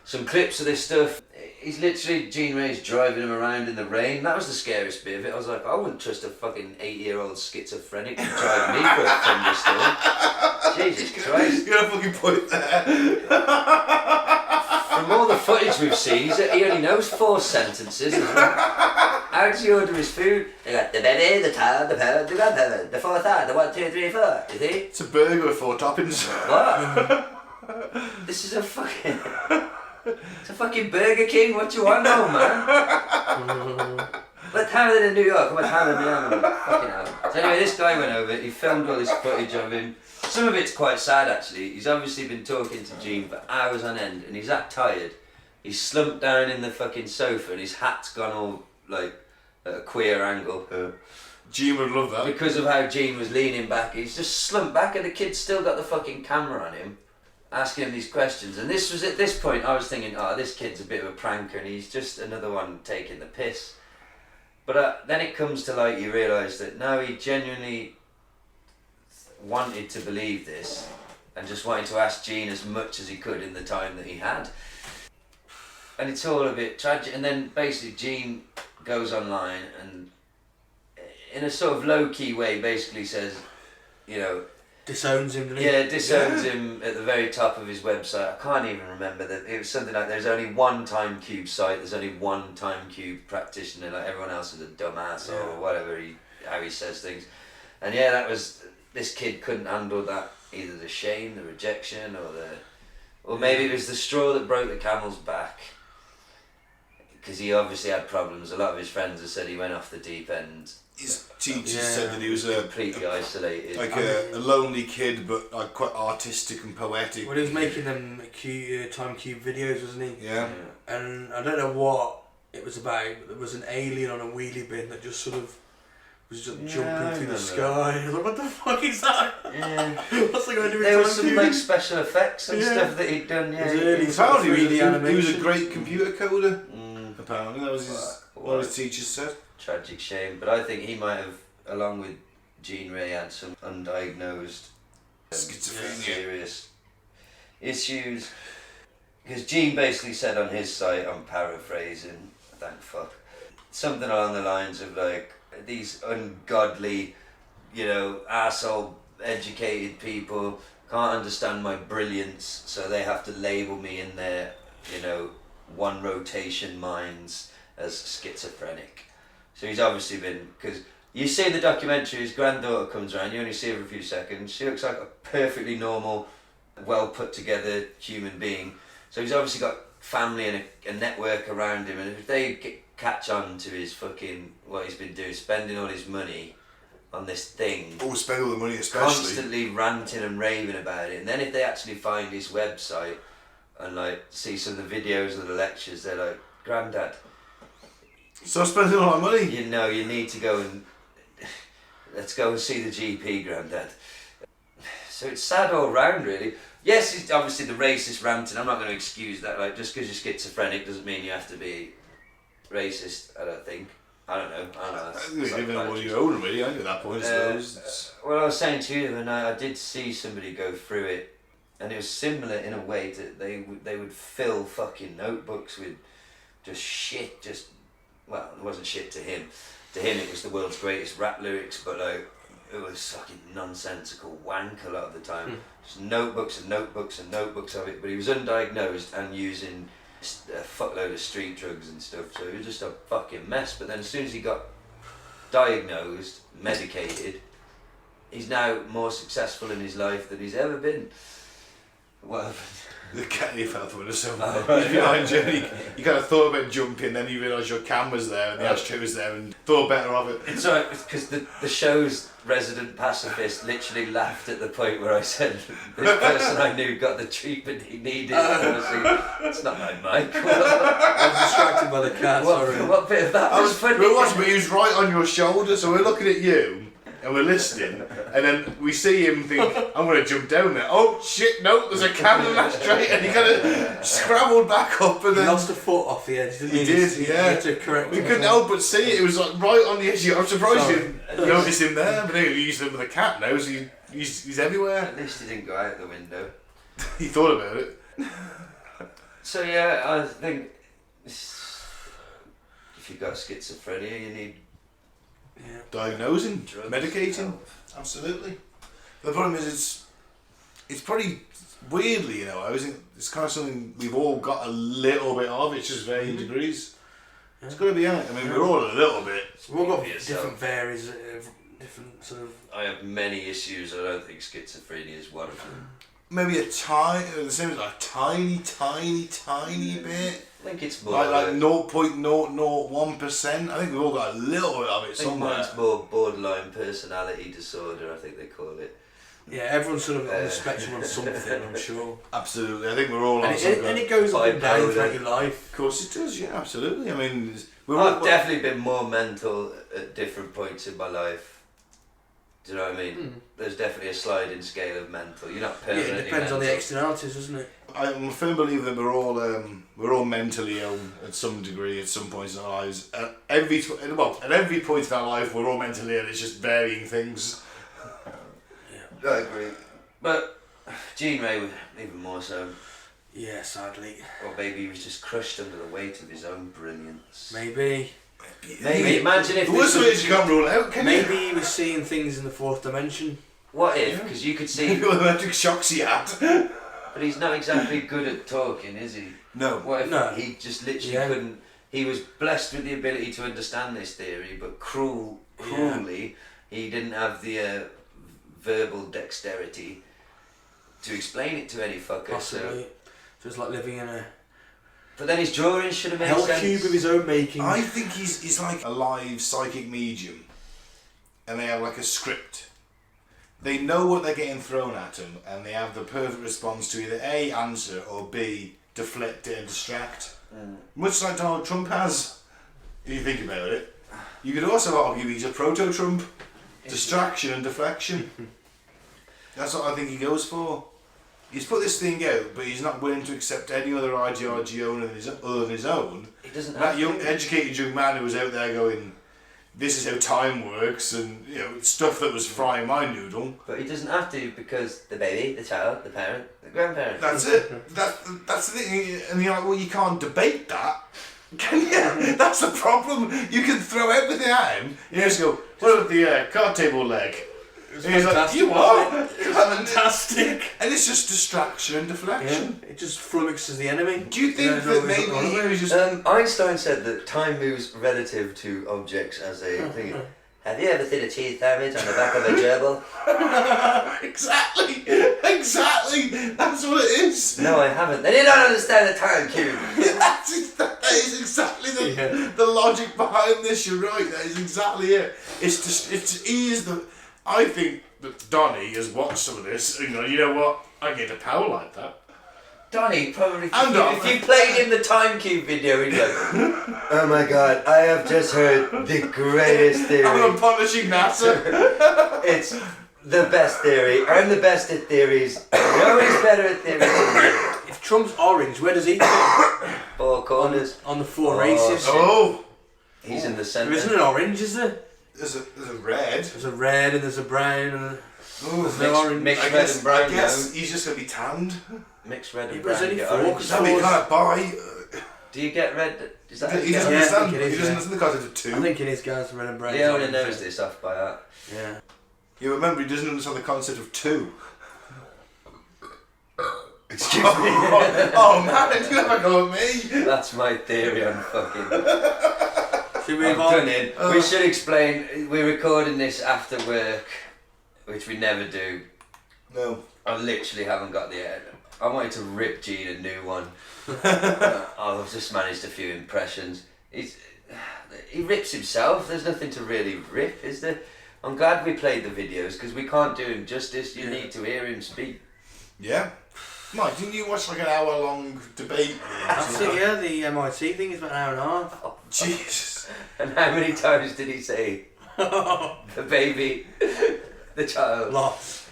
some clips of this stuff. He's literally, Gene Ray's driving him around in the rain. That was the scariest bit of it. I was like, I wouldn't trust a fucking 8-year-old schizophrenic to drive me for a thunderstorm. Jesus Christ. You got a fucking point there. From all the footage we've seen, he only knows 4 sentences. How does he order his food? They got the baby, the child, the parent, the grandparent, the 4th eye, the 1, 2, 3, 4. You see? It's a burger with 4 toppings. What? This is a fucking... It's a fucking Burger King. What you want, old man? Let's have it in New York. Let's have it in New York. Fucking hell. So anyway, this guy went over. He filmed all this footage of him. Some of it's quite sad, actually. He's obviously been talking to Gene for hours on end, and he's that tired. He's slumped down in the fucking sofa, and his hat's gone all like at a queer angle. Gene would love that. Because of how Gene was leaning back, he's just slumped back, and the kid's still got the fucking camera on him, asking him these questions. And this was at this point I was thinking, oh, this kid's a bit of a pranker and he's just another one taking the piss. But then it comes to light, you realise that no, he genuinely wanted to believe this and just wanted to ask Gene as much as he could in the time that he had. And it's all a bit tragic. And then basically Gene goes online and in a sort of low-key way basically says, you know, Disowns him, doesn't he? yeah, disowns him at the very top of his website. I can't even remember that. It was something like there's only one Time Cube site, there's only one Time Cube practitioner, like everyone else is a dumbass or whatever how he says things. And yeah, that was, this kid couldn't handle that, either the shame, the rejection, or maybe it was the straw that broke the camel's back. because he obviously had problems. A lot of his friends have said he went off the deep end. His teachers said that he was completely isolated. Like a lonely kid, but like quite artistic and poetic. Well, he was making them time cube videos, wasn't he? Yeah. And I don't know what it was about, but there was an alien on a wheelie bin that just sort of was just jumping through the sky. I was like, what the fuck is that? Yeah. What's that going to do with There was time some cube? like special effects and stuff that he'd done. Yeah, Apparently, he was a animation. great computer coder. Apparently, that was what his teachers said. Tragic shame, but I think he might have, along with Jean Ray, had some undiagnosed Schizophrenia. serious issues. Because Jean basically said on his site, I'm paraphrasing, thank fuck, something along the lines of like, these ungodly, arsehole educated people can't understand my brilliance, so they have to label me in their, one rotation minds as schizophrenic. So he's obviously been, because you see in the documentary, his granddaughter comes around, you only see her for a few seconds, she looks like a perfectly normal, well put together human being. So he's obviously got family and a network around him, and if they catch on to his fucking, what he's been doing, spending all his money on this thing, Spend all the money especially. constantly ranting and raving about it, and then if they actually find his website and like see some of the videos of the lectures, they're like, Grandad, Stop spending all that money. you need to go and let's go and see the GP, Grandad. So it's sad all round, really. Yes, it's obviously the racist ranting. I'm not going to excuse that. Like, just because you're schizophrenic doesn't mean you have to be racist. I don't think. I don't know. I think they live in one of your own, really. I think at that point, I suppose. Well, I was saying to you, and I did see somebody go through it, and it was similar in a way that they would fill fucking notebooks with just shit. Well, it wasn't shit to him. To him, it was the world's greatest rap lyrics, but like, it was fucking nonsensical wank a lot of the time. Just notebooks and notebooks and notebooks of it, but he was undiagnosed and using a fuckload of street drugs and stuff, so it was just a fucking mess. But then as soon as he got diagnosed, medicated, he's now more successful in his life than he's ever been. What happened? The cat you fell through or something. Oh, right. Behind you, you kind of thought about jumping, then you realised your cam was there and the ashtray was there and thought better of it. It's alright, because the show's resident pacifist literally laughed at the point where I said this person I knew got the treatment he needed. And I was like, it's not like Mike. I was distracted by the cat, sorry. What bit of that was funny? It was, but he was right on your shoulder, so we're looking at you and we're listening, and then we see him think, I'm going to jump down there. Oh shit, no, there's a can in that straight, and he kind of scrabbled back up and He then... lost a foot off the edge, didn't he? He did, He yeah. had to correct We it. couldn't help but see it. It was like right on the edge. I'm surprised Sorry. you didn't notice him there, but anyway, he's with a cat now, so he's everywhere. At least he didn't go out the window. He thought about it. So yeah, I think if you've got schizophrenia, you need Diagnosing, drugs. medicating, absolutely. The problem is it's pretty weirdly, I think it's kind of something we've all got a little bit of. It's just varying degrees. It's got to be out. I mean, we're all a little bit. We've all got Yourself. different varies, different sort of... I have many issues. I don't think schizophrenia is one of them. Maybe the same as a tiny bit. I think it's more Like 0.001%. I think we've all got a little bit of it I think somewhere. mine's more borderline personality disorder, I think they call it. Yeah, everyone's sort of on the spectrum on something, I'm sure. Absolutely, I think we're all on And something. it goes up and down bipolar. throughout your life. Of course it does, yeah, absolutely. I mean, we're I've all, definitely been more mental at different points in my life. Do you know what I mean? There's definitely a sliding scale of mental. You're not Yeah, permanently it depends on the mental. externalities, doesn't it? I'm a firm believer that we're all mentally ill at some degree at some points in our lives. At every point in our life, we're all mentally ill. It's just varying things. I agree. But Jean Ray was even more so. Yeah, sadly. Or maybe he was just crushed under the weight of his own brilliance. Maybe. Maybe imagine if The worst this way was, is you can't rule out, can you? Maybe he was seeing things in the fourth dimension. what if? Because you could see, The electric shocks he had. but he's not exactly good at talking, is he? No. What if No. he just literally Yeah. couldn't? He was blessed with the ability to understand this theory, but cruelly, he didn't have the verbal dexterity to explain it to any fucker. Possibly. So it's like living in a But then his drawings should have made Hell sense. cube of his own making. I think he's like a live psychic medium, and they have like a script. They know what they're getting thrown at them, and they have the perfect response to either A, answer, or B, deflect it and distract. Much like Donald Trump has, if you think about it. You could also argue he's a proto-Trump. Distraction and deflection. That's what I think he goes for. He's put this thing out, but he's not willing to accept any other ideology other than his own. He doesn't That have young, to. educated young man who was out there going, this is how time works, and stuff that was frying my noodle. But he doesn't have to, because the baby, the child, the parent, the grandparent. That's it. That's the thing. And you're like, well, you can't debate that, can you? That's the problem. You can throw everything at him. You just go, what about the card table leg? And he's like, you what? Fantastic. And it's just distraction and deflection. Yeah, it just flummoxes the enemy. Do you think that maybe he was just... Einstein said that time moves relative to objects as a thing. Have you ever seen a cheese sandwich on the back of a gerbil? Exactly. That's what it is. No, I haven't. Then you don't understand the time cube. That is exactly the logic behind this. You're right. That is exactly it. He is the... I think that Donnie has watched some of this. You know what? I get a power like that. Donnie, probably. And if you played him the time cube video, he'd go, oh my god, I have just heard the greatest theory. I'm punishing NASA. It's the best theory. I'm the best at theories. Nobody's better at theories than me. If Trump's orange, where does he fit? Four corners. On the four races. Oh. He's in the There centre. isn't an orange, is there? There's a red. There's a red and there's a brown and there's no Mixed- orange. mixed- I red guess, and brown, I guess no. he's just going to be tanned. Mixed red and Yeah, but there's brown. only get four, orange. because That'd be kind of buy. Do you get red? Is that how you He get doesn't orange? Yeah, I understand. think it is, He doesn't yeah. understand the concept of two. I think it is Gaz, red and brown. Leona knows this off by heart. Yeah. You remember, he doesn't understand the concept of two. Excuse me. Oh man, you never go with me. That's my theory on fucking... Should we I'm move on? done in. We should explain, we're recording this after work, which we never do. No. I literally haven't got the air. I wanted to rip Gene a new one. I've just managed a few impressions. He rips himself, there's nothing to really rip, is there? I'm glad we played the videos, because we can't do him justice, you need to hear him speak. Yeah. Mike, didn't you watch like an hour-long debate? That's it, yeah, the MIT thing is about an hour and a half. Jesus. And how many times did he say, the baby, the child? Lots.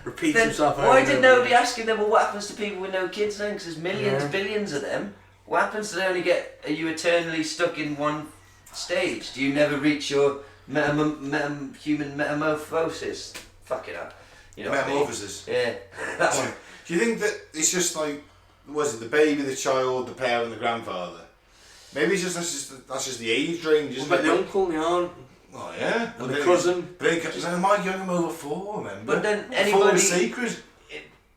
Repeats Then himself over why and did over nobody again. ask him then, well, what happens to people with no kids then? Because there's millions, billions of them. What happens to they only get, are you eternally stuck in one stage? Do you never reach your human metamorphosis? Fuck it up. You know what I mean? Metamorphosis. Yeah. That one. Do you think that it's just like, was it the baby, the child, the parent, the grandfather? Maybe it's just that's just the age range. What Isn't about it? the uncle, the aunt, Oh yeah. and the cousin? But then Mike young him over 4, remember? But then Four anybody, is sacred.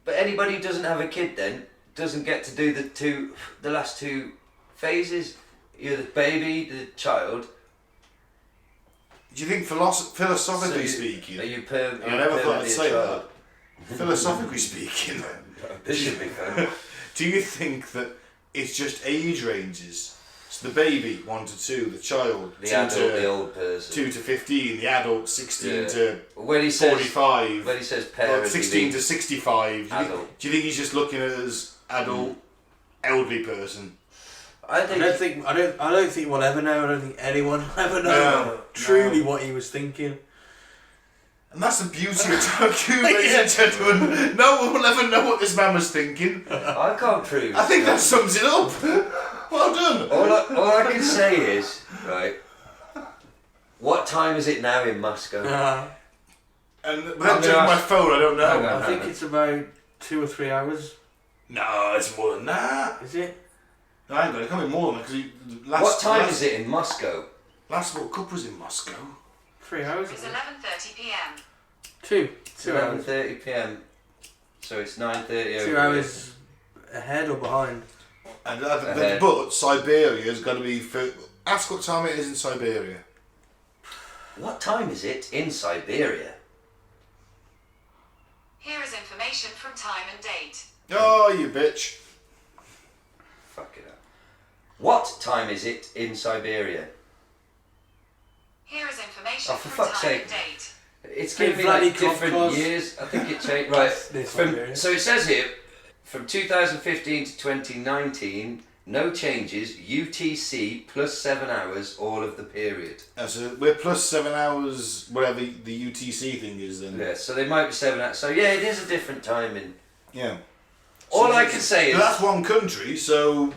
but anybody who doesn't have a kid then doesn't get to do the last two phases. You're the baby, the child. Do you think philosophically So speaking? Are you I never thought I'd say child? that. Philosophically speaking, This should be fun. do you think that it's just age ranges? So the baby 1 to 2, the child The 2 adult, to the old person. 2 to 15, the adult 16 Yeah. to When he says 45, when he says or parent, 16 to 65. adult. Do you think he's just looking at it as adult, elderly person? I I think don't think we'll ever know. I don't think anyone will ever know No, truly no. what he was thinking. And that's the beauty of Tokyo, ladies and gentlemen. No one will ever know what this man was thinking. I can't prove. I think that sums it up. Well done. All I can say is, right, what time is it now in Moscow? And I'm without gonna checking my ask- phone, I don't know. Hang on. I think it's about 2 or 3 hours. No, it's more than that. Is it? No, I ain't got it. It can't be more than that because What time is it in Moscow? Last World Cup was in Moscow. 3 hours. It's 11:30 p.m. 2 It's 2 hours. 11:30 p.m. So it's 9:30 over 2 hours ahead or behind. And Ahead. but Siberia's got to be. Ask what time it is in Siberia. What time is it in Siberia? Here is information from time and date. Oh, you bitch. Fuck it up. What time is it in Siberia? Here is information For for fuck's time sake. and date. It's giving me like Vladikov different cause. years. I think it changed. Right. Siberia. So it says here, from 2015 to 2019, no changes. UTC plus 7 hours all of the period. So we're plus 7 hours, whatever the UTC thing is then. Yeah. So they might be 7 hours. So yeah, it is a different timing. Yeah. All So I can say is that's one country, so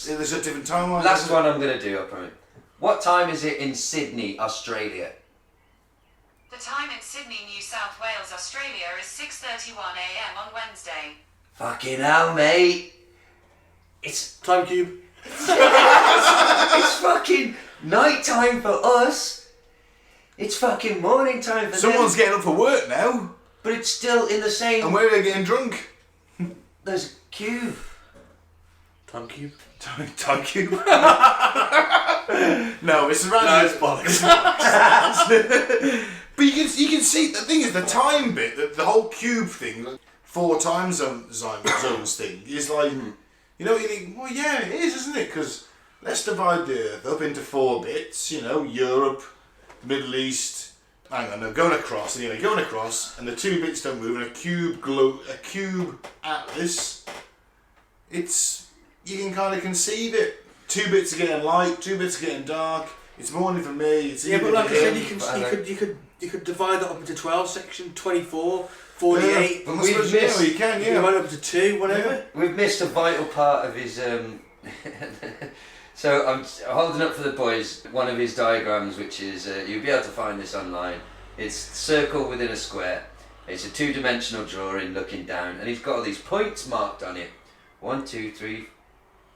there's a different timeline. last one I'm gonna do. I promise. What time is it in Sydney, Australia? The time in Sydney, New South Wales, Australia is 6:31 a.m. on Wednesday. Fucking hell, mate! It's Time cube. it's fucking night time for us. It's fucking morning time for Someone's them. getting up for work now, But it's still in the same. and we're getting drunk. There's a cube. Time cube. Time cube. No, it's around. No, it's bollocks. But you can see, the thing is, the time bit, the whole cube thing, like 4 time zones thing, is like, you know, you think, well, yeah, it is, isn't it? Because let's divide the Earth up into 4 bits, you know, Europe, Middle East, hang on, no, going across, and the 2 bits don't move, and a cube atlas, you can kind of conceive it. 2 bits are getting light, 2 bits are getting dark. It's morning for me. It's Yeah, but evening like for I said, him. you could divide that up into 12 section, 24, 48. But We've we've missed- you can, You can divide it up to 2, whatever. Yeah. We've missed a vital part of his. So I'm holding up for the boys one of his diagrams, which is you'll be able to find this online. It's circle within a square. It's a 2-dimensional drawing looking down, and he's got all these points marked on it. 1, 2, 3,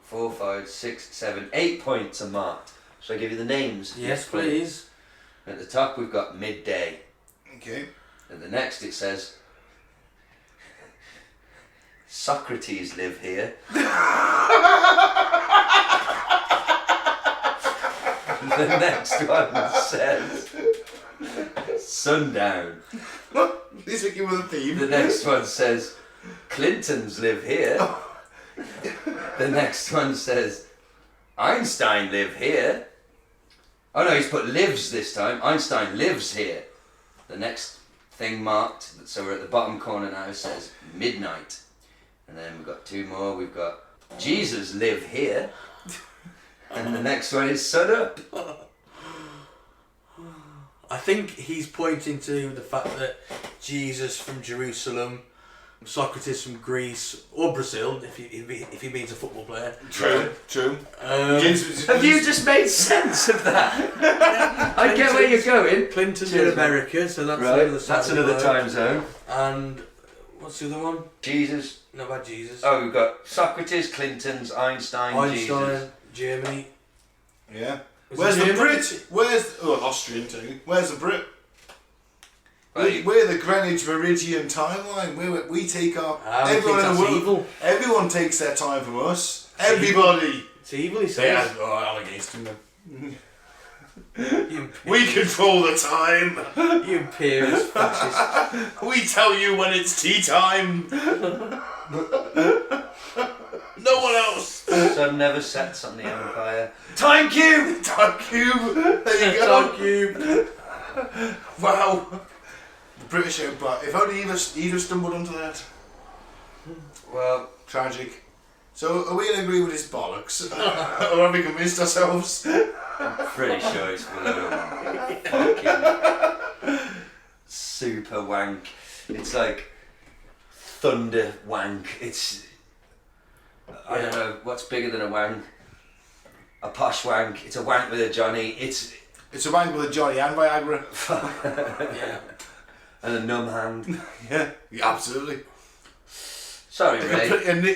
4, 5, 6, 7, 8 points are marked. Shall I give you the names? of Yes, these points? please. At the top we've got midday. Okay. And the next it says Socrates live here. The next one says sundown. These are given the theme. The next one says Clintons live here. The next one says Einstein live here. Oh no, he's put lives this time. Einstein lives here. The next thing marked, so we're at the bottom corner now, says midnight. And then we've got 2 more. We've got Jesus live here. And the next one is sun up. I think he's pointing to the fact that Jesus from Jerusalem, Socrates from Greece or Brazil, if he means a football player. True. Have you just made sense of that? I get where you're going. Clinton's Cheers, in America, so that's Right, another side that's of the another globe. time zone. And what's the other one? Jesus. Not about Jesus. Oh, we've got Socrates, Clintons, Einstein, Jesus. Einstein, Germany. Yeah. Is Where's it the German? Brit? Austrian too. Where's the Brit? Right. We're the Greenwich Meridian timeline. We take our we think that's world. evil. Everyone takes their time from us. Everybody. It's evil, he Yeah, says. I'm against him then. You We control the time. You imperialist fascist. We tell you when it's tea time. No one else. Sun never sets on the empire. Time cube! Time cube. There you go. Time cube. Wow. The British Empire. If only he'd have stumbled onto that. Well, Tragic. So are we in agreement with his bollocks? Or have we convinced ourselves? I'm pretty sure it's full of fucking super wank. It's like thunder wank. It's I don't know what's bigger than a wank. A posh wank. It's a wank with a Johnny. It's It's a wank with a Johnny and Viagra. Yeah. and a numb hand. Yeah, absolutely. Sorry, Ray.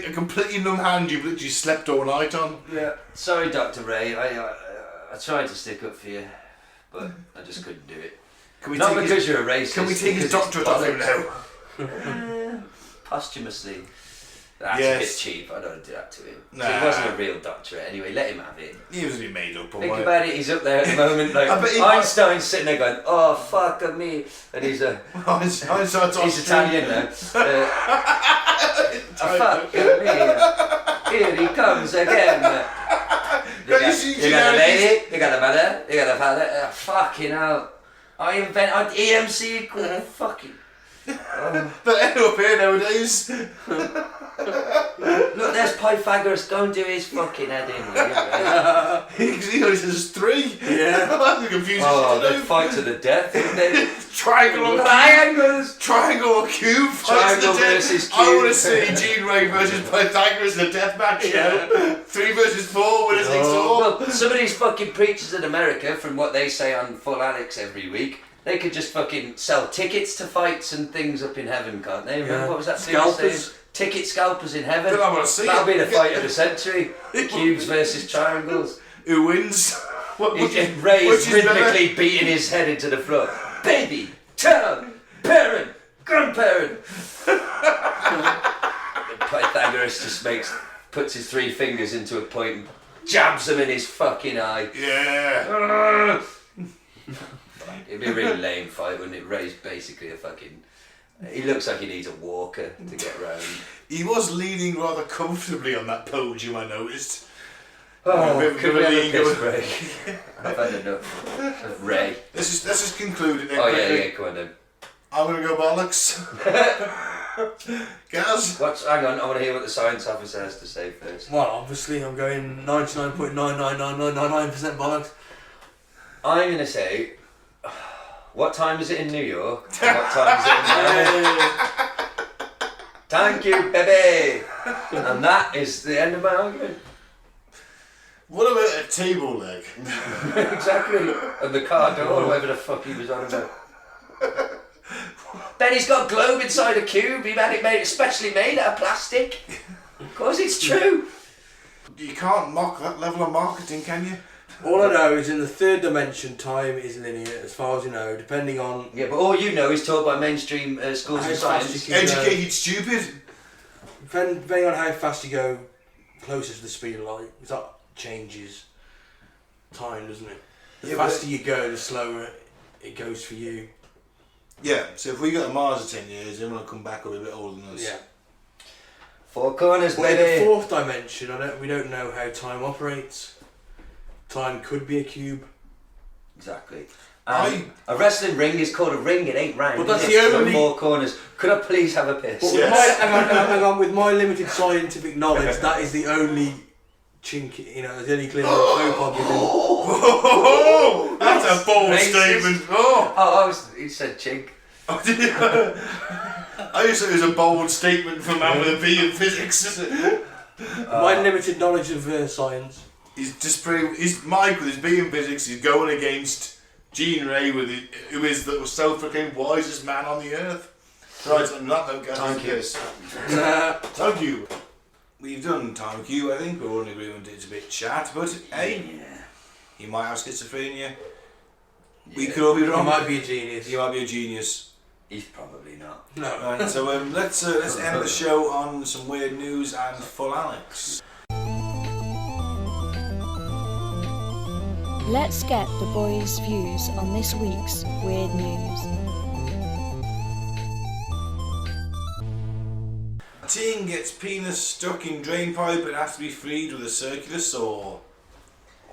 A completely numb hand you've literally slept all night on. Yeah. Sorry, Dr. Ray. I tried to stick up for you, but I just couldn't do it. Can we Not take because his, you're a racist. Can we take his because it's doctorate off him bollocks. now? Posthumously. That's Yes. a bit cheap. I don't want to do that to him. So Nah. he wasn't a real doctorate anyway. Let him have it. He was only made up. Think about it. He's up there at the moment, like I bet he- Einstein's sitting there going, "Oh fuck me," and he's he's Italian now. Oh, fuck me. Here he comes again. You got the baby, you got the mother, you got the father. Fucking hell. I invented EMC equal fucking. They end up here nowadays. Look, there's Pythagoras. Go and do his fucking head in. He only says 3. Yeah. That's confusing. Oh, they fight to the death, didn't they? Triangle or Triangles. Triangle or cube. Triangle versus cube. I want to see Gene Ray versus Pythagoras in a death match. Yeah. 3 versus 4. Winners takes all. Well, some of these fucking preachers in America, from what they say on Full Alex every week, they could just fucking sell tickets to fights and things up in heaven, can't they? Remember what was that thing saying? Ticket scalpers in heaven. Then I want to see That'll it. be the fight of the century. Cubes versus triangles. Who wins? Ray is rhythmically beating his head into the floor. Baby, child, parent, grandparent. Pythagoras just puts his 3 fingers into a point and jabs them in his fucking eye. Yeah. It'd be a really lame fight, wouldn't it? Ray's basically a fucking... He looks like he needs a walker to get round. He was leaning rather comfortably on that podium, I noticed. Oh, could we have a piss break? I've had enough of Ray. Let's just conclude it then. Oh yeah, come on then. I'm going to go bollocks. Gaz? Hang on, I want to hear what the science officer has to say first. Well, obviously I'm going 99.99999% bollocks. I'm going to say... What time is it in New York? And what time is it in Melbourne? Thank you, baby! And that is the end of my argument. What about a table leg? Exactly. And the car door, whatever the fuck he was on about. Then he's got globe inside a cube. He had it made, specially made out of plastic. Of course it's true. You can't mock that level of marketing, can you? All I know is in the 3rd dimension, time is linear, as far as you know, depending on... Yeah, but all you know is taught by mainstream schools of science. Educated stupid. Depending on how fast you go closer to the speed of light, because that changes time, doesn't it? The faster you go, the slower it goes for you. Yeah, so if we go to Mars in 10 years, then we'll come back, we'll be a bit older than us. Yeah. 4 corners, Well, baby. in the 4th dimension, we don't know how time operates. Time could be a cube. Exactly. A wrestling ring is called a ring, it ain't round. But that's it's the only... 4 corners. Could I please have a piss? But Yes. hang on, with my limited scientific knowledge, that is the only chink, the only clear Oh, that's a bold Racist. statement. He said chink. I just thought it was a bold statement from a man with a B in physics. My limited knowledge of science. He's Mike with his B in physics. He's going against Gene Ray who is the self-proclaimed wisest man on the earth. Right, on that note, guys. Thank you. Thank you. We've done Time Q, I think. We're all in agreement it's a bit chat, but hey, he might have schizophrenia. We could all be wrong. He might be a genius. He might be a genius. He's probably not. No. Right, so let's end the show on some weird news and Full Alex. Let's get the boys' views on this week's weird news. Teen gets penis stuck in drain pipe and has to be freed with a circular saw.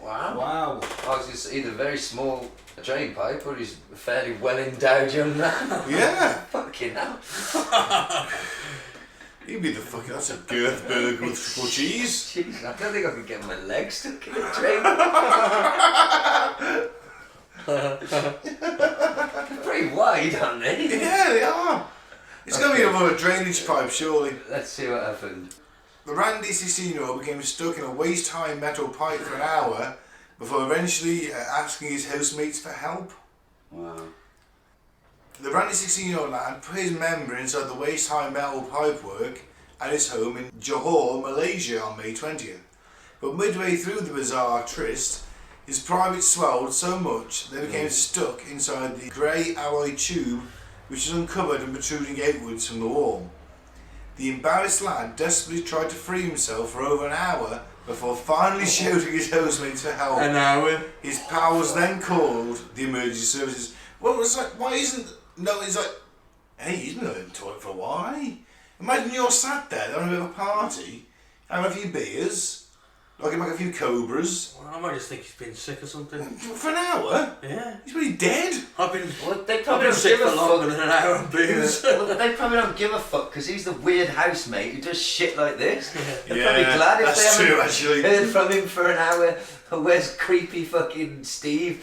Wow. Oh, it's either very small drain pipe or he's a fairly well endowed young man. Yeah. Fucking hell. He'd be the fucking... That's a girth burger with triple cheese. Jeez, I don't think I could get my legs stuck in a drain. They're pretty wide, aren't they? Yeah, they are. It's going to be above a drainage pipe, surely. Let's see what happened. The randy 16-year-old became stuck in a waist-high metal pipe for an hour before eventually asking his housemates for help. Wow. The randy 16-year-old lad put his member inside the waist-high metal pipework at his home in Johor, Malaysia on May 20th. But midway through the bizarre tryst, his private swelled so much they became stuck inside the grey alloy tube which was uncovered and protruding outwards from the wall. The embarrassed lad desperately tried to free himself for over an hour before finally shouting his housemates for help. An hour? His pals then called the emergency services. Well, it's like, why isn't... No, it's like, hey, he's been in the toilet for a while, eh? Imagine you're sat there, they're having a bit of a party, having a few beers, Knock him like a few cobras. Well, I might just think he's been sick or something. For an hour? Yeah. He's really dead. Well, they probably don't sick give a for longer fuck. than an hour on booze. Well, they probably don't give a fuck because he's the weird housemate who does shit like this. They're Yeah, probably glad if that's they true, haven't actually. heard from him for an hour. Where's creepy fucking Steve?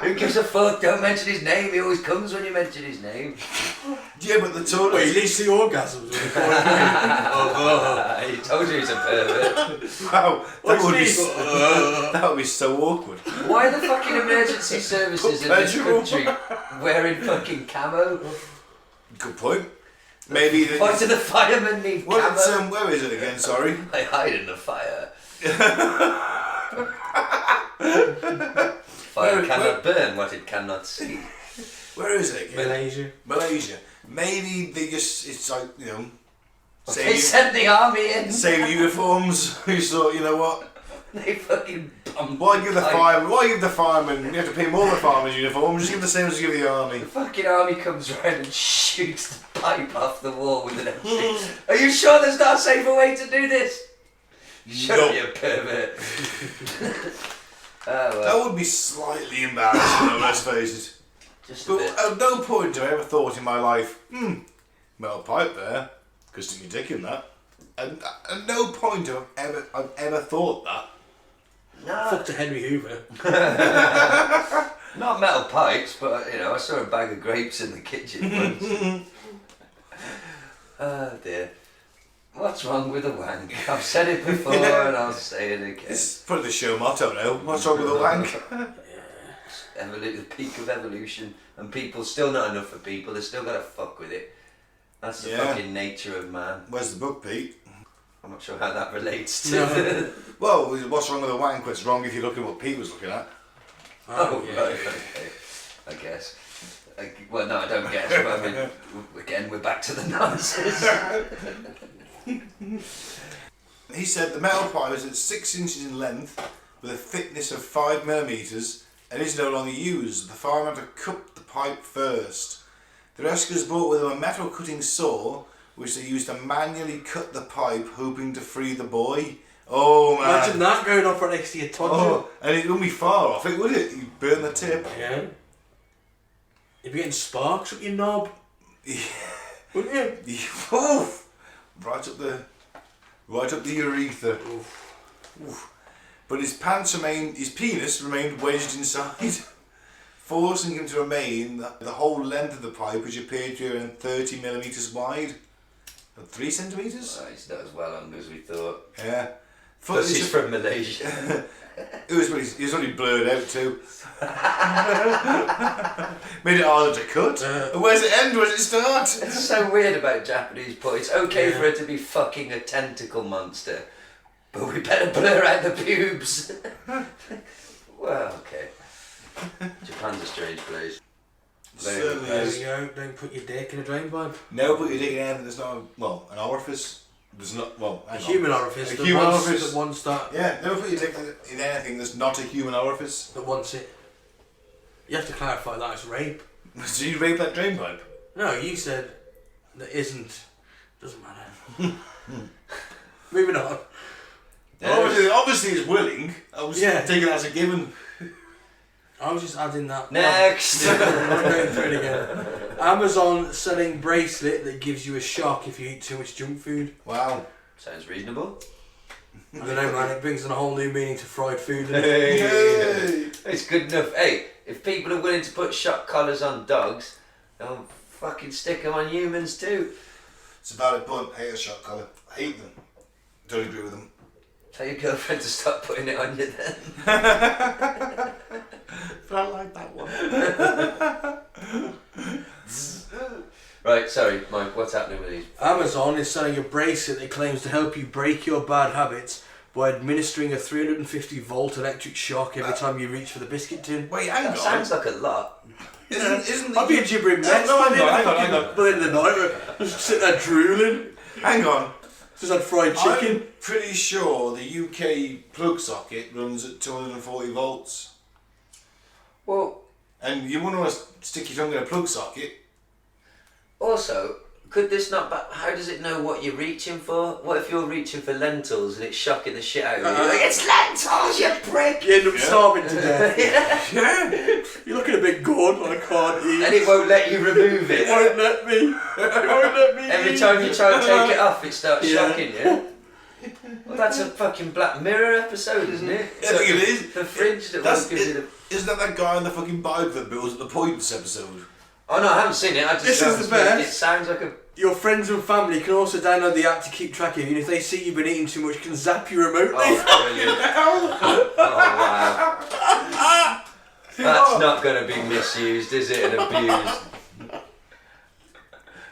Who gives a fuck? Don't mention his name. He always comes when you mention his name. Yeah, but the total. Wait, he leads the orgasms when he calls me. He told you he's a pervert. Wow, that would, be Steve? that would be so awkward. Why are the fucking emergency services in this country wearing fucking camo? Good point. Maybe. Why do the firemen need camo? Where is it again? Sorry. They hide in the fire. Fire cannot burn what it cannot see. Where is it again? Malaysia. Maybe they just. It's like, you know. They sent the army in. Same uniforms. Who thought, you know what? They fucking bombed. Why give the firemen? You have to pay more the firemen's uniform. Just give the same as you give the army. The fucking army comes round and shoots the pipe off the wall with an MP. Are you sure there's not a safer way to do this? Shut up, you pervert. Oh, well. That would be slightly embarrassing, though, let's face it. Just a But bit. at no point have I ever thought in my life, metal pipe there, could stick your dick in that. And at no point have I've ever thought that. No, Fuck to Henry Hoover. not metal pipes, but you know, I saw a bag of grapes in the kitchen once. Oh dear. What's wrong with a wank? I've said it before and I'll say it again. It's probably the show motto now. What's wrong with a wank? The peak of evolution, and people still not enough for people. They still gotta fuck with it. That's the fucking nature of man. Where's the book, Pete? I'm not sure how that relates to. No. Well, what's wrong with a wank? What's wrong if you're looking at what Pete was looking at? Oh, right, okay. I guess. Well, no, I don't guess. But I mean, again, we're back to the nonsense. He said the metal pipe is at 6 inches in length with a thickness of 5 millimetres and is no longer used. The fireman had to cut the pipe first. The rescuers brought with them a metal cutting saw which they used to manually cut the pipe, hoping to free the boy. Oh man. Imagine that going off right next to your todger. Oh, and it wouldn't be far off it, would it? You'd burn the tip. Yeah. You'd be getting sparks up your knob. Wouldn't you? Oof. Right up the urethra. Oof. But his penis remained wedged inside, forcing him to remain the whole length of the pipe, which appeared to be around 30 millimetres wide. 3 centimetres? Oh, he's not as well hung as we thought. Yeah. Plus he's from Malaysia. He was only blurred out too. Made it harder to cut. Where's it end? Where does it start? It's so weird about Japanese porn. It's okay for it to be fucking a tentacle monster, but we better blur out the pubes. Well, okay. Japan's a strange place. Certainly There is. you go. Don't put your dick in a drain pipe. Never put your dick in anything that's not, an orifice. There's not, A human orifice. A that human wants, orifice. That wants that. Yeah, never put your dick in anything that's not a human orifice. That wants it. You have to clarify that it's rape. So you rape that drain pipe? No, you said that isn't. Doesn't matter. Moving on. Obviously it's willing. I was taking that as a given. I was just adding that. Next. I'm going through it again. Amazon selling bracelet that gives you a shock if you eat too much junk food. Wow. Sounds reasonable. I don't know, man. It brings in a whole new meaning to fried food. Hey. It's good enough. Hey, if people are willing to put shock collars on dogs, they'll fucking stick them on humans too. It's a valid point. I hate a shot collar. I hate them. Don't agree with them. Tell your girlfriend to stop putting it on you then. But I like that one. Right, sorry, Mike, what's happening with these? Amazon is selling a bracelet that claims to help you break your bad habits by administering a 350 volt electric shock every time you reach for the biscuit tin. Wait, hang That on. sounds like a lot. Isn't I'd be a gibbering mess. No, hang on. By the end of the night, just sit there drooling. Hang on. Just had fried chicken. I'm pretty sure the UK plug socket runs at 240 volts. Well, And you wouldn't want to stick your tongue in a plug socket. also, Could this not? How does it know what you're reaching for? What if you're reaching for lentils and it's shocking the shit out of you? You're like, it's lentils, you prick! You end up starving to death. Yeah. You're looking a bit good, I can't eat. And it won't let you remove it. It won't let me. It won't let me. Every time you try and take it off, it starts shocking you. Well, that's a fucking Black Mirror episode, isn't it? Yeah, I think it is. The fridge that won't give you the... Isn't that guy on the fucking bike that builds at the points episode? Oh no, I haven't seen it. I just This is the best. It sounds like a... Your friends and family can also download the app to keep track of you, and if they see you've been eating too much, can zap you remotely. Oh, brilliant. Oh, wow. That's not going to be misused, is it, and abused?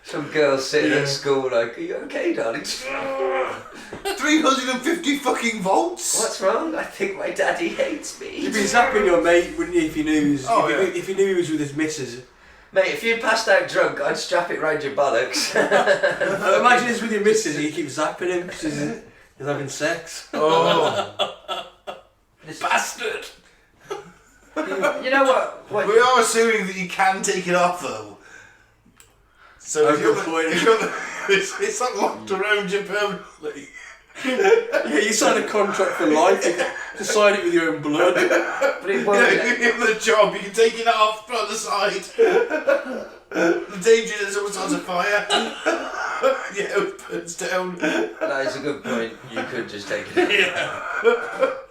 Some girls sitting at school like, are you okay, darling? 350 fucking volts? What's wrong? I think my daddy hates me. You'd be zapping your mate, wouldn't you, if you knew he was, if you knew he was with his missus. Mate, if you passed out drunk, I'd strap it round your bollocks. Imagine it's with your missus and you keep zapping him because he's having sex. Oh. This bastard! You know what? We are assuming that you can take it off though. So if it's not locked around you permanently. Yeah, you sign a contract for life. To sign it with your own blood. But it won't. You give the job, you can take it off from the side. The danger is all sorts of fire. Yeah, it burns down. That is a good point. You could just take it. Yeah.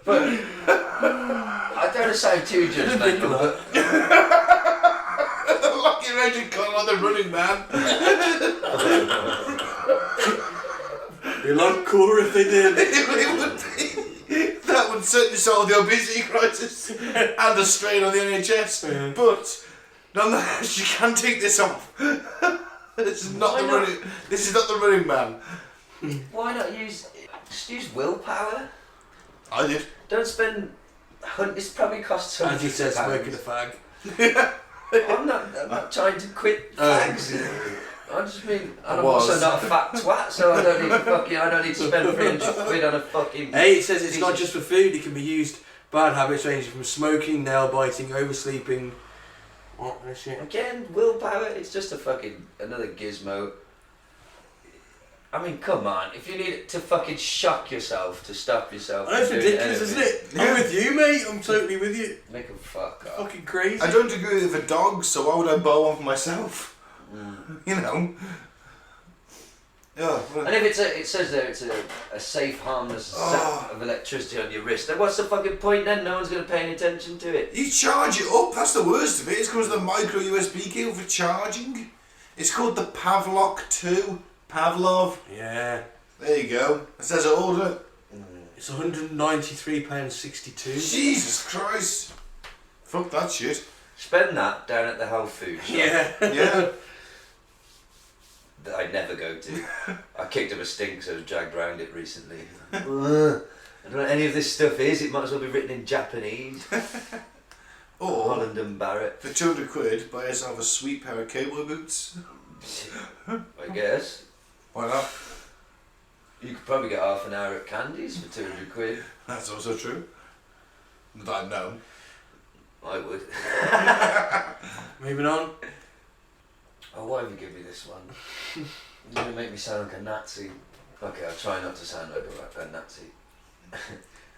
But I don't want to sound too judgmental, but lock your around your collar like the Running Man. It'd be a lot cooler if they did. It would be. That would certainly solve the obesity crisis and the strain on the NHS. Yeah. But nonetheless, you can take this off. This is not This is not the Running Man. why not just use willpower? I did. Don't spend. This probably costs As hundreds he says, of smoking a pounds. fag. I'm not trying to quit fags. I just mean, and I'm also not a fat twat, so I don't need to spend 300 quid on a fucking... Hey, it says it's not just for food, it can be used. Bad habits ranging from smoking, nail biting, oversleeping. What this shit? Again, willpower, it's just a fucking, another gizmo. I mean, come on, if you need to fucking shock yourself to stop yourself... That's ridiculous, isn't it? I'm with you, mate, I'm totally with you. Make them fuck off. Fucking crazy. I don't agree with it for dogs, so why would I buy one for myself? You know. Yeah. And if it says there it's a safe, harmless zap of electricity on your wrist, then what's the fucking point then? No one's going to pay any attention to it. You charge it up, that's the worst of it. It's because of the micro USB cable for charging. It's called the Pavlok 2. Pavlov. Yeah. There you go. It says it all, doesn't it? It's £193.62. Jesus Christ. Fuck that shit. Spend that down at the health food shop. Yeah. Yeah. That I never go to. I kicked up a stink, so I was dragged around it recently. I don't know what any of this stuff is. It might as well be written in Japanese. Or, Holland and Barrett. for 200 quid, buy yourself a sweet pair of cowboy boots. I guess. Why not? You could probably get half an hour at Candies for 200 quid. That's also true. That I know. I would. Moving on. Oh, why have you given me this one? You're going to make me sound like a Nazi. Okay, I'll try not to sound like a Nazi.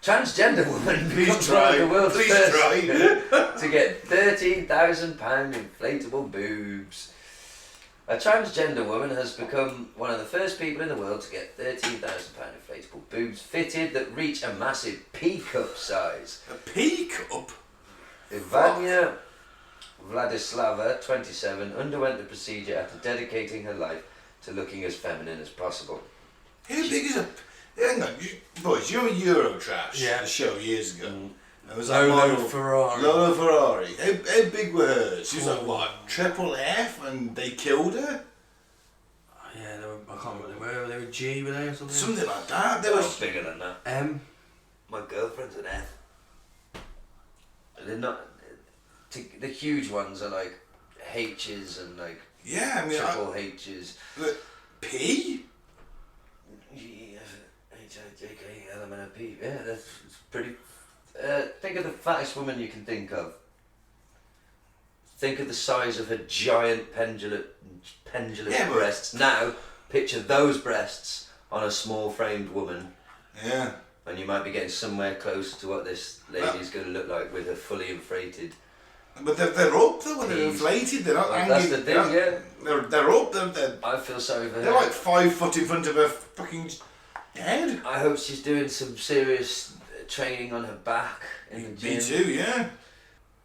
Transgender woman becomes one of the world's first to get £13,000 inflatable boobs. A transgender woman has become one of the first people in the world to get £13,000 inflatable boobs fitted that reach a massive pea-cup size. A pea-cup? Ivania Vladislava, 27, underwent the procedure after dedicating her life to looking as feminine as possible. How big is a... Hang on, boys, you remember Eurotrash? Yeah. The show years ago. It was Lola Ferrari. Lola Ferrari. How big were hers? She was like, what, triple F and they killed her? Yeah, they were, I can't remember what they were. G, were they, or something? Something like that. They They were... were bigger than that. M. My girlfriend's an F. They're not... The huge ones are like H's and like Yeah, I mean... triple H's. P? G, F, H, I, J, K, L, M, N, P. Yeah, that's pretty... think of the fattest woman you can think of. Think of the size of her giant pendulum pendulous Yeah, but- breasts. Now, picture those breasts on a small framed woman, Yeah. and you might be getting somewhere close to what this lady's going to look like with her fully inflated. But they're up though when they're These- inflated. They're not Well, hanging. that's the thing, yeah. They're up. They're I feel sorry for her. they're like 5 foot in front of her fucking head. I hope she's doing some serious training on her back in the gym. Me too. Yeah.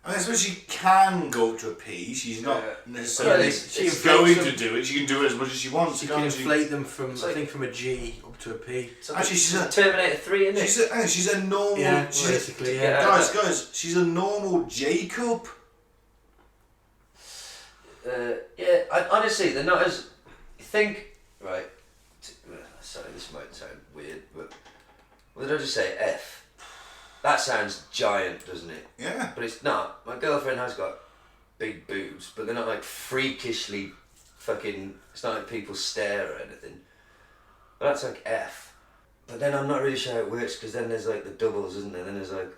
I mean, I suppose she can go up to a P. She's not necessarily Well, it's going them. to do it. She can do it as much as she wants. You can can't she? inflate them from, It's I like- think, from a G up to a P. Actually, she's a Terminator 3, isn't it? she's a normal. Yeah, she's basically, Yeah. guys, she's a normal Jacob. Yeah, honestly, they're not as... Think, right, sorry, this might sound weird, but... What did I just say? F. That sounds giant, doesn't it? Yeah. But it's not. My girlfriend has got big boobs, but they're not like freakishly fucking... It's not like people stare or anything. But that's like F. But then I'm not really sure how it works, because then there's like the doubles, isn't there? Then there's like...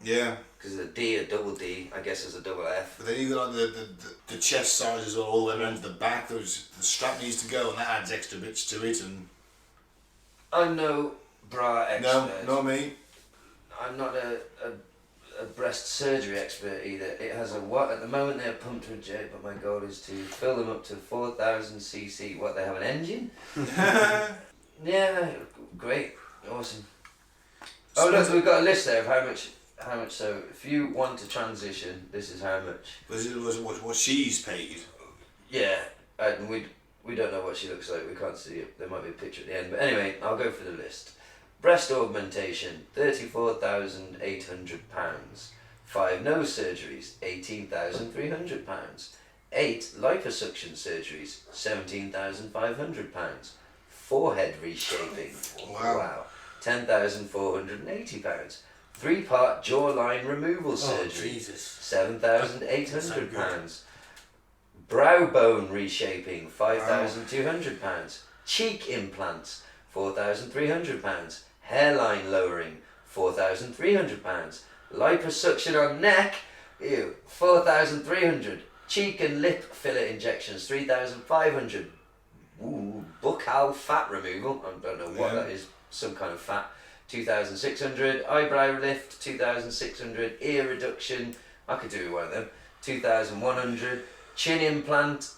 Yeah. Because there's a D, a double D, I guess there's a double F. But then you got like the chest sizes all the way around to the back. The strap needs to go, and that adds extra bits to it. And I'm no bra expert. no, not me. I'm not a breast surgery expert either. It has a what? At the moment they're pumped with J, but my goal is to fill them up to 4,000 cc. What, they have an engine? Yeah, great, awesome. Oh look, we've got a list there of how much. So if you want to transition, this is how much. Was what she's paid? Yeah, and we don't know what she looks like. We can't see it. There might be a picture at the end. But anyway, I'll go for the list. Breast augmentation, £34,800. 5 nose surgeries, £18,300. 8 liposuction surgeries, £17,500. Forehead reshaping, Wow. £10,480. 3-part jawline removal Oh, surgery, Jesus. £7,800. Brow bone reshaping, £5,200. Cheek implants, £4,300. Hairline lowering, £4,300. Liposuction on neck, ew, £4,300. Cheek and lip filler injections, £3,500. Ooh, buccal fat removal, I don't know what that is, some kind of fat, £2,600. Eyebrow lift, £2,600. Ear reduction, I could do one of them, £2,100. Chin implant.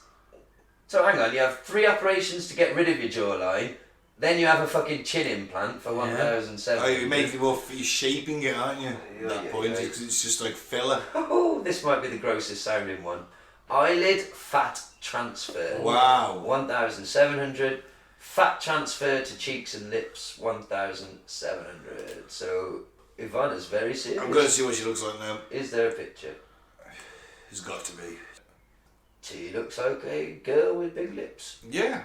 So hang on, you have 3 operations to get rid of your jawline, then you have a fucking chin implant for £1,700. Oh, you're making it more. You're shaping it, aren't you? At that point, yeah. it's just like filler. Oh, this might be the grossest sounding one. Eyelid fat transfer. Wow. 1,700. Fat transfer to cheeks and lips, 1,700. So Ivana's very serious. I'm going to see what she looks like now. Is there a picture? It's got to be. She looks like a girl with big lips. Yeah.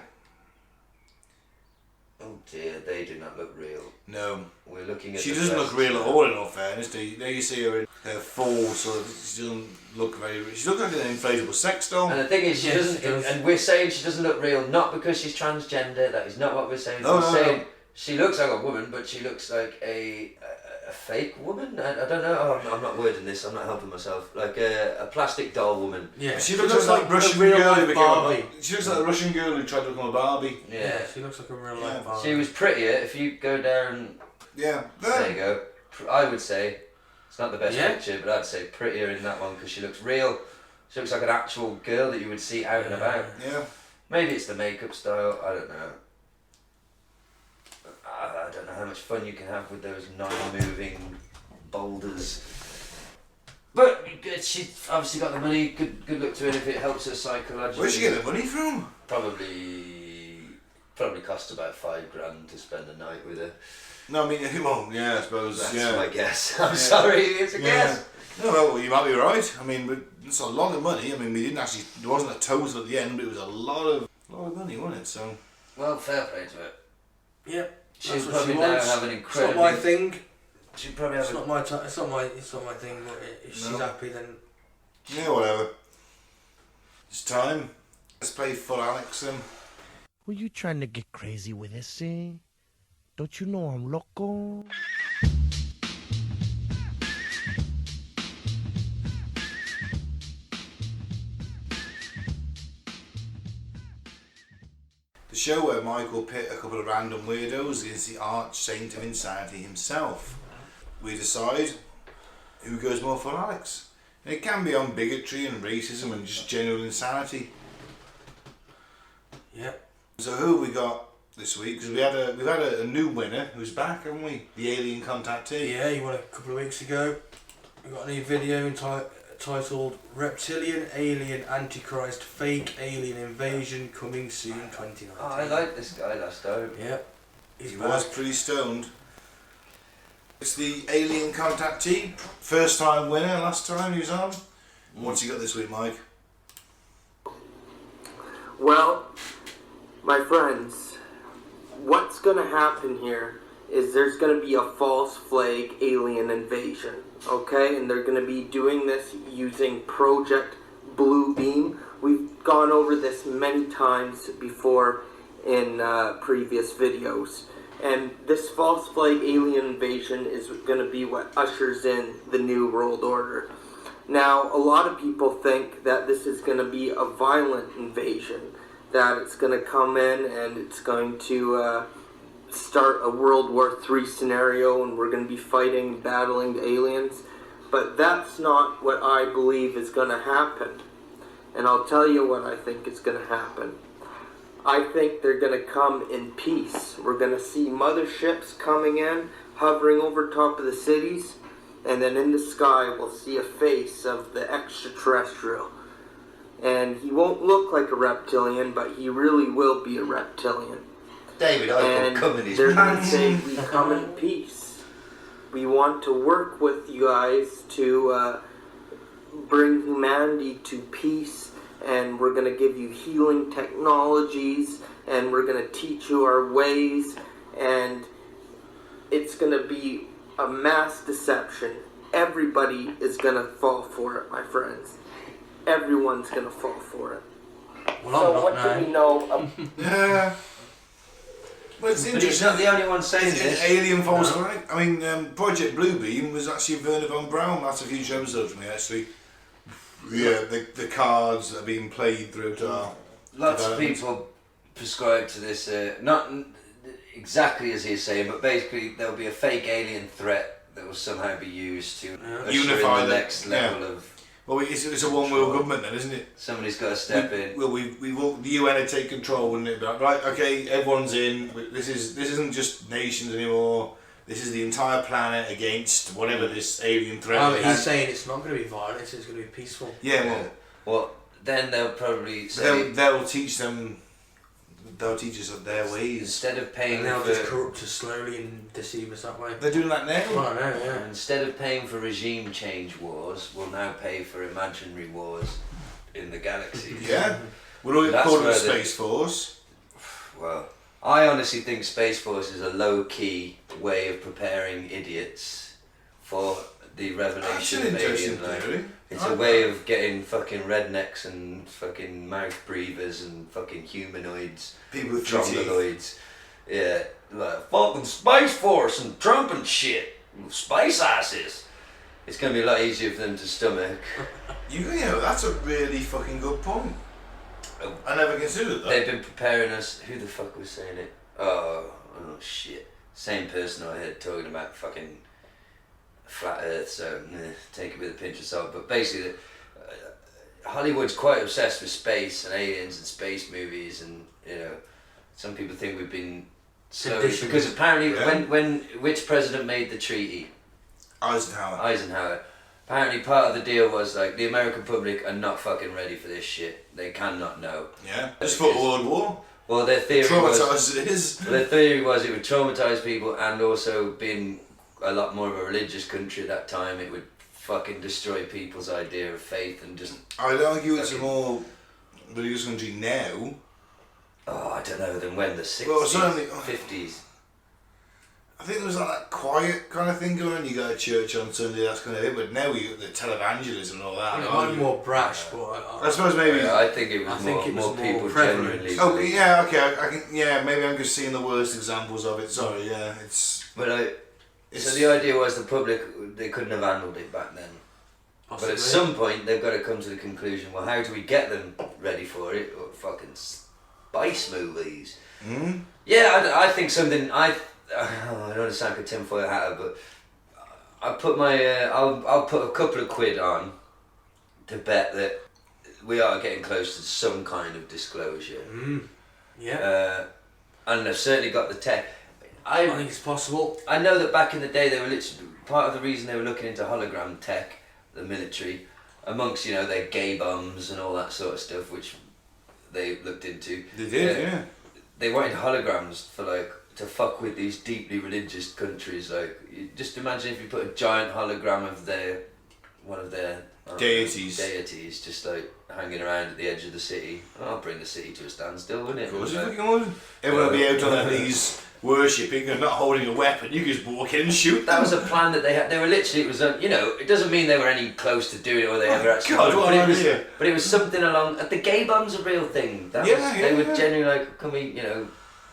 Oh dear, they do not look real. No. We're looking at. She the doesn't look breasts real at now. all, in all fairness. There you see her in her full sort of. She doesn't look very. She looks like an inflatable sex doll. And the thing is, she Yes, doesn't. she does. And we're saying she doesn't look real, not because she's transgender. That is not what we're saying. No, we're no, saying no. she looks like a woman, but she looks like a fake woman. I don't know. Oh, I'm not wording this. I'm not helping myself. Like a plastic doll woman. Yeah, She looks like a Russian real girl who life became Barbie. She looks like a Russian girl who tried to become a Barbie. Yeah. She looks like a real Yeah. life Barbie. She was prettier. If you go down, Yeah. there you go. I would say it's not the best Yeah. picture, but I'd say prettier in that one because she looks real. She looks like an actual girl that you would see out and about. Yeah. Maybe it's the makeup style, I don't know. I don't know how much fun you can have with those non-moving boulders. But good, she's obviously got the money, good look to it if it helps her psychologically. Where'd she get the money from? Probably cost about $5,000 to spend a night with her. No, I mean, well, yeah, I suppose. That's yeah. my guess. I'm sorry, it's a guess. No, well, you might be right. I mean, but it's a lot of money. I mean, we didn't actually. There wasn't a total at the end, but it was a lot of money, wasn't it? So. Well, fair play to her. Yeah. She'll That's what probably she now wants. have an It's incredibly. not my thing. She'll probably have It's not my time. It's not my thing. But if she's No. happy, then Yeah, whatever. It's time. Let's play full Alex then. Were you trying to get crazy with this, eh? Don't you know I'm loco? The show where Mike will pit a couple of random weirdos against the arch saint of insanity himself. We decide who goes more for Alex. And it can be on bigotry and racism and just general insanity. Yep. So who have we got this week? Because we've had a new winner who's back, haven't we? The alien contactee. Yeah, he won a couple of weeks ago. We got a new video titled "Reptilian Alien Antichrist Fake Alien Invasion Coming Soon 2019." Oh, I like this guy last time. Yep. He was pretty stoned. It's the alien contactee. First time winner last time he was on. What's he got this week, Mike? Well, my friends, what's going to happen here is there's going to be a false flag alien invasion, okay? And they're going to be doing this using Project Bluebeam. We've gone over this many times before in previous videos. And this false flag alien invasion is going to be what ushers in the New World Order. Now, a lot of people think that this is going to be a violent invasion, that it's going to come in and it's going to start a World War III scenario and we're going to be fighting, battling the aliens. But that's not what I believe is going to happen. And I'll tell you what I think is going to happen. I think they're going to come in peace. We're going to see motherships coming in, hovering over top of the cities, and then in the sky we'll see a face of the extraterrestrial. And he won't look like a reptilian, but he really will be a reptilian. David, I And will come in his they're going to pants. say, we come in peace. We want to work with you guys to bring humanity to peace, and we're going to give you healing technologies, and we're going to teach you our ways, and it's going to be a mass deception. Everybody is going to fall for it, my friends. Everyone's going to fall for it. Well, So I'm not what now. do we know? Yeah. Well, it's But he's interesting. not the only one saying It's this. alien false flag. I mean, Project Bluebeam was actually Werner von Braun. That's a future episode from me, actually. Yeah, the cards that are being played throughout our Lots of development. people prescribe to this, not exactly as he's saying, but basically there'll be a fake alien threat that will somehow be used to usher Unify in the the- next level of. Well, it's a one-world government then, isn't it? Somebody's got to step in. Well, we will. The UN would take control, wouldn't it? But, right, okay, everyone's in. This isn't just nations anymore. This is the entire planet against whatever this alien threat Oh, is. he's saying it's not going to be violent, it's going to be peaceful. Yeah, well, Well, then they'll probably say they'll teach them. They'll teach us their ways. instead of paying And they'll for just corrupt us slowly and deceive us that way. They're doing that now. Well, I know, yeah. instead of paying for regime change wars, we'll now pay for imaginary wars in the galaxy. Yeah, we're all That's called the where the- Space Force. Well, I honestly think Space Force is a low-key way of preparing idiots for the That's revelation an of interesting alien life. theory. It's a way of getting fucking rednecks and fucking mouth breathers and fucking humanoids, People with three teeth. troglodytes. Yeah, like fucking Space Force and Trump and shit. Space asses. It's going to be a lot easier for them to stomach. You know, that's a really fucking good point. I never considered that. They've been preparing us. Who the fuck was saying it? Oh shit. Same person I heard talking about fucking flat Earth. So take it with a pinch of salt. But basically, Hollywood's quite obsessed with space and aliens and space movies, and you know, some people think we've been slowly Conditioned. because apparently Yeah. when which president made the treaty? Eisenhower. Eisenhower. Apparently part of the deal was like the American public are not fucking ready for this shit. They cannot know. Yeah, just for World War. Well, their theory was Traumatized it is. their theory was it would traumatize people, and also being a lot more of a religious country at that time, it would fucking destroy people's idea of faith and just. I'd argue it's a more religious country now. Oh, I don't know. Than when the 60s, Well, certainly- 50s. I think there was like that quiet kind of thing going on. You go to church on Sunday, that's kind of it. But now you got the televangelism and all that. It might be more brash, but I suppose maybe. Yeah, I think it was I think it was more more people prevalent. genuinely. Oh believe- yeah, okay. I can. Yeah, maybe I'm just seeing the worst examples of it. Sorry. Yeah, it's. But so the idea was the public they couldn't have handled it back then. possibly. But at some point they've got to come to the conclusion. Well, how do we get them ready for it? Or fucking spice movies. Yeah, I think something. I don't want to sound like a tinfoil hatter, but I put my. I'll put a couple of quid on to bet that we are getting close to some kind of disclosure. Yeah. And they've certainly got the tech. I think it's possible. I know that back in the day they were literally part of the reason they were looking into hologram tech, the military, amongst their gay bums and all that sort of stuff, which they looked into. They did, yeah. They wanted holograms for to fuck with these deeply religious countries. Just imagine if you put a giant hologram of one of their deities just hanging around at the edge of the city. I'll bring the city to a standstill, wouldn't it? Of course you fucking would. Everyone would be out on their knees worshipping and not holding a weapon. You could just walk in and shoot. That was a plan that they had. They were literally, it was it doesn't mean they were any close to doing it or they ever actually God, but it was something along, the gay bum's a real thing. They were genuinely can we,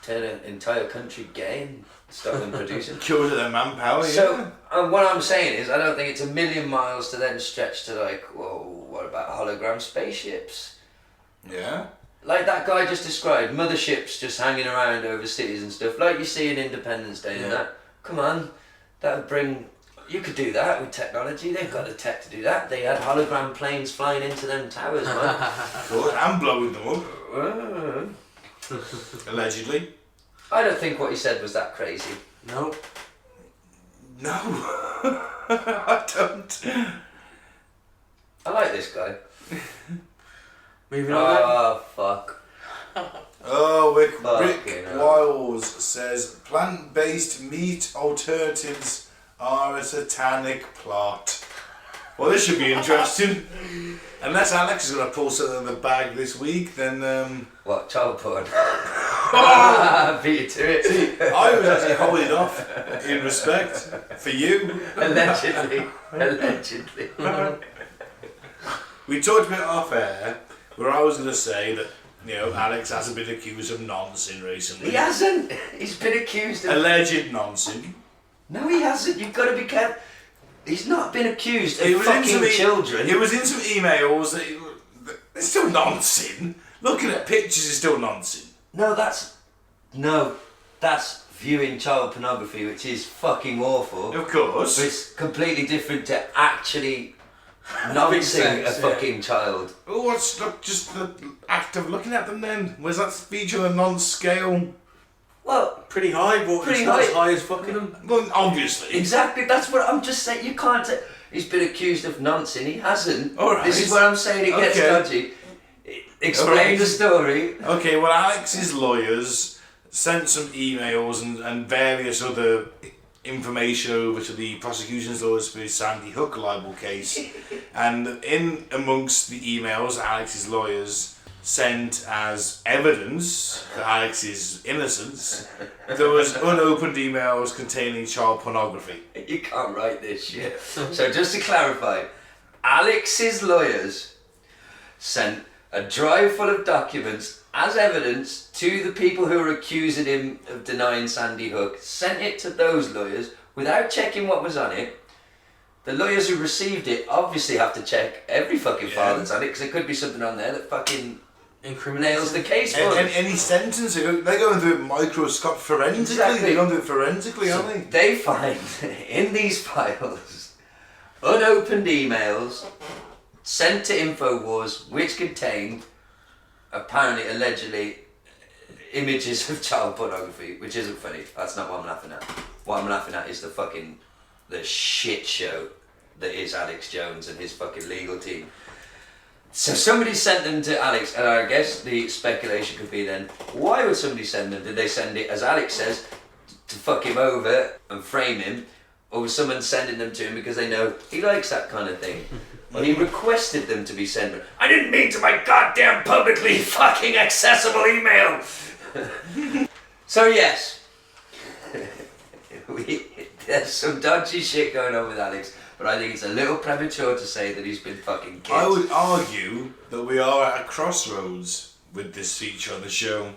turn an entire country gay and start them producing. Cure their manpower, So, what I'm saying is, I don't think it's a million miles to then stretch to what about hologram spaceships? Yeah. Like that guy just described, motherships just hanging around over cities and stuff, like you see in Independence Day and that. Come on, that would bring... You could do that with technology. They've got the tech to do that. They had hologram planes flying into them towers, man. Cool. And blowing them up. Allegedly. I don't think what he said was that crazy. No. No. I don't. I like this guy. Moving on. Oh, fuck. Rick Wiles says plant-based meat alternatives are a satanic plot. Well, this should be interesting. Unless Alex is going to pull something in the bag this week, then... What, child porn? Beat you to it. I was actually holding off in respect for you. Allegedly. We talked a bit off air where I was going to say that, Alex hasn't been accused of nonsense recently. He hasn't. He's been accused of... Alleged nonsense. No, he hasn't. You've got to be careful. He's not been accused of fucking children. It was in some emails that it's still nonsense. Looking at pictures is still nonsense. No, that's viewing child pornography, which is fucking awful. Of course. But it's completely different to actually noncing a fucking child. Oh, what's just the act of looking at them then? Where's that speech on a non-scale? Well, pretty high, but it's not as high as fucking them. Well, obviously. Exactly, that's what I'm just saying. You can't say he's been accused of nonsense. He hasn't. All right. This is where I'm saying it gets dodgy. Explain the story. Okay, well, Alex's lawyers sent some emails and various other information over to the prosecution's lawyers for his Sandy Hook libel case. And in amongst the emails, Alex's lawyers sent as evidence for Alex's innocence, there was unopened emails containing child pornography. You can't write this shit. So just to clarify, Alex's lawyers sent a drive full of documents as evidence to the people who were accusing him of denying Sandy Hook, sent it to those lawyers without checking what was on it. The lawyers who received it obviously have to check every fucking file that's on it, because there could be something on there that fucking nails the case for them. Any sentence, they're going through it microscopic forensically. Exactly. They're going to do it forensically, aren't they? They find in these files unopened emails sent to InfoWars which contained apparently, allegedly, images of child pornography, which isn't funny. That's not what I'm laughing at. What I'm laughing at is the shit show that is Alex Jones and his fucking legal team. So somebody sent them to Alex, and I guess the speculation could be then, why would somebody send them? Did they send it, as Alex says, to fuck him over and frame him? Or was someone sending them to him because they know he likes that kind of thing? Well, he requested them to be sent. I didn't mean to my goddamn publicly fucking accessible email! So yes, there's some dodgy shit going on with Alex, but I think it's a little premature to say that he's been fucking killed. I would argue that we are at a crossroads with this feature on the show.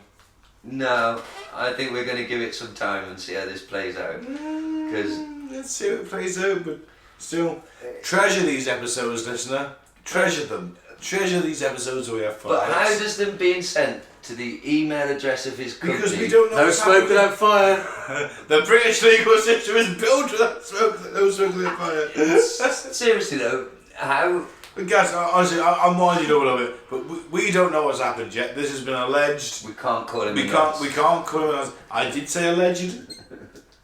No, I think we're going to give it some time and see how this plays out. Let's see how it plays out, but still, treasure these episodes, listener. Treasure them. treasure these episodes we have for But how Alex. does them being sent to the email address of his company? Because we don't know No what's smoke happening. without fire. The British legal system is built without smoke, no smoke without fire. Seriously though, how? Guys, honestly, I'm winding up a little bit, but we don't know what's happened yet. This has been alleged. We can't call him. We can't call him. I did say alleged.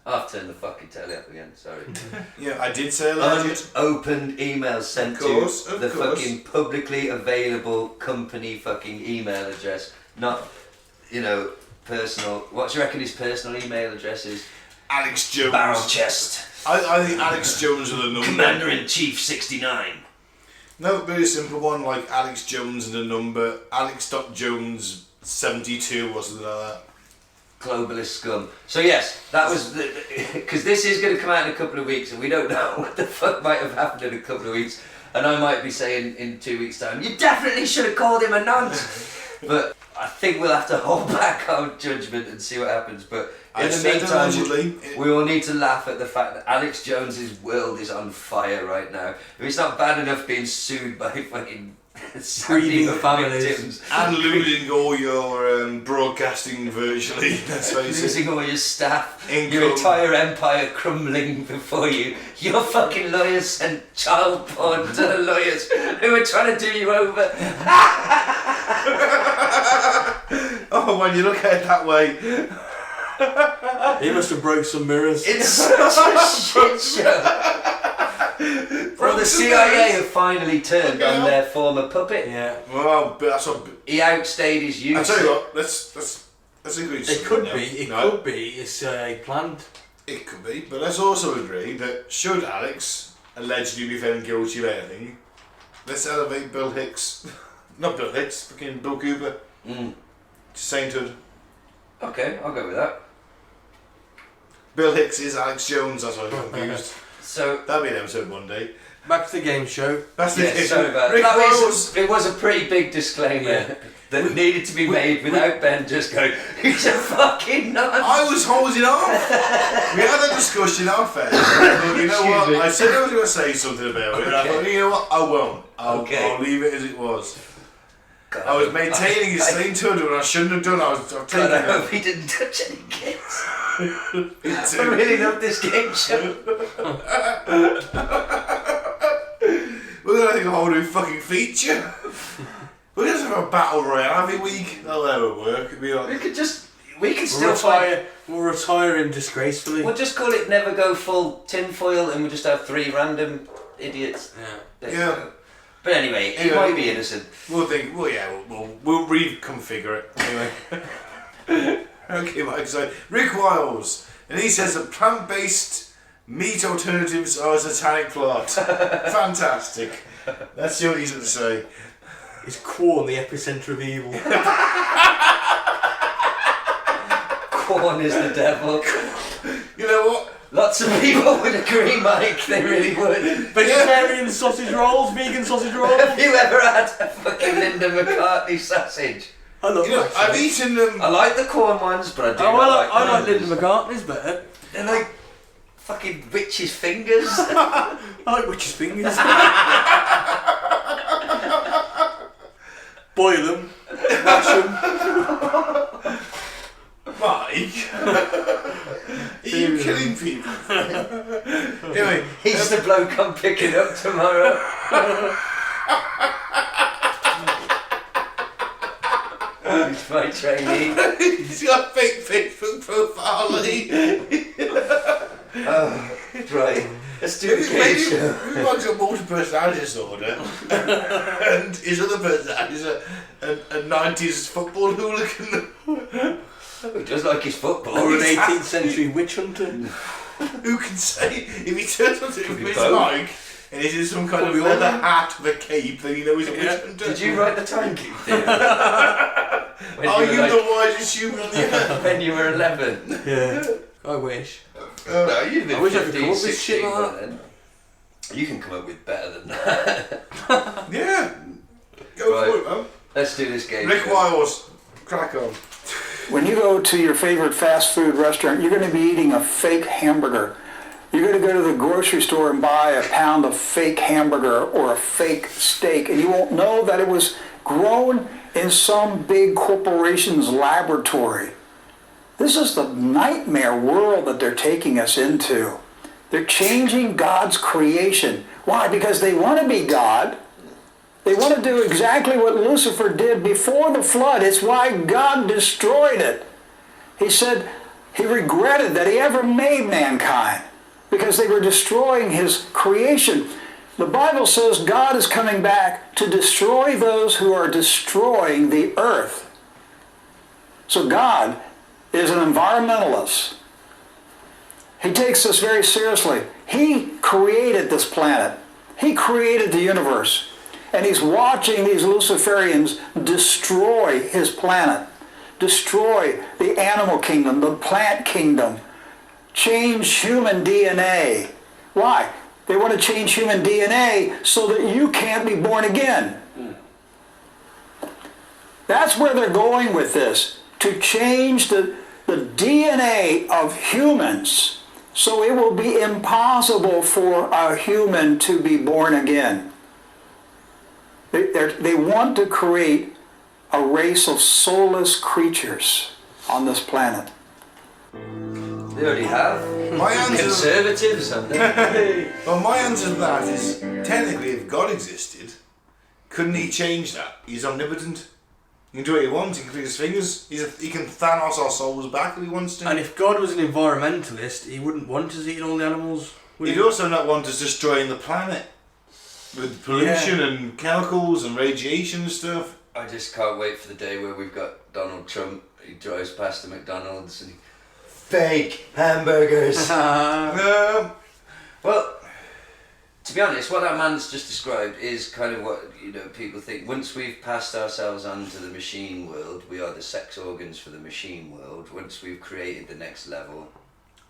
I've turned the fucking telly up again. Sorry. Yeah, I did say alleged. Unopened emails sent Of course, to of the course. fucking publicly available company fucking email address, not, personal. What do you reckon his personal email address is? Alex Jones. Barrel chest. I think Alex Jones with a number. Commander in Chief 69. No, very simple one like Alex Jones and a number. Alex.Jones 72 or something like that. Globalist scum. So yes, that was because this is going to come out in a couple of weeks, and we don't know what the fuck might have happened in a couple of weeks. And I might be saying in 2 weeks' time, you definitely should have called him a nonce. But I think we'll have to hold back our judgment and see what happens. But in the meantime, we all need to laugh at the fact that Alex Jones's world is on fire right now. If it's not bad enough being sued by fucking Breeding families victims and losing all your broadcasting virtually, let's face it. losing all your staff, Income. your entire empire crumbling before you. Your fucking lawyers sent child porn to the lawyers who were trying to do you over. Oh, when you look at it that way. He must have broke some mirrors. It's such a shit show. Well, the CIA have finally turned on their former puppet. Yeah. Well, but that's what. He outstayed his use. I tell you what, let's agree. It could be. It could be. It's planned. It could be, but let's also agree that should Alex allegedly be found guilty of anything, let's elevate Bill Hicks, not Bill Hicks, fucking Bill Cooper, to sainthood. Okay, I'll go with that. Bill Hicks is Alex Jones. That's why I'm confused. So that'll be an episode one day. Back to the game show. That's the game. Sorry about Rick that. Wells. It was a pretty big disclaimer that needed to be made without Ben just going, he's a fucking nonce. I was holding off. We had a discussion off it. But you know what? Me. I said I was going to say something about it. And I thought, you know what? I won't. Okay. I'll leave it as it was. God, I was maintaining his sainthood when I shouldn't have done. I was taking God, I it. hope he didn't touch any kids. Me I too. really love this game show. We're going to have a whole new fucking feature. We're going to have a battle royale every week. That'll never work. It'd be like, We can still find. We'll retire him disgracefully. We'll just call it Never Go Full Tinfoil, and we'll just have 3 random idiots. Yeah. yeah. But anyway, he might be innocent. We'll think. Well, yeah. We'll reconfigure it anyway. Okay, Mike. So Rick Wiles, and he says that plant-based meat alternatives are a satanic plot. Fantastic. That's what he's going to say. Is corn the epicenter of evil? Corn is the devil. You know what? Lots of people would agree, Mike. They really would. Vegetarian sausage rolls, vegan sausage rolls. Have you ever had a fucking Linda McCartney sausage? I love You know, I've eaten them. I like the corn ones, but I do Oh, not I like like the Linda McCartney's better. They're like fucking witches' fingers. I like witch's fingers. Boil them, mash them. Mike, are you killing people? Anyway, He's the bloke I'm picking up tomorrow. He's my trainee. He's got a fake Facebook profile. Oh, right. Let's do the game Maybe show. Mike's got multiple personality disorder, and his other personality is a 90s football hooligan. Who does like his football? Or an 18th century witch hunter. Who can say if he turns up to Miss both. Mike and he's in some kind of leather hat with a cape, then you know he's a witch hunter? Did you write the timekeep theory? Are you the wisest human on the earth? When you were 11? Yeah. I wish. No, you've been I wish I could 15, come up with 16 shit like by then. You can come up with better than that. Yeah. Go Right. for it, man. Let's do this game. Rick Wiles, crack on. When you go to your favorite fast food restaurant, you're going to be eating a fake hamburger. You're going to go to the grocery store and buy a pound of fake hamburger or a fake steak, and you won't know that it was grown in some big corporation's laboratory. This is the nightmare world that they're taking us into. They're changing God's creation. Why? Because they want to be God. They want to do exactly what Lucifer did before the flood. It's why God destroyed it. He said he regretted that he ever made mankind because they were destroying his creation. The Bible says God is coming back to destroy those who are destroying the earth. So God is an environmentalist. He takes this very seriously. He created this planet. He created the universe. And he's watching these Luciferians destroy his planet, destroy the animal kingdom, the plant kingdom, change human DNA. Why? They want to change human DNA so that you can't be born again. That's where they're going with this, to change the DNA of humans so it will be impossible for a human to be born again. They want to create a race of soulless creatures on this planet. They already have. My answer, Conservatives, haven't they? well, my answer to that is, technically, if God existed, couldn't he change that? He's omnipotent. He can do what he wants. He can click his fingers. He can Thanos our souls back if he wants to. And if God was an environmentalist, he wouldn't want us eating all the animals, would he? He'd also not want us destroying the planet with pollution and chemicals and radiation and stuff. I just can't wait for the day where we've got Donald Trump. He drives past the McDonald's and fake hamburgers. Well, to be honest, what that man's just described is kind of what people think. Once we've passed ourselves onto the machine world, we are the sex organs for the machine world. Once we've created the next level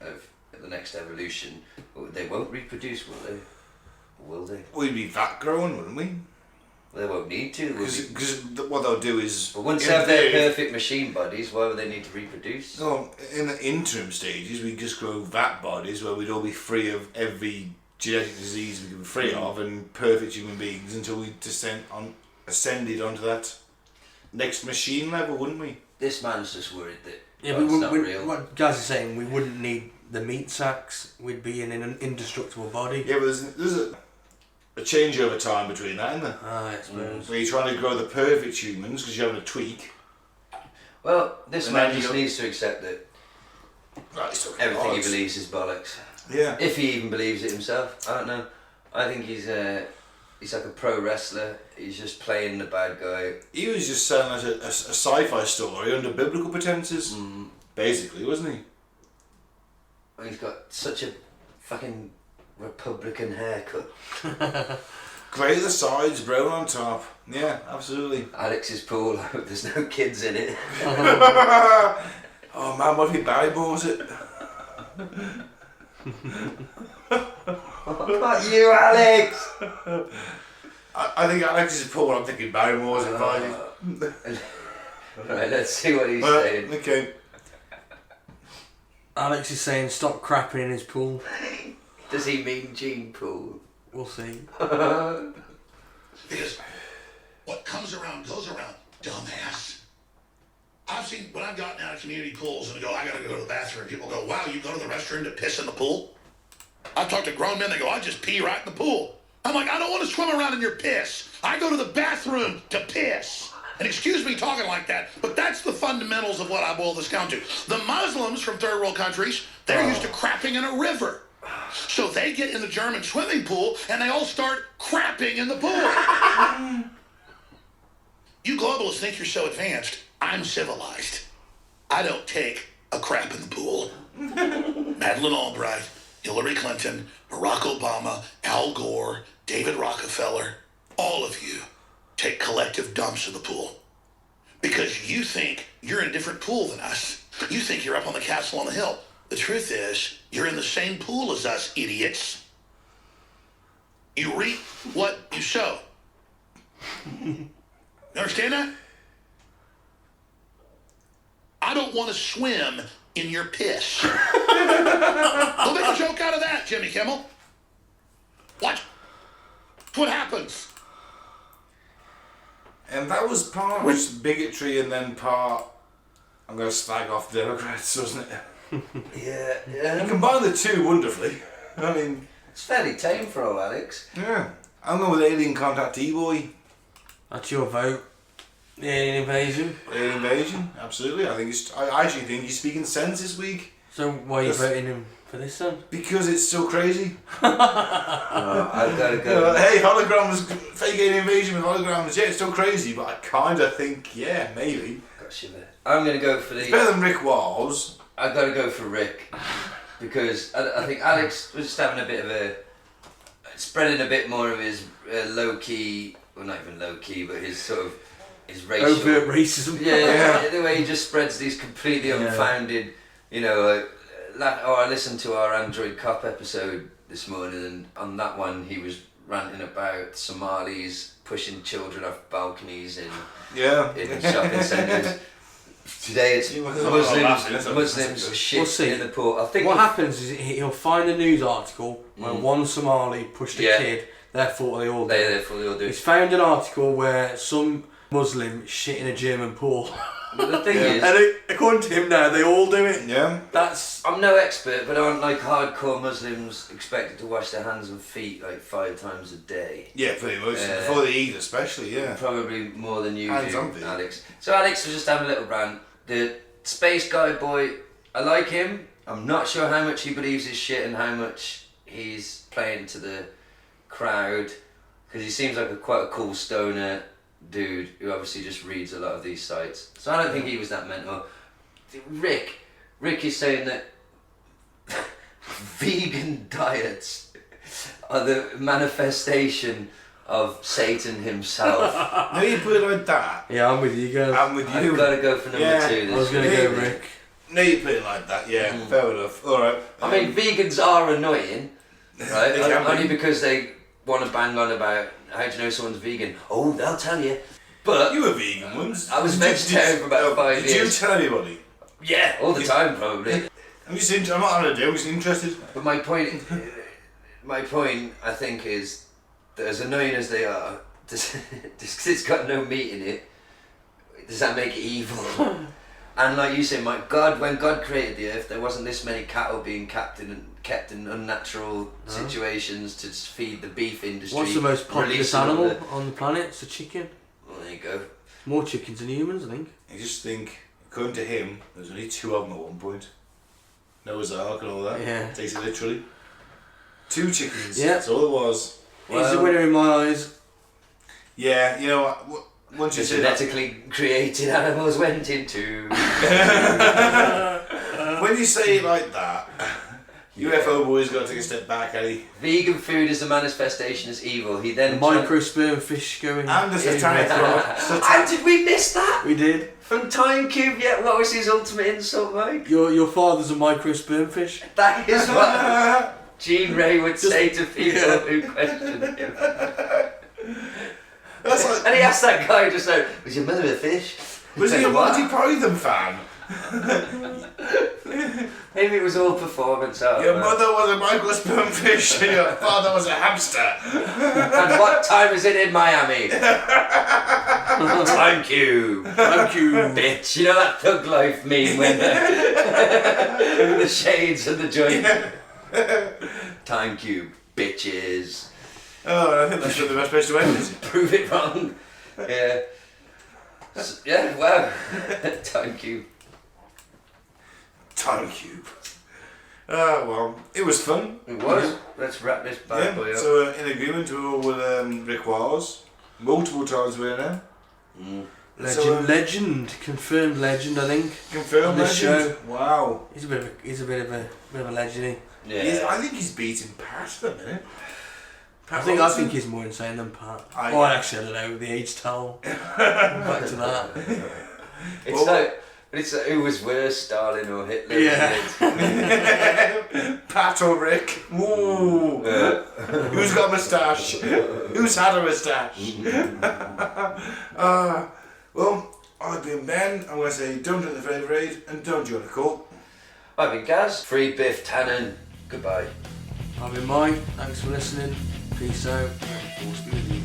of the next evolution, they won't reproduce, will they? Or will they? We'd be fat growing, wouldn't we? They won't need to. Because what they'll do is... But once they have their perfect machine bodies, why would they need to reproduce? No, in the interim stages, we just grow vat bodies where we'd all be free of every genetic disease we can be free of and perfect human beings until we ascended onto that next machine level, wouldn't we? This man's just worried that we God's not real. What Gaz is saying, we wouldn't need the meat sacks. We'd be in an indestructible body. Yeah, but there's a change over time between that, isn't there? I suppose. Where you're trying to grow the perfect humans because you're having a tweak. Well, this man just needs to accept that everything he believes is bollocks. Yeah. If he even believes it himself, I don't know. I think he's like a pro wrestler. He's just playing the bad guy. He was just selling us a sci-fi story under biblical pretenses, basically, wasn't he? He's got such a fucking Republican haircut. Grey at the sides, brown on top. Yeah, absolutely. Alex's pool, I hope there's no kids in it. Oh man, what if he Barrymores it? What about you, Alex? I think Alex's pool, I'm thinking Barrymore's invited. Right, let's see what he's saying. Okay. Alex is saying stop crapping in his pool. Does he mean gene pool? We'll see. Because what comes around goes around, dumbass. I've seen, when I've gotten out of community pools and I gotta go to the bathroom, people go, wow, you go to the restroom to piss in the pool? I've talked to grown men, they go, I just pee right in the pool. I'm like, I don't want to swim around in your piss. I go to the bathroom to piss. And excuse me talking like that, but that's the fundamentals of what I boil this down to. The Muslims from third world countries, they're used to crapping in a river. So they get in the German swimming pool and they all start crapping in the pool. You globalists think you're so advanced. I'm civilized. I don't take a crap in the pool. Madeleine Albright, Hillary Clinton, Barack Obama, Al Gore, David Rockefeller, all of you take collective dumps in the pool. Because you think you're in a different pool than us. You think you're up on the castle on the hill. The truth is, you're in the same pool as us, idiots. You reap what you sow. You understand that? I don't want to swim in your piss. We'll make a joke out of that, Jimmy Kimmel. Watch what happens. And that was part just bigotry and then part, I'm going to slag off Democrats, wasn't it? Yeah. You combine the two wonderfully. I mean... It's fairly tame for old Alex. Yeah. I'm going with Alien Contact E-Boy. That's your vote. The alien invasion. Alien invasion, absolutely. I actually think he's speaking sense this week. So why are you voting him for this then? Because it's so crazy. I've got to go. Hey, holograms, fake alien invasion with holograms. Yeah, it's so crazy, but I kind of think, yeah, maybe. I'm going to go for the... It's better than Rick was. I've got to go for Rick. Because I think Alex was just having a bit of a... spreading a bit more of his low-key... Well, not even low-key, but his sort of... his racial... overt racism. Yeah, the way he just spreads these completely unfounded... You know, I listened to our Android Cop episode this morning, and on that one he was ranting about Somalis pushing children off balconies in shopping centres. Today it's Muslims shit in the pool. I think what happens is he'll find a news article where one Somali pushed a kid, therefore they all do it. He's found an article where some Muslim shit in a German pool. But the thing is, and according to him now, they all do it. Yeah. I'm no expert, but aren't like hardcore Muslims expected to wash their hands and feet like 5 times a day? Yeah, pretty much. Before they eat, especially. Yeah. Probably more than you hands do, on feet. Alex. So Alex was just having a little rant. The space guy boy, I like him. I'm not sure how much he believes his shit and how much he's playing to the crowd, because he seems like quite a cool stoner dude who obviously just reads a lot of these sites. So I don't think he was that mental. Rick is saying that vegan diets are the manifestation of Satan himself. No, you put it like that. Yeah, I'm with you guys. I'm with you. I've got to go for number 2 this I was going to go Rick. No, you put it like that, yeah. Fair enough. Alright. I mean, vegans are annoying, right? They can Only be. because they want to bang on about how do you know someone's vegan? Oh, they'll tell you. But you were vegan once. I was vegetarian for about 5 years. Did you tell anybody? Yeah, all the time probably. I'm not having a deal, I'm just interested. But my point, I think, is that as annoying as they are, just because it's got no meat in it, does that make it evil? And like you say, my God, when God created the earth, there wasn't this many cattle being kept in unnatural situations to feed the beef industry. What's the most populous animal on the planet? It's a chicken. Well, there you go. More chickens than humans, I think. I just think, according to him, there's only 2 of them at one point. Noah's Ark and all that. Yeah. Takes it literally. 2 chickens. Yeah. That's all it was. He's the winner in my eyes. Yeah, you know what? Once you say genetically created animals went into. When you say it like that, UFO boy's got to take a step back, Eddie. Vegan food is a manifestation as evil. He then microsperm fish going. And the satanic How did we miss that? We did. From Time Cube, yeah. What was his ultimate insult, Mike? Your father's a microsperm fish. That is what Gene Ray would say to people who question him. And he asked that guy just like, was your mother a fish? Was he a Monty Python fan? Maybe it was all performance art. Your mother was a microsperm fish and your father was a hamster. And what time is it in Miami? Time Cube. Time Cube. Bitch. You know that Thug Life meme when the shades and the joint. Time Cube. Bitches. Oh, I think that's the best place to end it. Prove it wrong. Yeah. Yeah, wow. Time Cube. Time Cube. Well, it was fun. It was. Let's wrap this bad boy up. So, in agreement with Rick was multiple times winner now. Legend, confirmed legend, I think. Confirmed legend. Show. Wow. He's a bit of a legend. Yeah. I think he's beating Pat at the minute. I think he's more insane than Pat. Actually, I don't know. The age tell. Back to that. It's like who was worse, Stalin or Hitler? Yeah. Pat or Rick? Ooh. Who's got a moustache? Who's had a moustache? Well, I've been Ben. I'm going to say don't drink the favourite and don't join a cult. I've been Gaz, free Biff Tannen, goodbye. I've been Mike, thanks for listening, peace out, and force be with you.